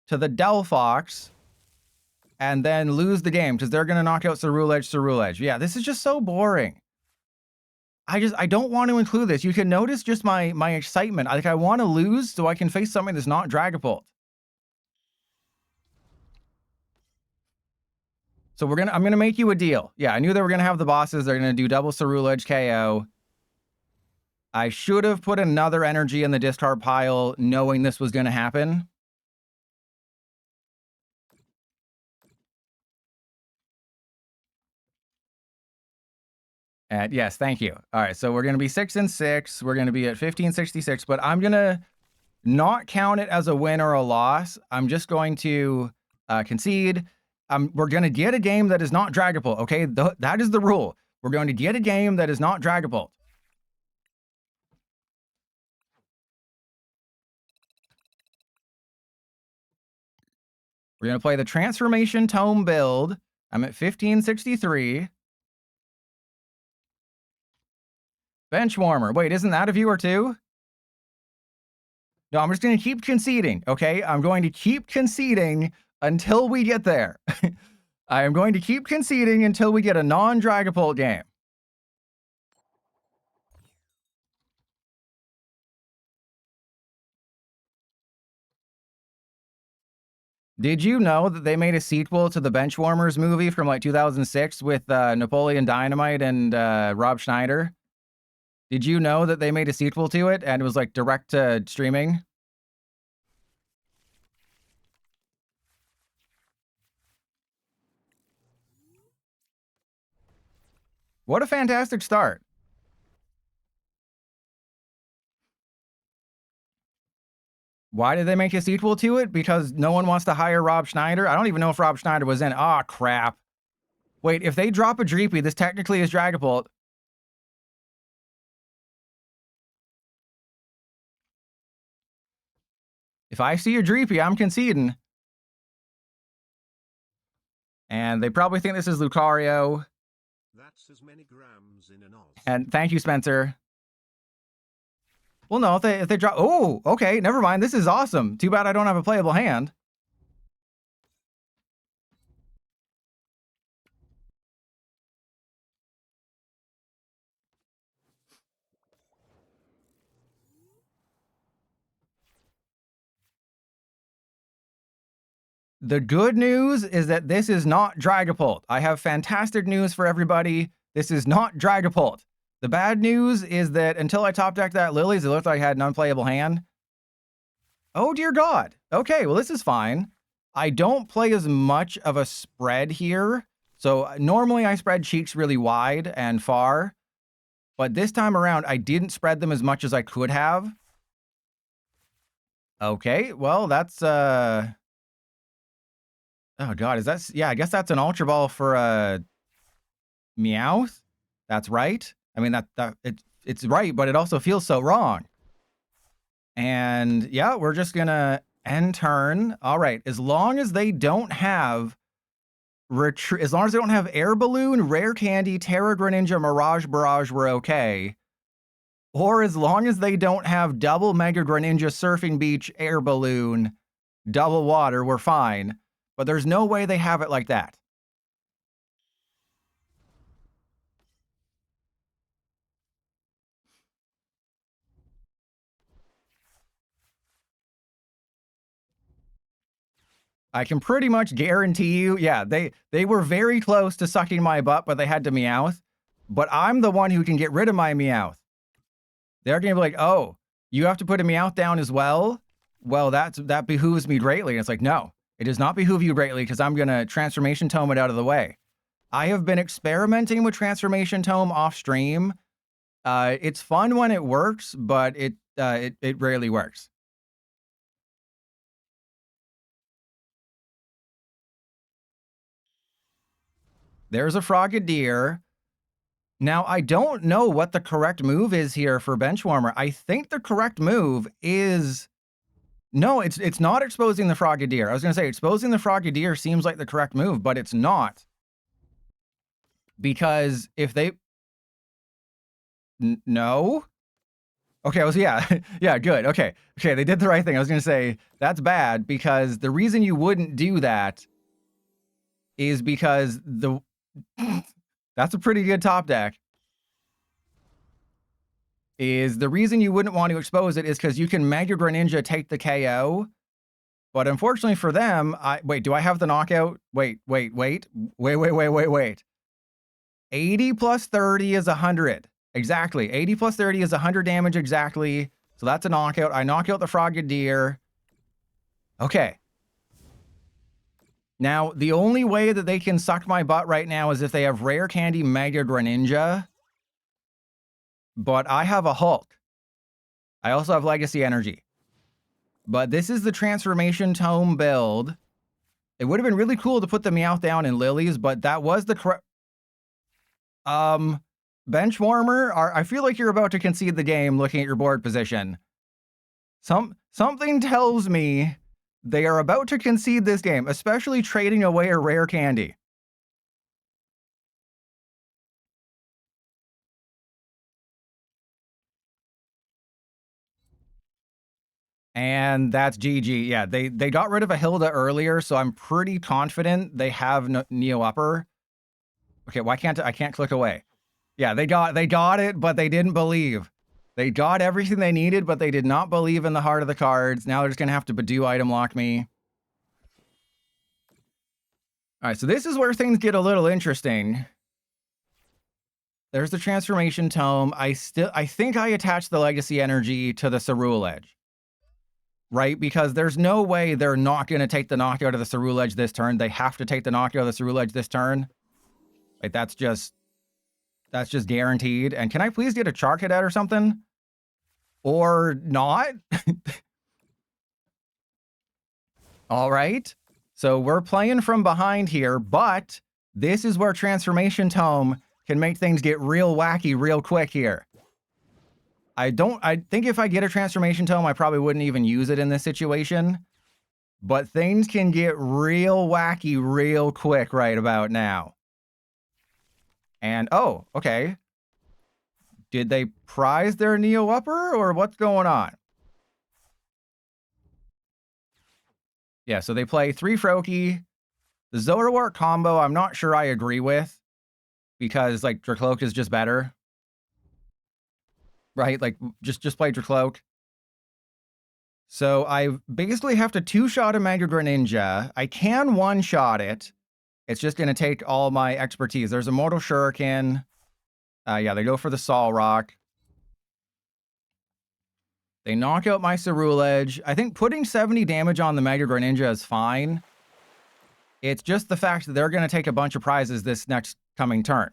to the DELPHOX and then lose the game because they're going to knock out Ceruledge. Yeah, this is just so boring. I don't want to include this. You can notice just my excitement. I want to lose so I can face something that's not Dragapult. So I'm gonna make you a deal. Yeah, I knew they were gonna have the bosses. They're gonna do double Ceruledge KO. I should have put another energy in the discard pile knowing this was gonna happen. And yes, thank you. All right, so we're gonna be 6 and 6. We're gonna be at 1566, but I'm gonna not count it as a win or a loss. I'm just going to concede. We're going to get a game that is not Dragapult, okay? That is the rule. We're going to get a game that is not Dragapult. We're going to play the Transformation Tome build. I'm at 1563. Benchwarmer. Wait, isn't that a viewer too? No, I'm just going to keep conceding, okay? I'm going to keep conceding until we get there. I am going to keep conceding until we get a non-Dragapult game. Did you know that they made a sequel to the Benchwarmers movie from like 2006 with Napoleon Dynamite and Rob Schneider? Did you know that they made a sequel to it and it was like direct to streaming? What a fantastic start. Why did they make a sequel to it? Because no one wants to hire Rob Schneider? I don't even know if Rob Schneider was in. Ah, crap. Wait, if they drop a Dreepy, this technically is Dragapult. If I see a Dreepy, I'm conceding. And they probably think this is Lucario. That's as many grams in an oz. And thank you, Spencer. Well, no, if they drop... Oh, okay, never mind. This is awesome. Too bad I don't have a playable hand. The good news is that this is not Dragapult. I have fantastic news for everybody. This is not Dragapult. The bad news is that until I top decked that Lillie's, it looked like I had an unplayable hand. Oh, dear God. Okay, well, this is fine. I don't play as much of a spread here. So normally I spread cheeks really wide and far. But this time around, I didn't spread them as much as I could have. Okay, well, that's... Oh, God, is that... Yeah, I guess that's an Ultra Ball for Meowth? That's right. I mean, it's right, but it also feels so wrong. And yeah, we're just gonna end turn. All right, as long as they don't have as long as they don't have Air Balloon, Rare Candy, Terra Greninja, Mirage Barrage, we're okay. Or as long as they don't have double Mega Greninja, Surfing Beach, Air Balloon, double Water, we're fine. But there's no way they have it like that. I can pretty much guarantee you, yeah, they were very close to sucking my butt, but they had to Meowth. But I'm the one who can get rid of my Meowth. They're going to be like, oh, you have to put a Meowth down as well? Well, that behooves me greatly. And it's like, no, it does not behoove you greatly because I'm going to Transformation Tome it out of the way. I have been experimenting with Transformation Tome off stream. It's fun when it works, but it rarely works. There's a Frogadier. Now, I don't know what the correct move is here for Benchwarmer. I think the correct move is... No, it's not exposing the Frogadier. I was going to say, exposing the Frogadier seems like the correct move, but it's not. Because if they... No? Okay, yeah, good. Okay, they did the right thing. I was going to say, that's bad, because the reason you wouldn't do that is because the... That's a pretty good top deck. Is the reason you wouldn't want to expose it is because you can Mega Greninja take the KO. But unfortunately for them, wait, do I have the knockout? Wait. 80 plus 30 is 100. Exactly. 80 plus 30 is 100 damage exactly. So that's a knockout. I knock out the Frogadier. Okay. Now, the only way that they can suck my butt right now is if they have Rare Candy Mega Greninja. But I have a Hulk. I also have Legacy Energy. But this is the Transformation Tome build. It would have been really cool to put the Meowth down in Lillie's, but that was the correct... Benchwarmer, I feel like you're about to concede the game looking at your board position. Something tells me they are about to concede this game, especially trading away a Rare Candy. And that's GG. Yeah, they got rid of a Hilda earlier, so I'm pretty confident they have Neo Upper. Okay, why can't I can't click away? Yeah, they got it, but they didn't believe. They got everything they needed, but they did not believe in the heart of the cards. Now they're just gonna have to Badoo item lock me. All right, so this is where things get a little interesting. There's the Transformation Tome. I think I attached the Legacy Energy to the Ceruledge. Right? Because there's no way they're not going to take the knockout of the Ceruledge this turn. They have to take the knockout of the Ceruledge this turn. Like, that's just guaranteed. And can I please get a Charcadet or something? Or not? All right. So we're playing from behind here, but this is where Transformation Tome can make things get real wacky real quick here. I think if I get a Transformation Tome, I probably wouldn't even use it in this situation. But things can get real wacky real quick right about now. And, oh, okay. Did they prize their Neo Upper, or what's going on? Yeah, so they play 3 Froakie. The Zoroark combo, I'm not sure I agree with. Because, like, Dracloak is just better. Right? Like, just play Dracloak. So I basically have to 2-shot a Mega Greninja. I can 1-shot it. It's just going to take all my expertise. There's a Mortal Shuriken. Yeah, they go for the Solrock. They knock out my Ceruledge. I think putting 70 damage on the Mega Greninja is fine. It's just the fact that they're going to take a bunch of prizes this next coming turn.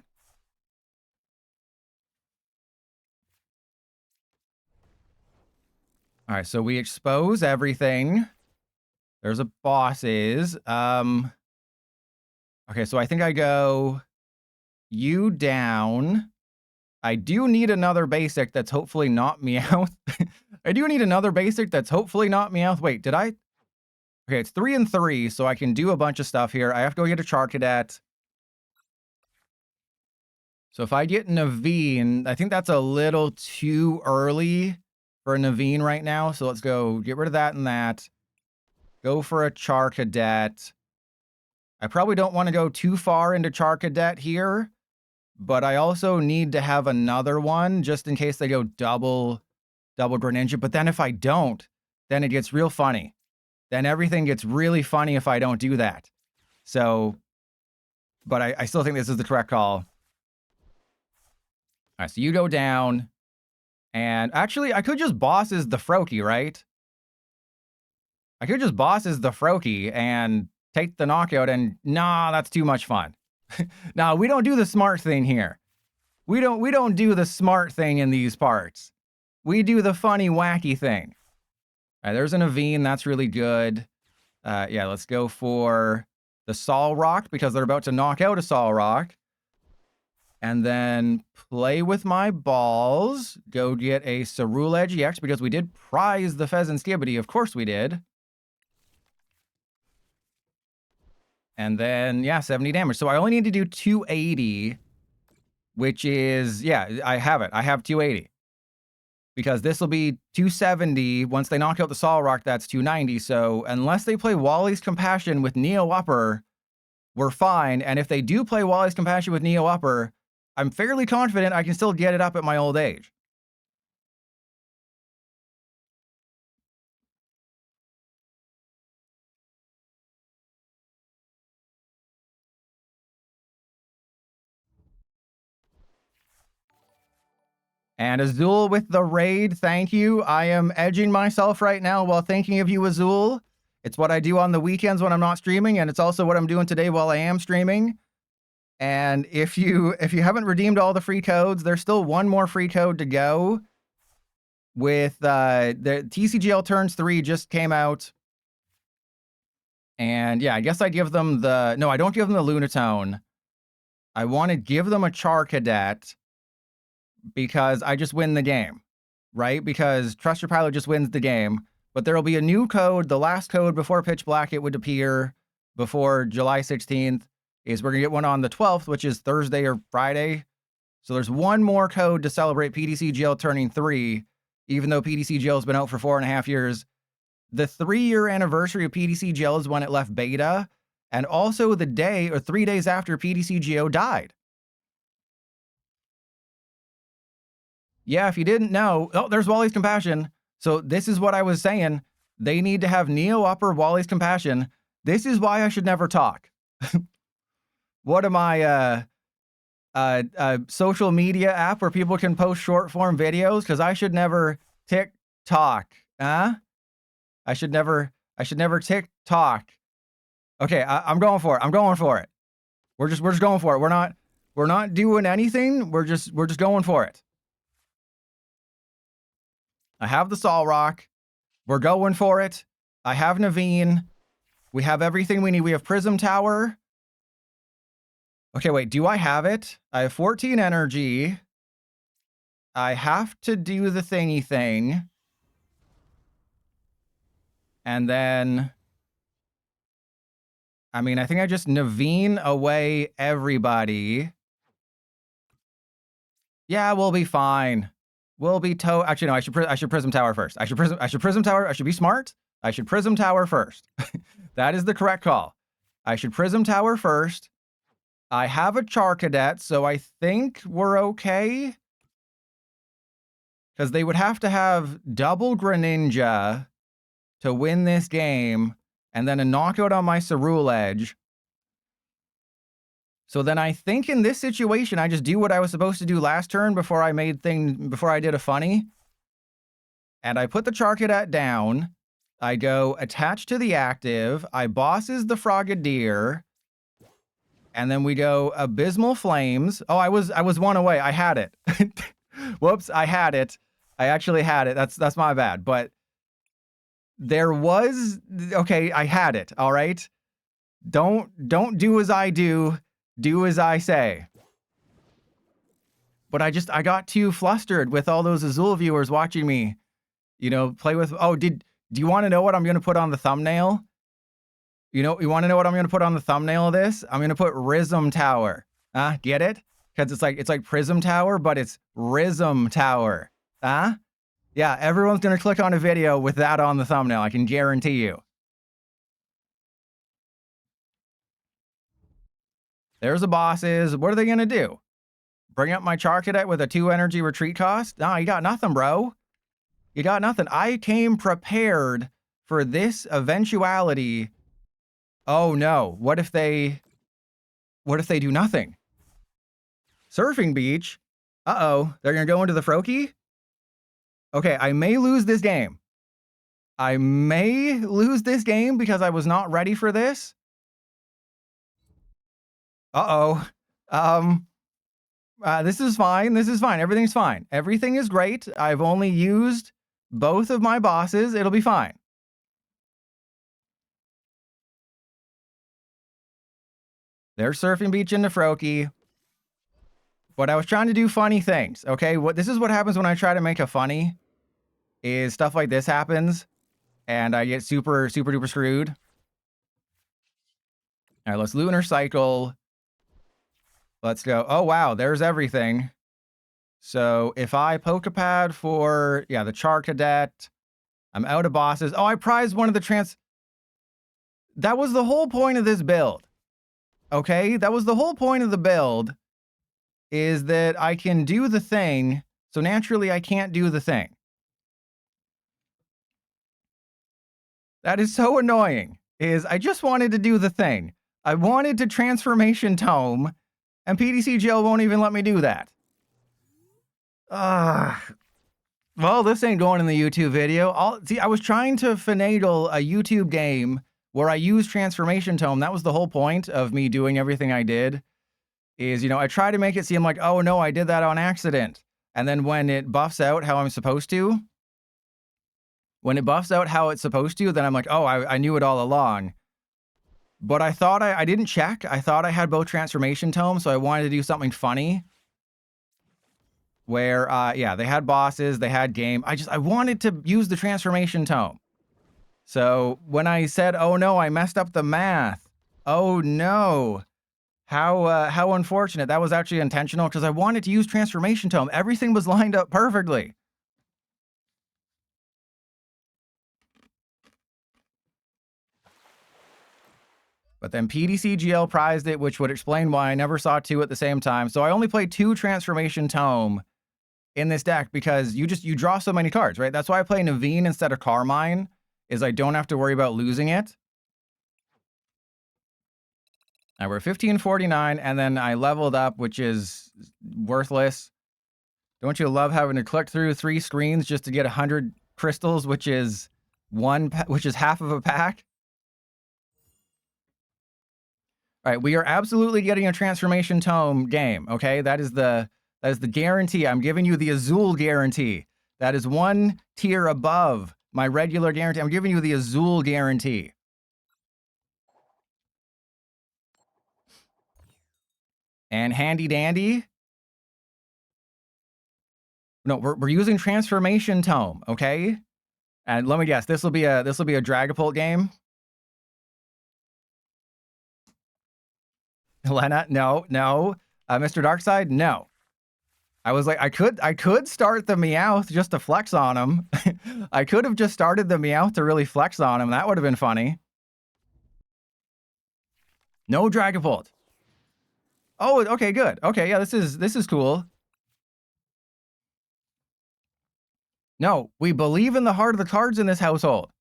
All right, so we expose everything. There's a bosses. Okay, so I think I go you down. I do need another basic that's hopefully not Meowth. I do need another basic that's hopefully not Meowth. Wait, did I? Okay, it's 3 and 3, so I can do a bunch of stuff here. I have to go get a Charcadet. So if I get Naveen, I think that's a little too early for a Naveen right now. So let's go get rid of that and that. Go for a Charcadet. I probably don't want to go too far into Charcadet here, but I also need to have another one just in case they go double Greninja. But then if I don't, then it gets real funny. then everything gets really funny if I don't do that. So, but I still think this is the correct call. All right, so you go down. And actually, I could just bosses the Froakie, right? I could just bosses the Froakie and take the knockout, and nah, that's too much fun. Nah, we don't do the smart thing here. We don't do the smart thing in these parts. We do the funny, wacky thing. All right, there's a Naveen. That's really good. Yeah, let's go for the Solrock because they're about to knock out a Solrock. And then play with my balls. Go get a Ceruledge EX because we did prize the Fezandipiti. Of course we did. And then, yeah, 70 damage. So I only need to do 280, which is, yeah, I have it. I have 280. Because this will be 270. Once they knock out the Solrock, that's 290. So unless they play Wally's Compassion with Neo Upper, we're fine. And if they do play Wally's Compassion with Neo Upper, I'm fairly confident I can still get it up at my old age. And Azul with the raid, thank you. I am edging myself right now while thinking of you, Azul. It's what I do on the weekends when I'm not streaming, and it's also what I'm doing today while I am streaming. And if you haven't redeemed all the free codes, there's still one more free code to go. With the TCGL Turns 3 just came out. And yeah, I guess I give them the... No, I don't give them the Lunatone. I want to give them a Charcadet because I just win the game, right? Because Trust Your Pilot just wins the game. But there will be a new code. The last code before Pitch Black, it would appear before July 16th, is we're going to get one on the 12th, which is Thursday or Friday. So there's one more code to celebrate PTCGL turning 3, even though PTCGL has been out for 4.5 years. The 3-year anniversary of PTCGL is when it left beta, and also the day or 3 days after PTCGO died. Yeah, if you didn't know, oh, there's Wally's Compassion. So this is what I was saying. They need to have Neo Upper Wally's Compassion. This is why I should never talk. What am I, social media app where people can post short form videos? Because I should never TikTok. Huh? I should never TikTok. Okay, I'm going for it. I'm going for it. We're just going for it. We're not doing anything. We're just going for it. I have the Solrock. We're going for it. I have Naveen. We have everything we need. We have Prism Tower. Okay, wait, do I have it? I have 14 energy. I have to do the thingy thing. And then... I mean, I think I just Naveen away everybody. Yeah, we'll be fine. We'll be actually, no, I should Prism Tower first. I should Prism Tower. I should be smart. I should Prism Tower first. That is the correct call. I should Prism Tower first. I have a Charcadet, so I think we're okay. Because they would have to have double Greninja to win this game, and then a knockout on my Ceruledge. So then I think in this situation, I just do what I was supposed to do last turn before I did a funny. And I put the Charcadet down. I go attach to the active. I bosses the Frogadier. And then we go Abysmal Flames. Oh, I was one away. I had it. Whoops, I had it. I actually had it. That's my bad. But there was... Okay, I had it. All right? Don't do as I do. Do as I say. But I got too flustered with all those Azul viewers watching me, play with... Oh, do you want to know what I'm going to put on the thumbnail? You want to know what I'm going to put on the thumbnail of this? I'm going to put Prism Tower. Get it? Because it's like Prism Tower, but it's Prism Tower. Yeah, everyone's going to click on a video with that on the thumbnail. I can guarantee you. There's the bosses. What are they going to do? Bring up my Charcadet with a 2 energy retreat cost? No, you got nothing, bro. You got nothing. I came prepared for this eventuality. Oh no, what if they do nothing? Surfing Beach? Uh-oh, they're gonna go into the Froakie? Okay, I may lose this game. I may lose this game because I was not ready for this. Uh-oh. This is fine. This is fine. Everything's fine. Everything is great. I've only used both of my bosses. It'll be fine. There's Surfing Beach into Froakie. But I was trying to do funny things, okay? This is what happens when I try to make a funny, is stuff like this happens, and I get super, super duper screwed. All right, let's Lunar Cycle. Let's go. Oh, wow, there's everything. So if I Poké Pad for, yeah, the Charcadet, I'm out of bosses. Oh, I prized one of the That was the whole point of this build, okay? That was the whole point of the build, is that I can do the thing, so naturally I can't do the thing. That is so annoying, is I just wanted to do the thing. I wanted to Transformation Tome, and PTCGL won't even let me do that. Well, this ain't going in the YouTube video. See, I was trying to finagle a YouTube game where I use Transformation Tome. That was the whole point of me doing everything I did. Is, you know, I try to make it seem like, oh no, I did that on accident. And then when it buffs out how I'm supposed to, then I'm like, oh, I knew it all along. But I thought I didn't check. I thought I had both Transformation Tomes, so I wanted to do something funny. Where, yeah, they had bosses, they had game. I wanted to use the Transformation Tome. So when I said, oh no, I messed up the math. Oh no. How unfortunate. That was actually intentional because I wanted to use Transformation Tome. Everything was lined up perfectly. But then PTCGL prized it, which would explain why I never saw two at the same time. So I only played 2 Transformation Tome in this deck because you draw so many cards, right? That's why I play Naveen instead of Carmine, is I don't have to worry about losing it. Now we're 1549, and then I leveled up, which is worthless. Don't you love having to click through 3 screens just to get 100 crystals, which is half of a pack? All right, we are absolutely getting a Transformation Tome game, okay? That is the guarantee. I'm giving you the Azul guarantee. That is 1 tier above my regular guarantee. I'm giving you the Azul guarantee. And handy dandy. No, we're using Transformation Tome, okay? And let me guess, this will be a Dragapult game. Helena, no. Mr. Darkside, no. I was like, I could start the Meowth just to flex on him. I could have just started the Meowth to really flex on him. That would have been funny. No Dragapult. Oh, okay, good. Okay, yeah, this is cool. No, we believe in the heart of the cards in this household.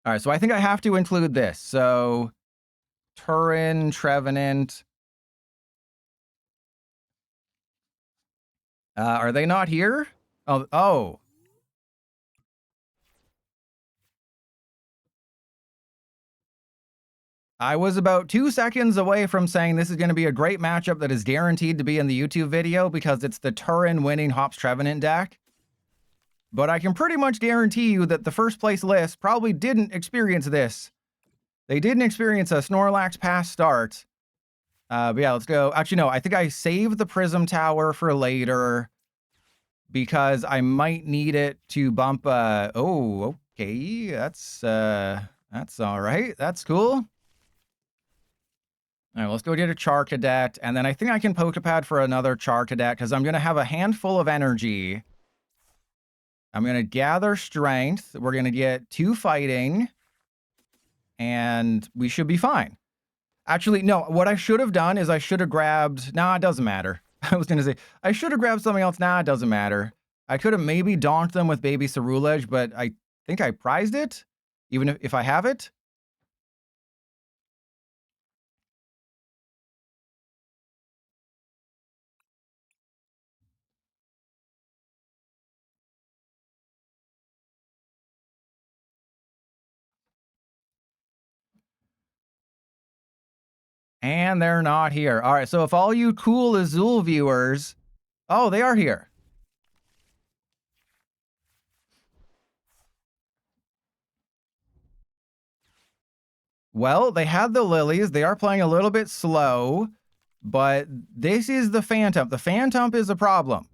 All right, so I think I have to include this. So, Turin, Trevenant. Are they not here? Oh. I was about 2 seconds away from saying this is going to be a great matchup that is guaranteed to be in the YouTube video because it's the Turin winning Hops Trevenant deck. But I can pretty much guarantee you that the first place list probably didn't experience this. They didn't experience a Snorlax pass start. But yeah, let's go. Actually, no, I think I saved the Prism Tower for later because I might need it to bump. Oh, okay. That's all right. That's cool. All right, let's go get a Charcadet, and then I think I can Poké Pad for another Charcadet because I'm going to have a handful of energy. I'm going to gather strength. We're going to get 2 fighting, and we should be fine. Actually, no, what I should have done is I should have grabbed... Nah, it doesn't matter. I was going to say, I should have grabbed something else. Nah, it doesn't matter. I could have maybe donked them with baby Ceruledge, but I think I prized it, even if I have it. And they're not here. All right, so if all you cool Azul viewers... Oh, they are here. Well, they had the Lillies. They are playing a little bit slow, but this is the Phantump. The Phantump is a problem.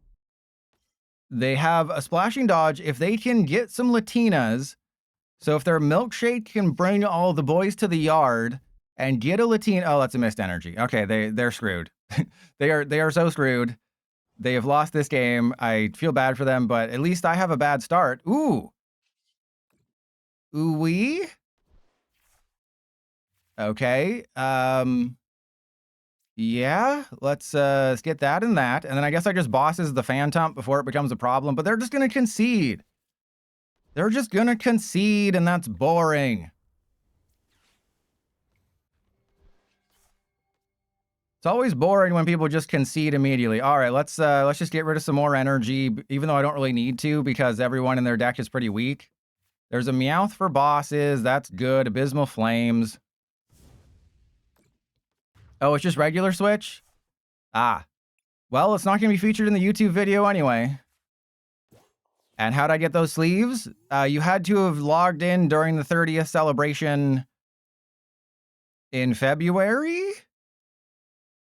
They have a Splashing Dodge. If they can get some Latinas, so if their Milkshake can bring all the boys to the yard and get a Latina... Oh, that's a missed energy. Okay, they're screwed. they are so screwed. They have lost this game. I feel bad for them, but at least I have a bad start. Ooh. Ooh-wee? Okay. Yeah, let's get that and that. And then I guess I just bosses the Phantump before it becomes a problem, but they're just going to concede. They're just going to concede, and that's boring. It's always boring when people just concede immediately. All right, let's just get rid of some more energy, even though I don't really need to because everyone in their deck is pretty weak. There's a Meowth for bosses. That's good. Abysmal Flames. Oh, it's just regular Switch? Ah. Well, it's not going to be featured in the YouTube video anyway. And how'd I get those sleeves? You had to have logged in during the 30th celebration in February?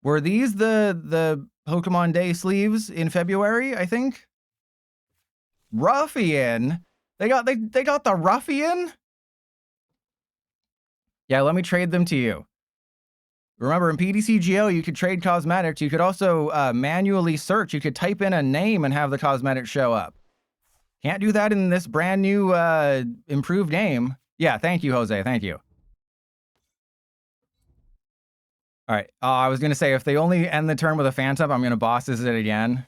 Were these the Pokemon Day sleeves in February, I think? Ruffian? They got the Ruffian? Yeah, let me trade them to you. Remember, in PTCGO, you could trade cosmetics. You could also manually search. You could type in a name and have the cosmetics show up. Can't do that in this brand new improved game. Yeah, thank you, Jose. Thank you. All right. I was going to say, if they only end the turn with a Phantump, I'm going to bosses it again.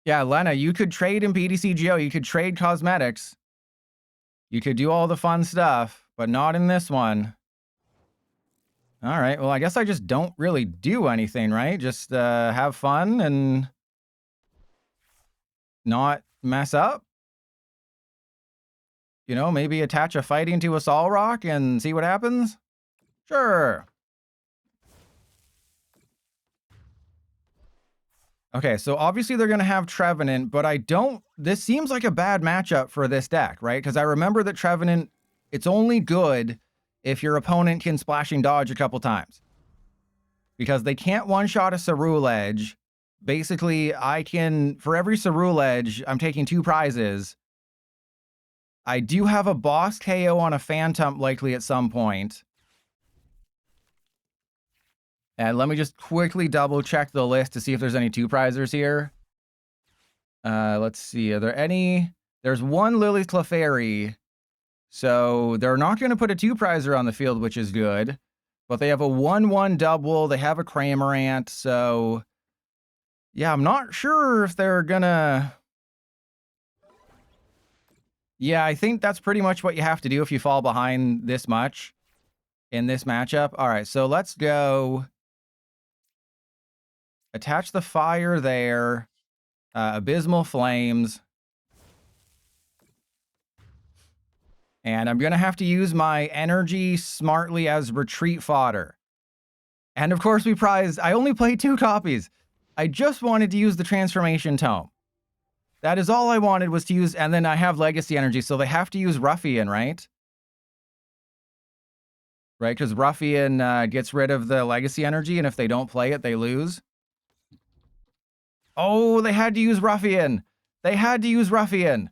Yeah, Lena, you could trade in PTCGO. You could trade cosmetics. You could do all the fun stuff, but not in this one. All right. Well, I guess I just don't really do anything, right? Just have fun and not mess up. You know, maybe attach a fighting to a Solrock and see what happens. Sure. Okay, so obviously they're going to have Trevenant, but I don't... This seems like a bad matchup for this deck, right? Because I remember that Trevenant, it's only good if your opponent can Splashing Dodge a couple times. Because they can't one-shot a Ceruledge. Basically, I can... For every Ceruledge, I'm taking 2 prizes. I do have a boss KO on a Phantump likely at some point. And let me just quickly double check the list to see if there's any 2-prizers here. Let's see. Are there any? There's one Lily's Clefairy. So they're not going to put a 2-prizer on the field, which is good. But they have a 1/1 double. They have a Cramorant. So yeah, I'm not sure if they're going to... Yeah, I think that's pretty much what you have to do if you fall behind this much in this matchup. All right, so let's go... Attach the fire there. Abysmal Flames. And I'm going to have to use my energy smartly as retreat fodder. And of course we prized... I only played 2 copies. I just wanted to use the Transformation Tome. That is all I wanted was to use... And then I have Legacy Energy, so they have to use Ruffian, right? Right, because Ruffian gets rid of the Legacy Energy, and if they don't play it, they lose. Oh, they had to use Ruffian. They had to use Ruffian.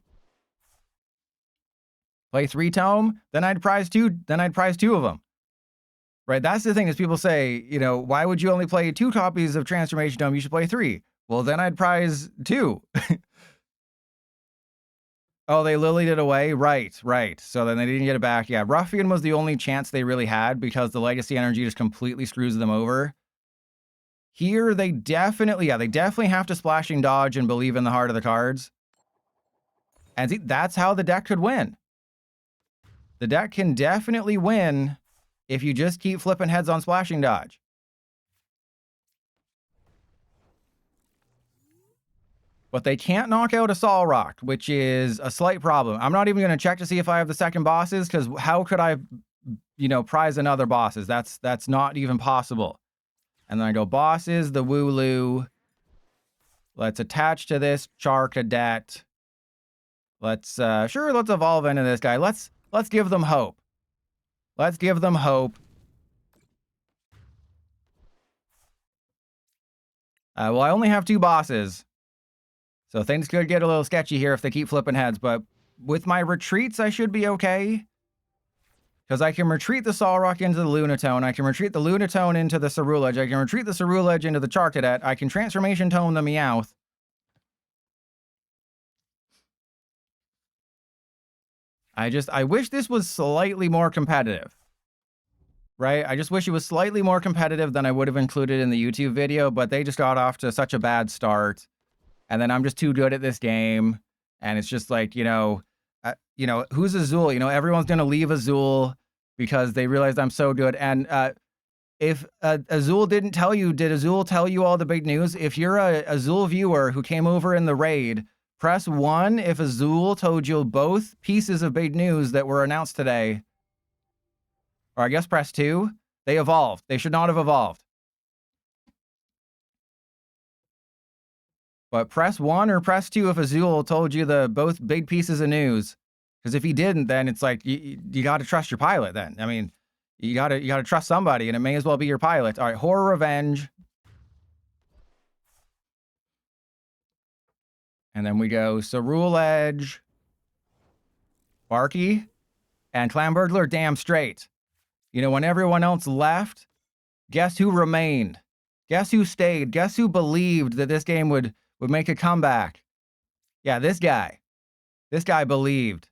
Play 3 Tome, then I'd prize 2. Then I'd prize 2 of them. Right? That's the thing is people say, you know, why would you only play 2 copies of Transformation Tome? You should play 3. Well, then I'd prize 2. Oh, they lilied it away? Right. So then they didn't get it back. Yeah, Ruffian was the only chance they really had because the Legacy Energy just completely screws them over. Here, they definitely have to Splashing Dodge and believe in the heart of the cards. And see, that's how the deck could win. The deck can definitely win if you just keep flipping heads on Splashing Dodge. But they can't knock out a Solrock, which is a slight problem. I'm not even going to check to see if I have the second bosses, because how could I, prize another bosses? That's not even possible. And then I go bosses, the Wooloo. Let's attach to this Charcadet. Let's evolve into this guy. Let's give them hope. Let's give them hope. Well, I only have 2 bosses. So things could get a little sketchy here if they keep flipping heads, but with my retreats, I should be okay. Because I can retreat the Solrock into the Lunatone, I can retreat the Lunatone into the Ceruledge, I can retreat the Ceruledge into the Charcadet, I can Transformation Tome the Meowth. I wish this was slightly more competitive. Right? I just wish it was slightly more competitive than I would have included in the YouTube video, but they just got off to such a bad start. And then I'm just too good at this game. And it's just like, who's Azul? Everyone's going to leave Azul because they realized I'm so good. And if Azul didn't tell you, did Azul tell you all the big news? If you're a Azul viewer who came over in the raid, press 1 if Azul told you both pieces of big news that were announced today. Or I guess press 2. They evolved. They should not have evolved. But press 1 or press 2 if Azul told you the both big pieces of news. Because if he didn't, then it's like you got to trust your pilot. Then I mean, you got to trust somebody, and it may as well be your pilot. All right, Horror Revenge, and then we go Ceruledge, Barky, and Clam Burglar. Damn straight. When everyone else left, guess who remained? Guess who stayed? Guess who believed that this game would make a comeback? Yeah, this guy. This guy believed.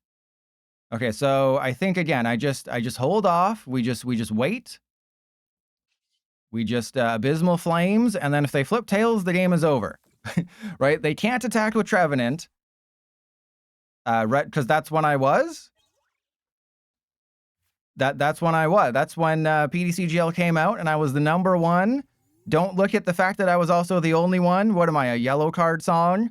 Okay, so I think again, I just hold off. We just wait. We just Abysmal Flames, and then if they flip tails, the game is over. Right? They can't attack with Trevenant. Because that's when I was. That's when I was. That's when PDCGL came out, and I was the #1. Don't look at the fact that I was also the only one. What am I, a yellow card song?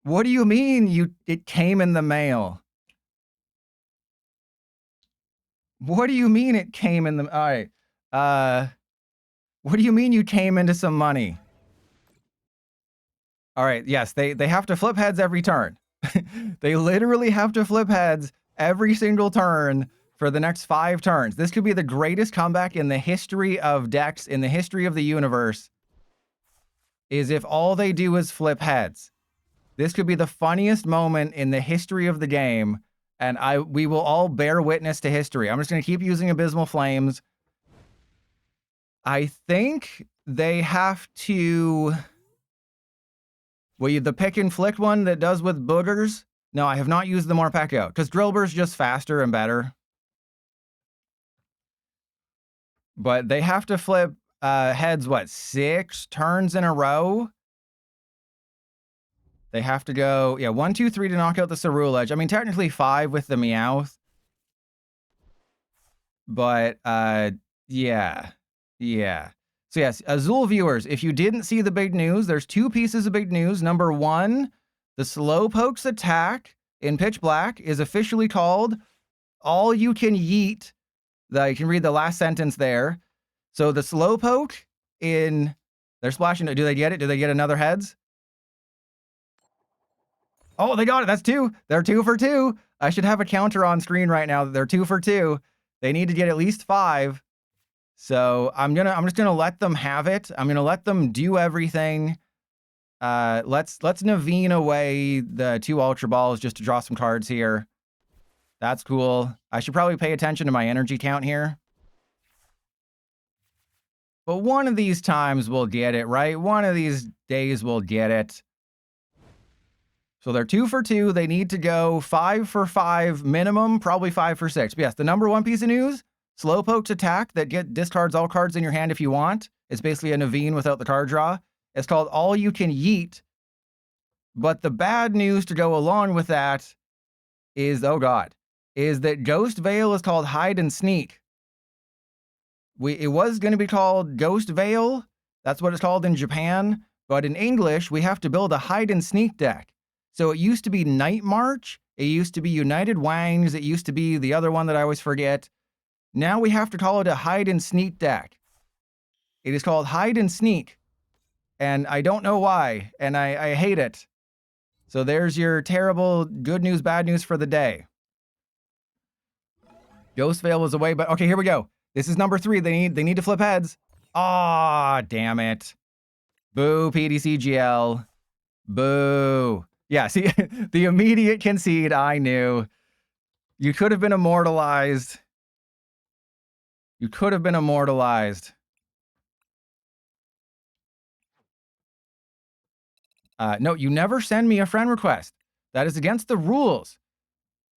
What do you mean it came in the mail? What do you mean it came in the... All right. What do you mean you came into some money? All right, yes, they have to flip heads every turn. They literally have to flip heads every single turn for the next 5 turns. This could be the greatest comeback in the history of decks, in the history of the universe, is if all they do is flip heads. This could be the funniest moment in the history of the game, and we will all bear witness to history. I'm just going to keep using Abysmal Flames. I think they have to... the pick and flick one that does with boogers? No, I have not used the Morpeko, because Drillbur's just faster and better. But they have to flip heads, 6 turns in a row? They have to go, 1, 2, 3 to knock out the Ceruledge. I mean, technically 5 with the Meowth. But, yeah. So yes, Azul viewers, if you didn't see the big news, there's 2 pieces of big news. #1, the Slowpoke's attack in Pitch Black is officially called All You Can Yeet. You can read the last sentence there. So the Slowpoke they're splashing. Do they get it? Do they get another heads? Oh, they got it. That's 2. They're 2 for 2. I should have a counter on screen right now that they're 2 for 2. They need to get at least 5. So I'm just gonna let them have it. I'm gonna let them do everything. Let's Naveen away the 2 Ultra Balls just to draw some cards here. That's cool. I should probably pay attention to my energy count here. But one of these times we'll get it, right? One of these days we'll get it. So they're 2 for 2. They need to go 5 for 5 minimum, probably 5 for 6. But yes, the #1 piece of news, Slowpoke's attack that discards all cards in your hand if you want. It's basically a Naveen without the card draw. It's called All You Can Yeet. But the bad news to go along with that is, oh god, is that Ghost Veil is called Hide and Sneak. It was going to be called Ghost Veil. That's what it's called in Japan. But in English, we have to build a Hide and Sneak deck. So it used to be Night March. It used to be United Wangs. It used to be the other one that I always forget. Now we have to call it a Hide and Sneak deck. It is called Hide and Sneak. And I don't know why. And I hate it. So there's your terrible good news, bad news for the day. Ghost Veil was away, but okay, here we go. This is number 3. They need to flip heads. Ah, damn it. Boo, PDCGL. Boo. Yeah, see, the immediate concede, I knew. You could have been immortalized. You could have been immortalized. No, you never send me a friend request. That is against the rules.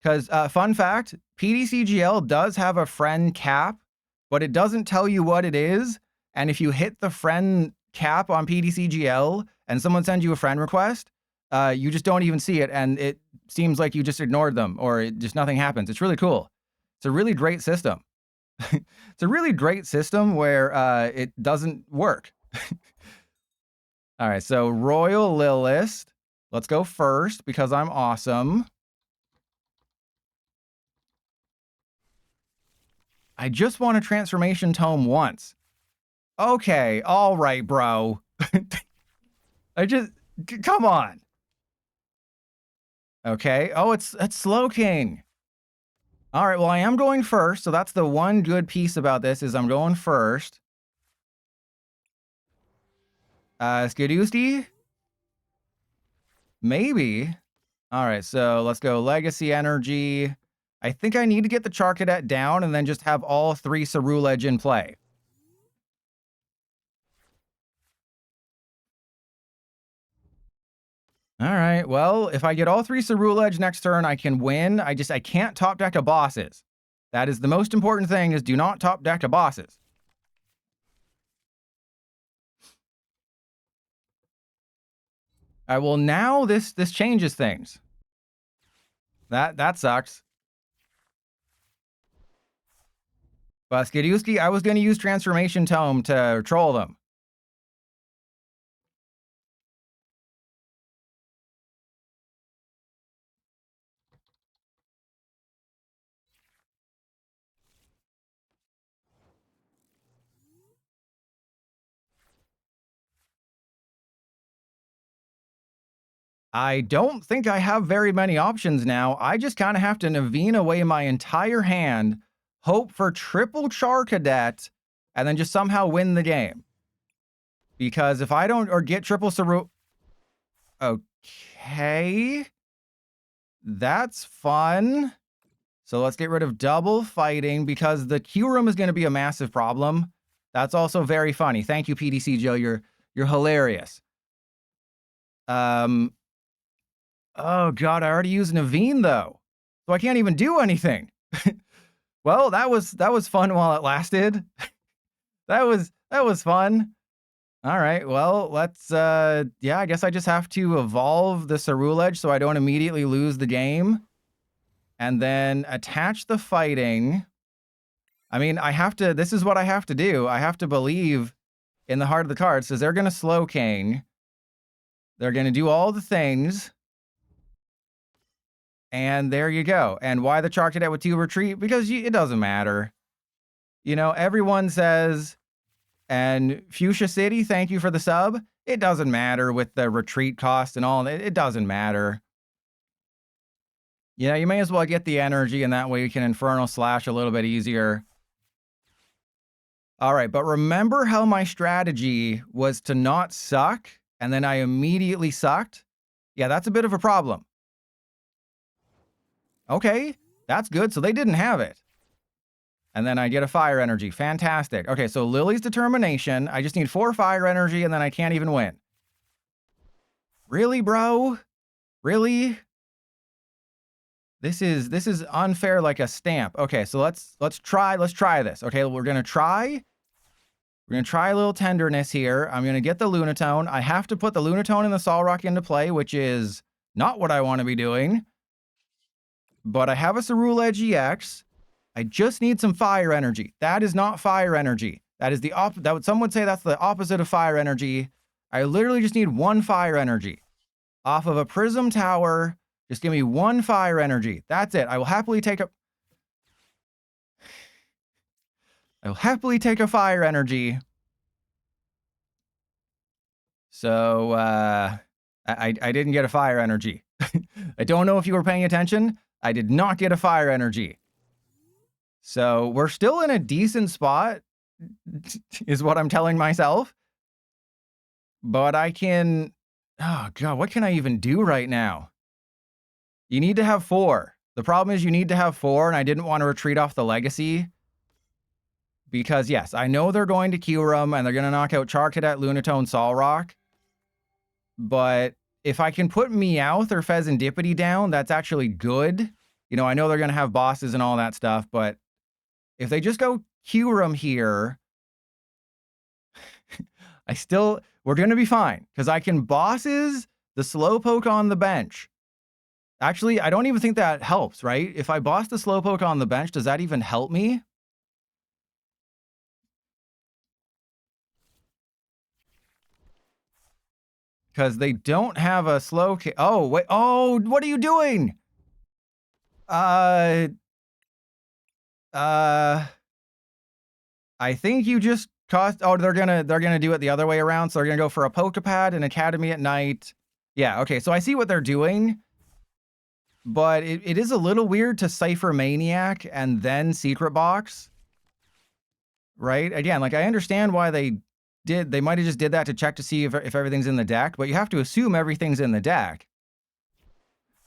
Because, fun fact, PDCGL does have a friend cap, but it doesn't tell you what it is. And if you hit the friend cap on PDCGL and someone sends you a friend request, you just don't even see it. And it seems like you just ignored them or just nothing happens. It's really cool. It's a really great system. It's a really great system where it doesn't work. All right, so Royal Lilith. Let's go first because I'm awesome. I just want a Transformation Tome once. Okay, all right, bro. Come on. Okay, oh, it's Slowking. All right, well, I am going first, so that's the one good piece about this is I'm going first. Skidooski? Maybe. All right, so let's go Legacy Energy. I think I need to get the Charcadet down and then just have all 3 Ceruledge in play. All right, well, if I get all 3 Ceruledge next turn, I can win. I can't top deck a bosses. That is the most important thing, is do not top deck a bosses. All right, well, now this changes things. That sucks. But Skidooski, I was going to use Transformation Tome to troll them. I don't think I have very many options now. I just kind of have to Naveen away my entire hand, hope for triple Charcadet, and then just somehow win the game. Because if I don't or get triple Ceru... Okay. That's fun. So let's get rid of double fighting because the Q room is going to be a massive problem. That's also very funny. Thank you, PDC Joe. You're hilarious. Oh god, I already used Naveen though. So I can't even do anything. Well, that was fun while it lasted. that was fun. All right, well, let's yeah, I guess I just have to evolve the Ceruledge so I don't immediately lose the game. And then attach the fighting. I mean, this is what I have to do. I have to believe in the heart of the cards. So they're going to Slowking. They're going to do all the things. And there you go. And why the Charcadet with 2 retreat? Because it doesn't matter. You know, everyone says, and Fuchsia City, thank you for the sub. It doesn't matter with the retreat cost and all. It doesn't matter. You know, you may as well get the energy, and that way you can Infernal Slash a little bit easier. All right, but remember how my strategy was to not suck, and then I immediately sucked? Yeah, that's a bit of a problem. Okay, that's good. So they didn't have it. And then I get a fire energy. Fantastic. Okay, so Lillie's Determination. I just need 4 fire energy, and then I can't even win. Really, bro? Really? This is unfair like a stamp. Okay, so let's try this. Okay, we're gonna try a little tenderness here. I'm gonna get the Lunatone. I have to put the Lunatone and the Solrock into play, which is not what I want to be doing. But I have a Ceruledge EX. I just need some fire energy. That is not fire energy. That is some would say that's the opposite of fire energy. I literally just need one fire energy off of a Prism Tower. Just give me one fire energy. That's it. I will happily take a fire energy. So I didn't get a fire energy. I don't know if you were paying attention. I did not get a fire energy. So we're still in a decent spot, is what I'm telling myself. But I can... Oh, God, what can I even do right now? You need to have 4. The problem is you need to have 4, and I didn't want to retreat off the Legacy. Because, yes, I know they're going to Kyurem, and they're going to knock out Charcadet, Lunatone, Solrock. But if I can put Meowth or Fezandipiti down, that's actually good. You know, I know they're going to have bosses and all that stuff, but if they just go Kyurem here, we're going to be fine. Because I can bosses the Slowpoke on the bench. Actually, I don't even think that helps, right? If I boss the Slowpoke on the bench, does that even help me? Because they don't have a slow... Oh, wait. Oh, what are you doing? I think you just cost... Oh, they're gonna do it the other way around. So they're gonna go for a Poké Pad, an Academy at Night. Yeah, okay. So I see what they're doing. But it is a little weird to Cypher Maniac and then Secret Box. Right? Again, like, I understand why they might have just did that to check to see if everything's in the deck, but you have to assume everything's in the deck.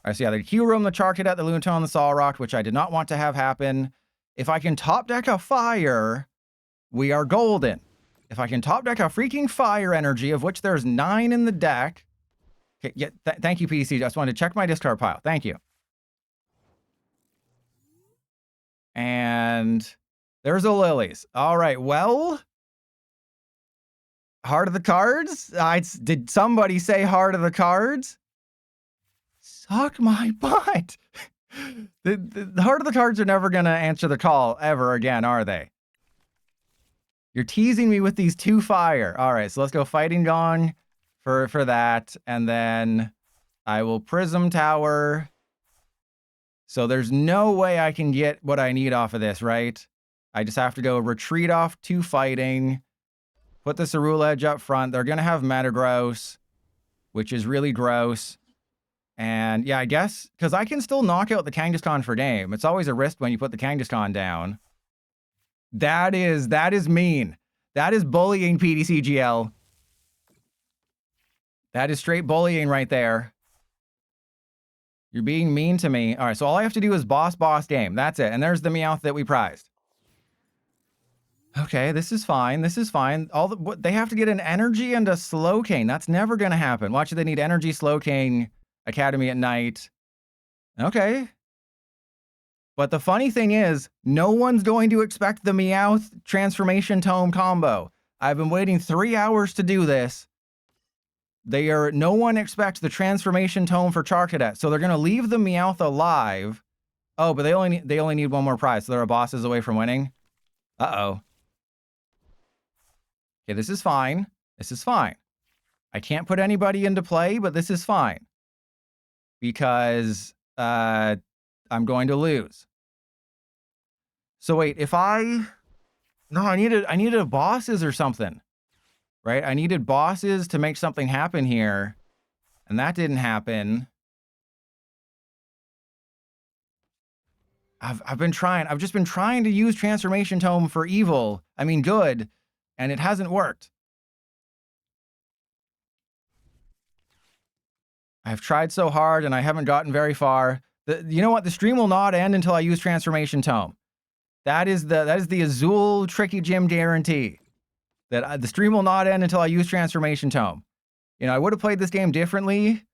All right, so yeah, the Kyurem, the Charcadet, the Lunatone, the Solrock, which I did not want to have happen. If I can top deck a fire, we are golden. If I can top deck a freaking fire energy, of which there's 9 in the deck. Okay, yeah, thank you, PDC. Just wanted to check my discard pile. Thank you. And there's a Lillies. All right, well, heart of the cards? Did somebody say heart of the cards? Suck my butt. The heart of the cards are never going to answer the call ever again, are they? You're teasing me with these 2 fire. All right, so let's go Fighting Gong for that. And then I will Prism Tower. So there's no way I can get what I need off of this, right? I just have to go retreat off 2 fighting. Put the Ceruledge up front. They're going to have Metagross, which is really gross. And yeah, I guess, because I can still knock out the Kangaskhan for game. It's always a risk when you put the Kangaskhan down. That is mean. That is bullying, PDCGL. That is straight bullying right there. You're being mean to me. All right, so all I have to do is boss game. That's it. And there's the Meowth that we prized. Okay, this is fine. This is fine. They have to get an energy and a Slowking. That's never going to happen. Watch it. They need energy, Slowking, Academy at Night. Okay. But the funny thing is, no one's going to expect the Meowth Transformation Tome combo. I've been waiting 3 hours to do this. No one expects the Transformation Tome for Charcadet, so they're going to leave the Meowth alive. Oh, but they only need 1 more prize, so they're a bosses away from winning. Uh-oh. Okay, this is fine. This is fine. I can't put anybody into play, but this is fine. Because I'm going to lose. So wait, if I... No, I needed bosses or something. Right? I needed bosses to make something happen here. And that didn't happen. I've been trying. I've just been trying to use Transformation Tome for evil. I mean good. And it hasn't worked. I've tried so hard and I haven't gotten very far. You know what? The stream will not end until I use Transformation Tome. That is the Azul Tricky Gym guarantee. That the stream will not end until I use Transformation Tome. You know, I would have played this game differently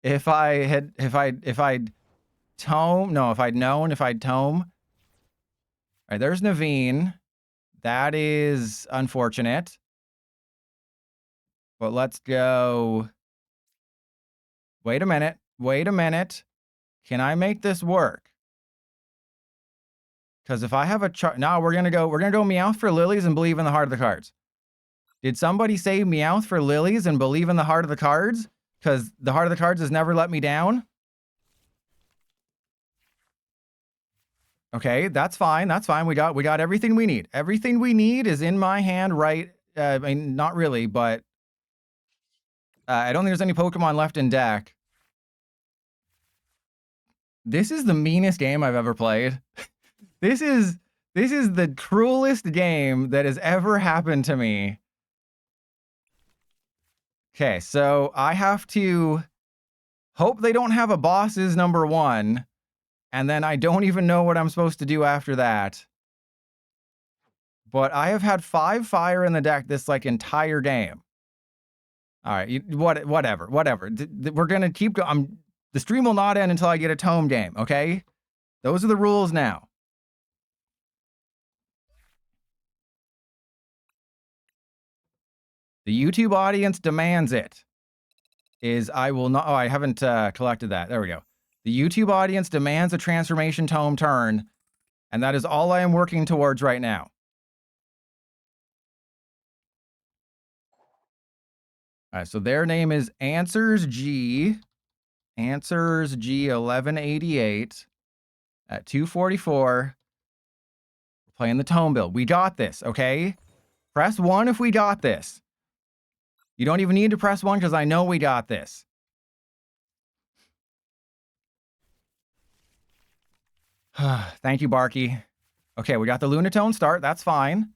if I'd Tome. No, if I'd known, if I'd tome. All right, there's Naveen. That is unfortunate. But let's go. Wait a minute. Wait a minute. Can I make this work? Because if I have a chart, no, we're gonna go Meowth for lilies and believe in the heart of the cards. Did somebody say Meowth for lilies and believe in the heart of the cards? Because the heart of the cards has never let me down. Okay, that's fine. That's fine. We got everything we need. Everything we need is in my hand, right? I mean, not really, but I don't think there's any Pokemon left in deck. This is the meanest game I've ever played. This is the cruelest game that has ever happened to me. Okay, so I have to hope they don't have a bosses number 1, and then I don't even know what I'm supposed to do after that. But I have had 5 fire in the deck this like entire game. All right, whatever. We're gonna keep going. The stream will not end until I get a tome game. Okay, those are the rules now. The YouTube audience demands it. I will not. Oh, I haven't collected that. There we go. The YouTube audience demands a Transformation Tome turn, and that is all I am working towards right now. All right, so their name is Answers G 1188 at 244. We're playing the Tome build. We got this, okay? Press 1 if we got this. You don't even need to press 1 because I know we got this. Thank you, Barky. Okay, we got the Lunatone start. That's fine.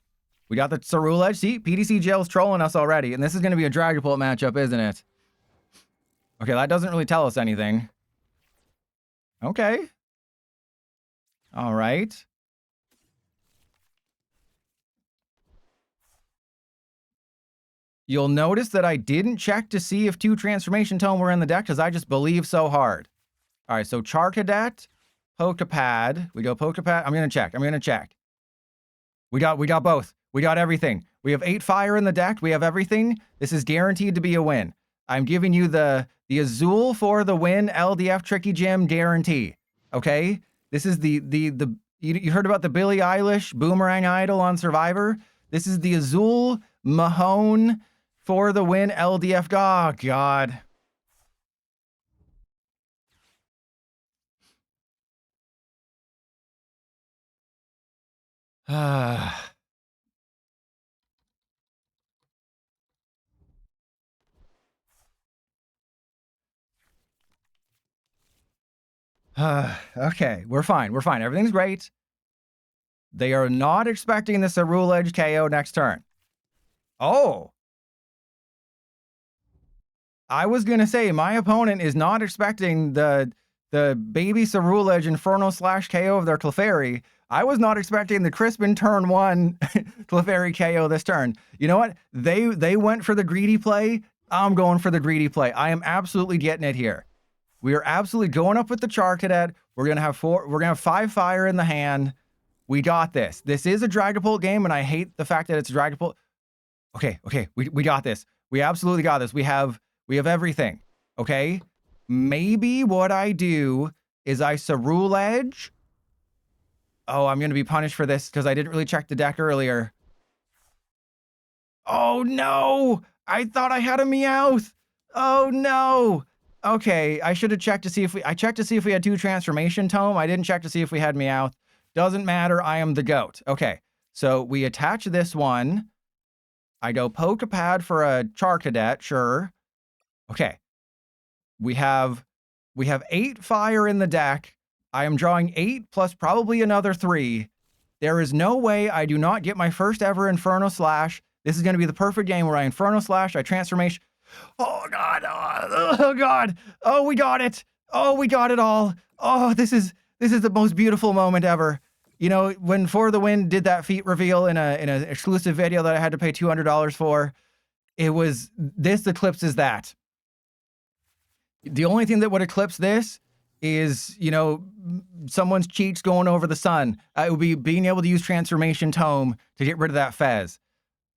We got the Ceruledge. See, PDC Jail's trolling us already. And this is going to be a Dragapult matchup, isn't it? Okay, that doesn't really tell us anything. Okay. All right. You'll notice that I didn't check to see if 2 Transformation Tome were in the deck because I just believe so hard. All right, so Charcadet, Poké Pad. We go Poké Pad. I'm going to check. We got both. We got everything. We have 8 fire in the deck. We have everything. This is guaranteed to be a win. I'm giving you the Azul for the win LDF Tricky Gym guarantee. Okay? This is you heard about the Billie Eilish Boomerang Idol on Survivor? This is the Azul Mahone for the win LDF. Oh, God. Okay, we're fine. Everything's great. They are not expecting the Ceruledge KO next turn. Oh. I was going to say, my opponent is not expecting the baby Ceruledge Inferno / KO of their Clefairy. I was not expecting the Crispin turn 1 Clefairy KO this turn. You know what? They went for the greedy play. I'm going for the greedy play. I am absolutely getting it here. We are absolutely going up with the Charcadet. We're gonna have 5 fire in the hand. We got this. This is a Dragapult game, and I hate the fact that it's a Dragapult. Okay, we got this. We absolutely got this. We have everything. Okay? Maybe what I do is I Ceruledge. Oh, I'm gonna be punished for this because I didn't really check the deck earlier. Oh no! I thought I had a Meowth. Oh no! Okay, I should have checked to see if I checked to see if we had 2 Transformation Tome. I didn't check to see if we had Meowth. Doesn't matter, I am the GOAT. Okay, so we attach this one. I go Poké Pad for a Charcadet, sure. Okay. We have 8 fire in the deck. I am drawing 8 plus probably another 3. There is no way I do not get my first ever Inferno Slash. This is going to be the perfect game where I Inferno Slash, I Transformation. Oh, God. Oh, God. Oh, we got it. Oh, we got it all. Oh, this is the most beautiful moment ever. You know, when For the Win did that feat reveal in an exclusive video that I had to pay $200 for, this eclipses that. The only thing that would eclipse this is, you know, someone's cheeks going over the sun. It would be being able to use Transformation Tome to get rid of that Fez.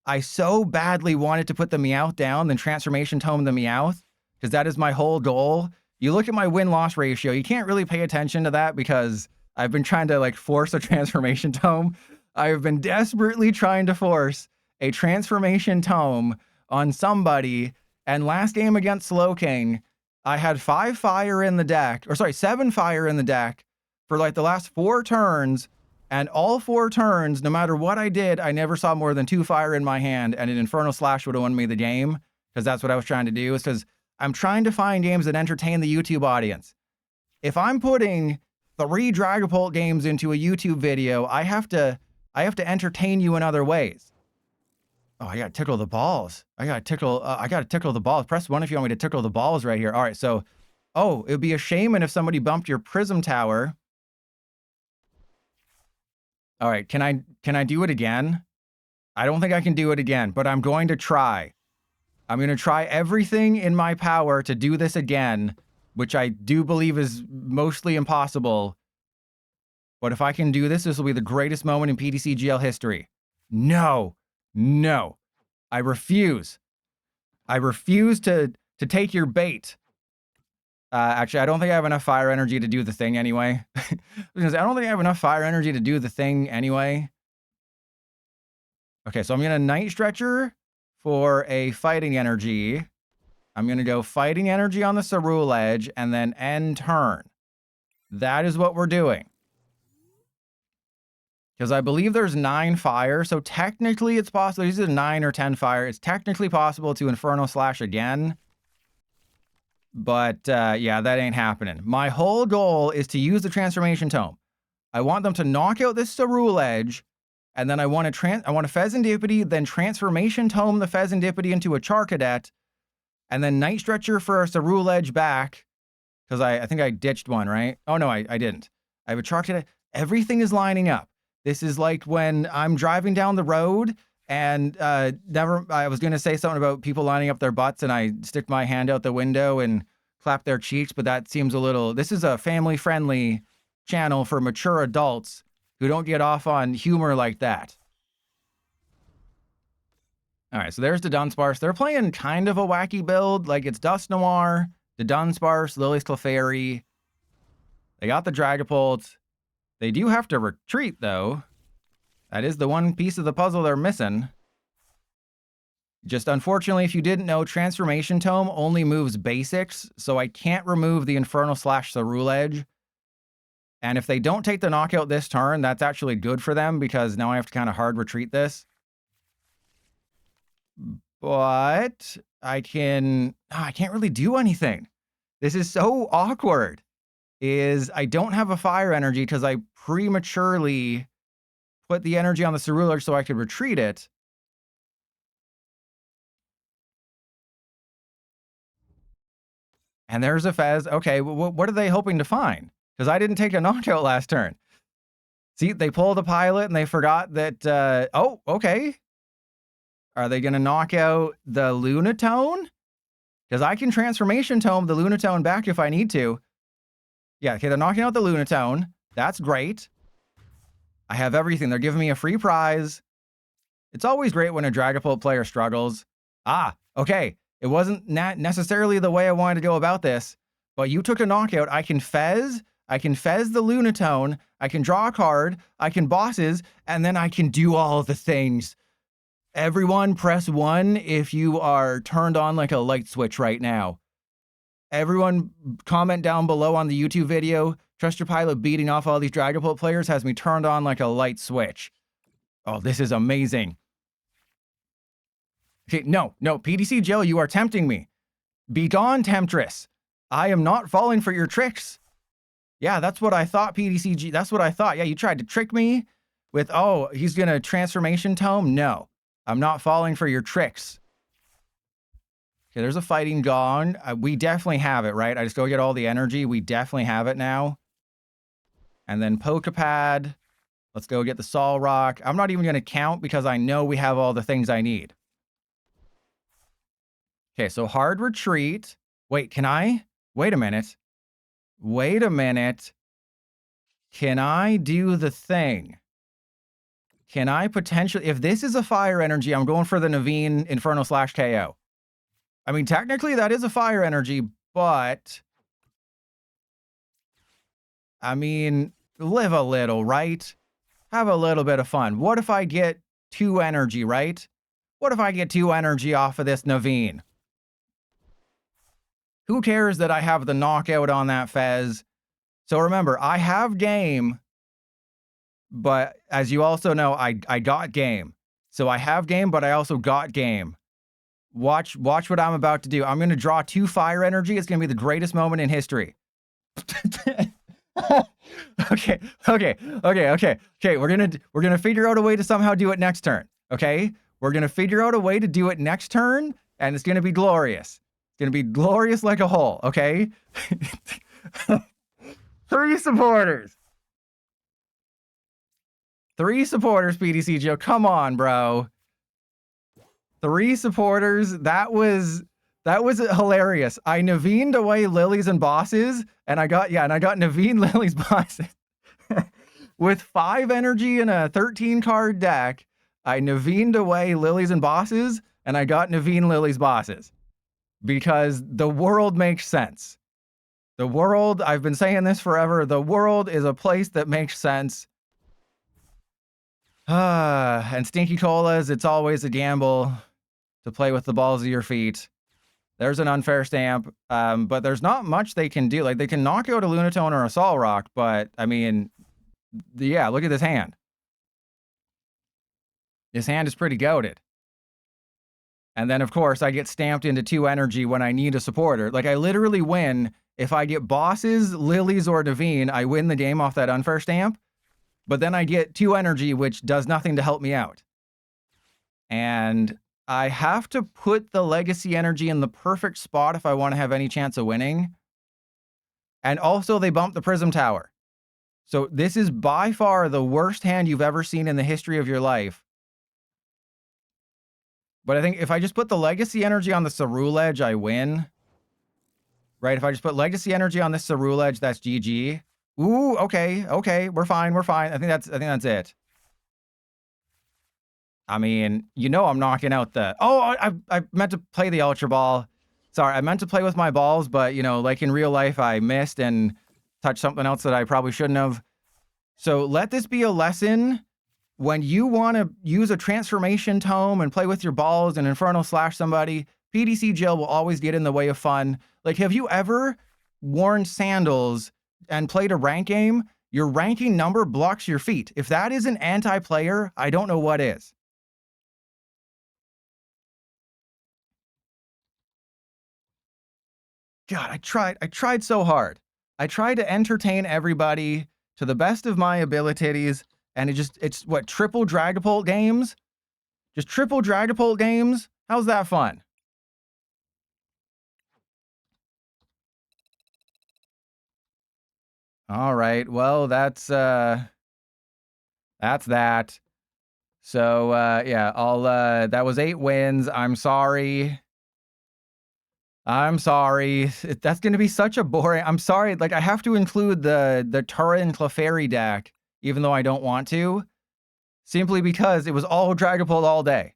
I so badly wanted to put the Meowth down, then Transformation Tome the Meowth, because that is my whole goal. You look at my win-loss ratio, you can't really pay attention to that because I've been trying to like force a Transformation Tome. I've been desperately trying to force a Transformation Tome on somebody, and last game against Slowking, I had 5 fire in the deck, or sorry, 7 fire in the deck for like the last 4 turns, and all 4 turns, no matter what I did, I never saw more than 2 fire in my hand, and an Infernal Slash would have won me the game, because that's what I was trying to do, is because I'm trying to find games that entertain the YouTube audience. If I'm putting 3 Dragapult games into a YouTube video, I have to entertain you in other ways. Oh, I gotta tickle the balls. I gotta tickle the balls. Press 1 if you want me to tickle the balls right here. All right, so, oh, it would be a shame if somebody bumped your Prism Tower. All right, can I do it again? I don't think I can do it again, but I'm going to try. I'm going to try everything in my power to do this again, which I do believe is mostly impossible. But if I can do this, this will be the greatest moment in PTCGL history. No. No. I refuse. I refuse to take your bait. Actually, I don't think I have enough fire energy to do the thing anyway. I don't think I have enough fire energy to do the thing anyway. Okay, so I'm going to Night Stretcher for a Fighting Energy. I'm going to go Fighting Energy on the Ceruledge and then end turn. That is what we're doing. Because I believe there's 9 fire, so technically it's possible. These are 9 or 10 fire. It's technically possible to Infernal Slash again. But yeah, that ain't happening. My whole goal is to use the Transformation Tome. I want them to knock out this Ceruledge, and then I want a Fezandipiti, then Transformation Tome the Fezandipiti into a Charcadet, and then Night Stretcher for a Ceruledge back, because I think I ditched one, right? Oh no, I didn't. I have a Charcadet. Everything is lining up. This is like when I'm driving down the road and I was going to say something about people lining up their butts and I stick my hand out the window and clap their cheeks, but that seems a little, this is a family-friendly channel for mature adults who don't get off on humor like that. All right, so there's the Dunsparce. They're playing kind of a wacky build, like it's Dust Noir, the Dunsparce, Lily's Clefairy. They got the Dragapult. They do have to retreat, though. That is the one piece of the puzzle they're missing. Just unfortunately, if you didn't know, Transformation Tome only moves basics, so I can't remove the Infernal Slash Ceruledge. And if they don't take the knockout this turn, that's actually good for them, because now I have to kind of hard retreat this. But I can't really do anything. This is so awkward. I don't have a fire energy because I prematurely put the energy on the Ceruledge so I could retreat it. And there's a Fez. Okay, what are they hoping to find? Because I didn't take a knockout last turn. See, they pulled the pilot and they forgot that, oh, okay. Are they going to knock out the Lunatone? Because I can Transformation Tome the Lunatone back if I need to. Yeah, okay, they're knocking out the Lunatone. That's great. I have everything. They're giving me a free prize. It's always great when a Dragapult player struggles. Ah, okay. It wasn't necessarily the way I wanted to go about this, but you took a knockout. I can Fez the Lunatone. I can draw a card. I can bosses, and then I can do all the things. Everyone press 1 if you are turned on like a light switch right now. Everyone comment down below on the YouTube video. Trust Your Pilot beating off all these Dragapult players has me turned on like a light switch. Oh, this is amazing. Okay, no, PDC Jill, you are tempting me. Be gone, Temptress. I am not falling for your tricks. Yeah, that's what I thought, PDCG. That's what I thought. Yeah, you tried to trick me with, oh, he's going to Transformation Tome. No, I'm not falling for your tricks. Okay, there's a Fighting Gong. We definitely have it, right? I just go get all the energy. We definitely have it now. And then Poké Pad. Let's go get the Solrock. I'm not even going to count because I know we have all the things I need. Okay, so hard retreat. Wait, can I? Wait a minute. Wait a minute. Can I do the thing? Can I potentially... If this is a fire energy, I'm going for the Naveen Inferno / KO. I mean, technically that is a fire energy, but... I mean, live a little, right? Have a little bit of fun. What if I get 2 energy, right? What if I get 2 energy off of this Naveen? Who cares that I have the knockout on that Fez? So remember, I have game, but as you also know, I got game. So I have game, but I also got game. Watch what I'm about to do. I'm going to draw 2 fire energy. It's going to be the greatest moment in history. Okay. We're gonna figure out a way to somehow do it next turn. Okay, we're gonna figure out a way to do it next turn, and it's gonna be glorious. It's gonna be glorious like a hole. Okay. 3 supporters. 3 supporters, PDC Joe. Come on, bro. 3 supporters. That was hilarious. I Naveened away lilies and bosses, and I got Naveen lilies bosses. With 5 energy and a 13 card deck, I Naveened away lilies and bosses, and I got Naveen lilies bosses. Because the world makes sense. The world, I've been saying this forever, the world is a place that makes sense. And Stinky Colas, it's always a gamble to play with the balls of your feet. There's an unfair stamp, but there's not much they can do. Like, they can knock out a Lunatone or a Solrock, but, I mean, yeah, look at this hand. This hand is pretty goated. And then, of course, I get stamped into 2 energy when I need a supporter. Like, I literally win. If I get bosses, lilies, or Naveen, I win the game off that unfair stamp. But then I get 2 energy, which does nothing to help me out. And I have to put the Legacy Energy in the perfect spot if I want to have any chance of winning. And also, they bumped the Prism Tower. So this is by far the worst hand you've ever seen in the history of your life. But I think if I just put the Legacy Energy on the Ceruledge, I win. Right? If I just put Legacy Energy on this Ceruledge, that's GG. Ooh, okay. We're fine. I think that's it. I mean, you know I'm knocking out the... Oh, I meant to play the Ultra Ball. Sorry, I meant to play with my balls, but, you know, like in real life, I missed and touched something else that I probably shouldn't have. So let this be a lesson. When you want to use a Transformation Tome and play with your balls and Inferno slash somebody, PDC Jill will always get in the way of fun. Like, have you ever worn sandals and played a rank game? Your ranking number blocks your feet. If that isn't anti-player, I don't know what is. God, I tried so hard. I tried to entertain everybody to the best of my abilities, and it's what, triple Dragapult games? Just triple Dragapult games? How's that fun? All right, well, that's that. So, yeah, that was 8 wins. I'm sorry. That's going to be such a boring... I'm sorry, like, I have to include the Turret and Clefairy deck, even though I don't want to, simply because it was all Dragapult all day.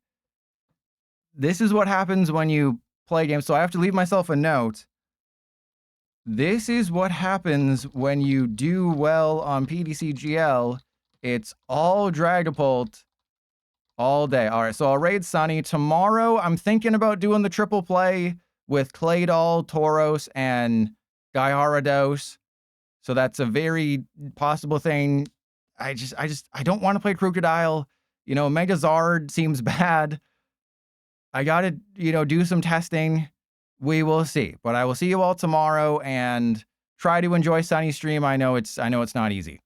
This is what happens when you play games, so I have to leave myself a note. This is what happens when you do well on PDCGL. It's all Dragapult all day. All right, so I'll raid Sunny. Tomorrow, I'm thinking about doing the triple play with Claydol, Tauros, and Gyarados. So that's a very possible thing. I don't want to play Crocodile. You know, Megazard seems bad. I gotta, do some testing. We will see. But I will see you all tomorrow and try to enjoy Sunny's stream. I know it's not easy.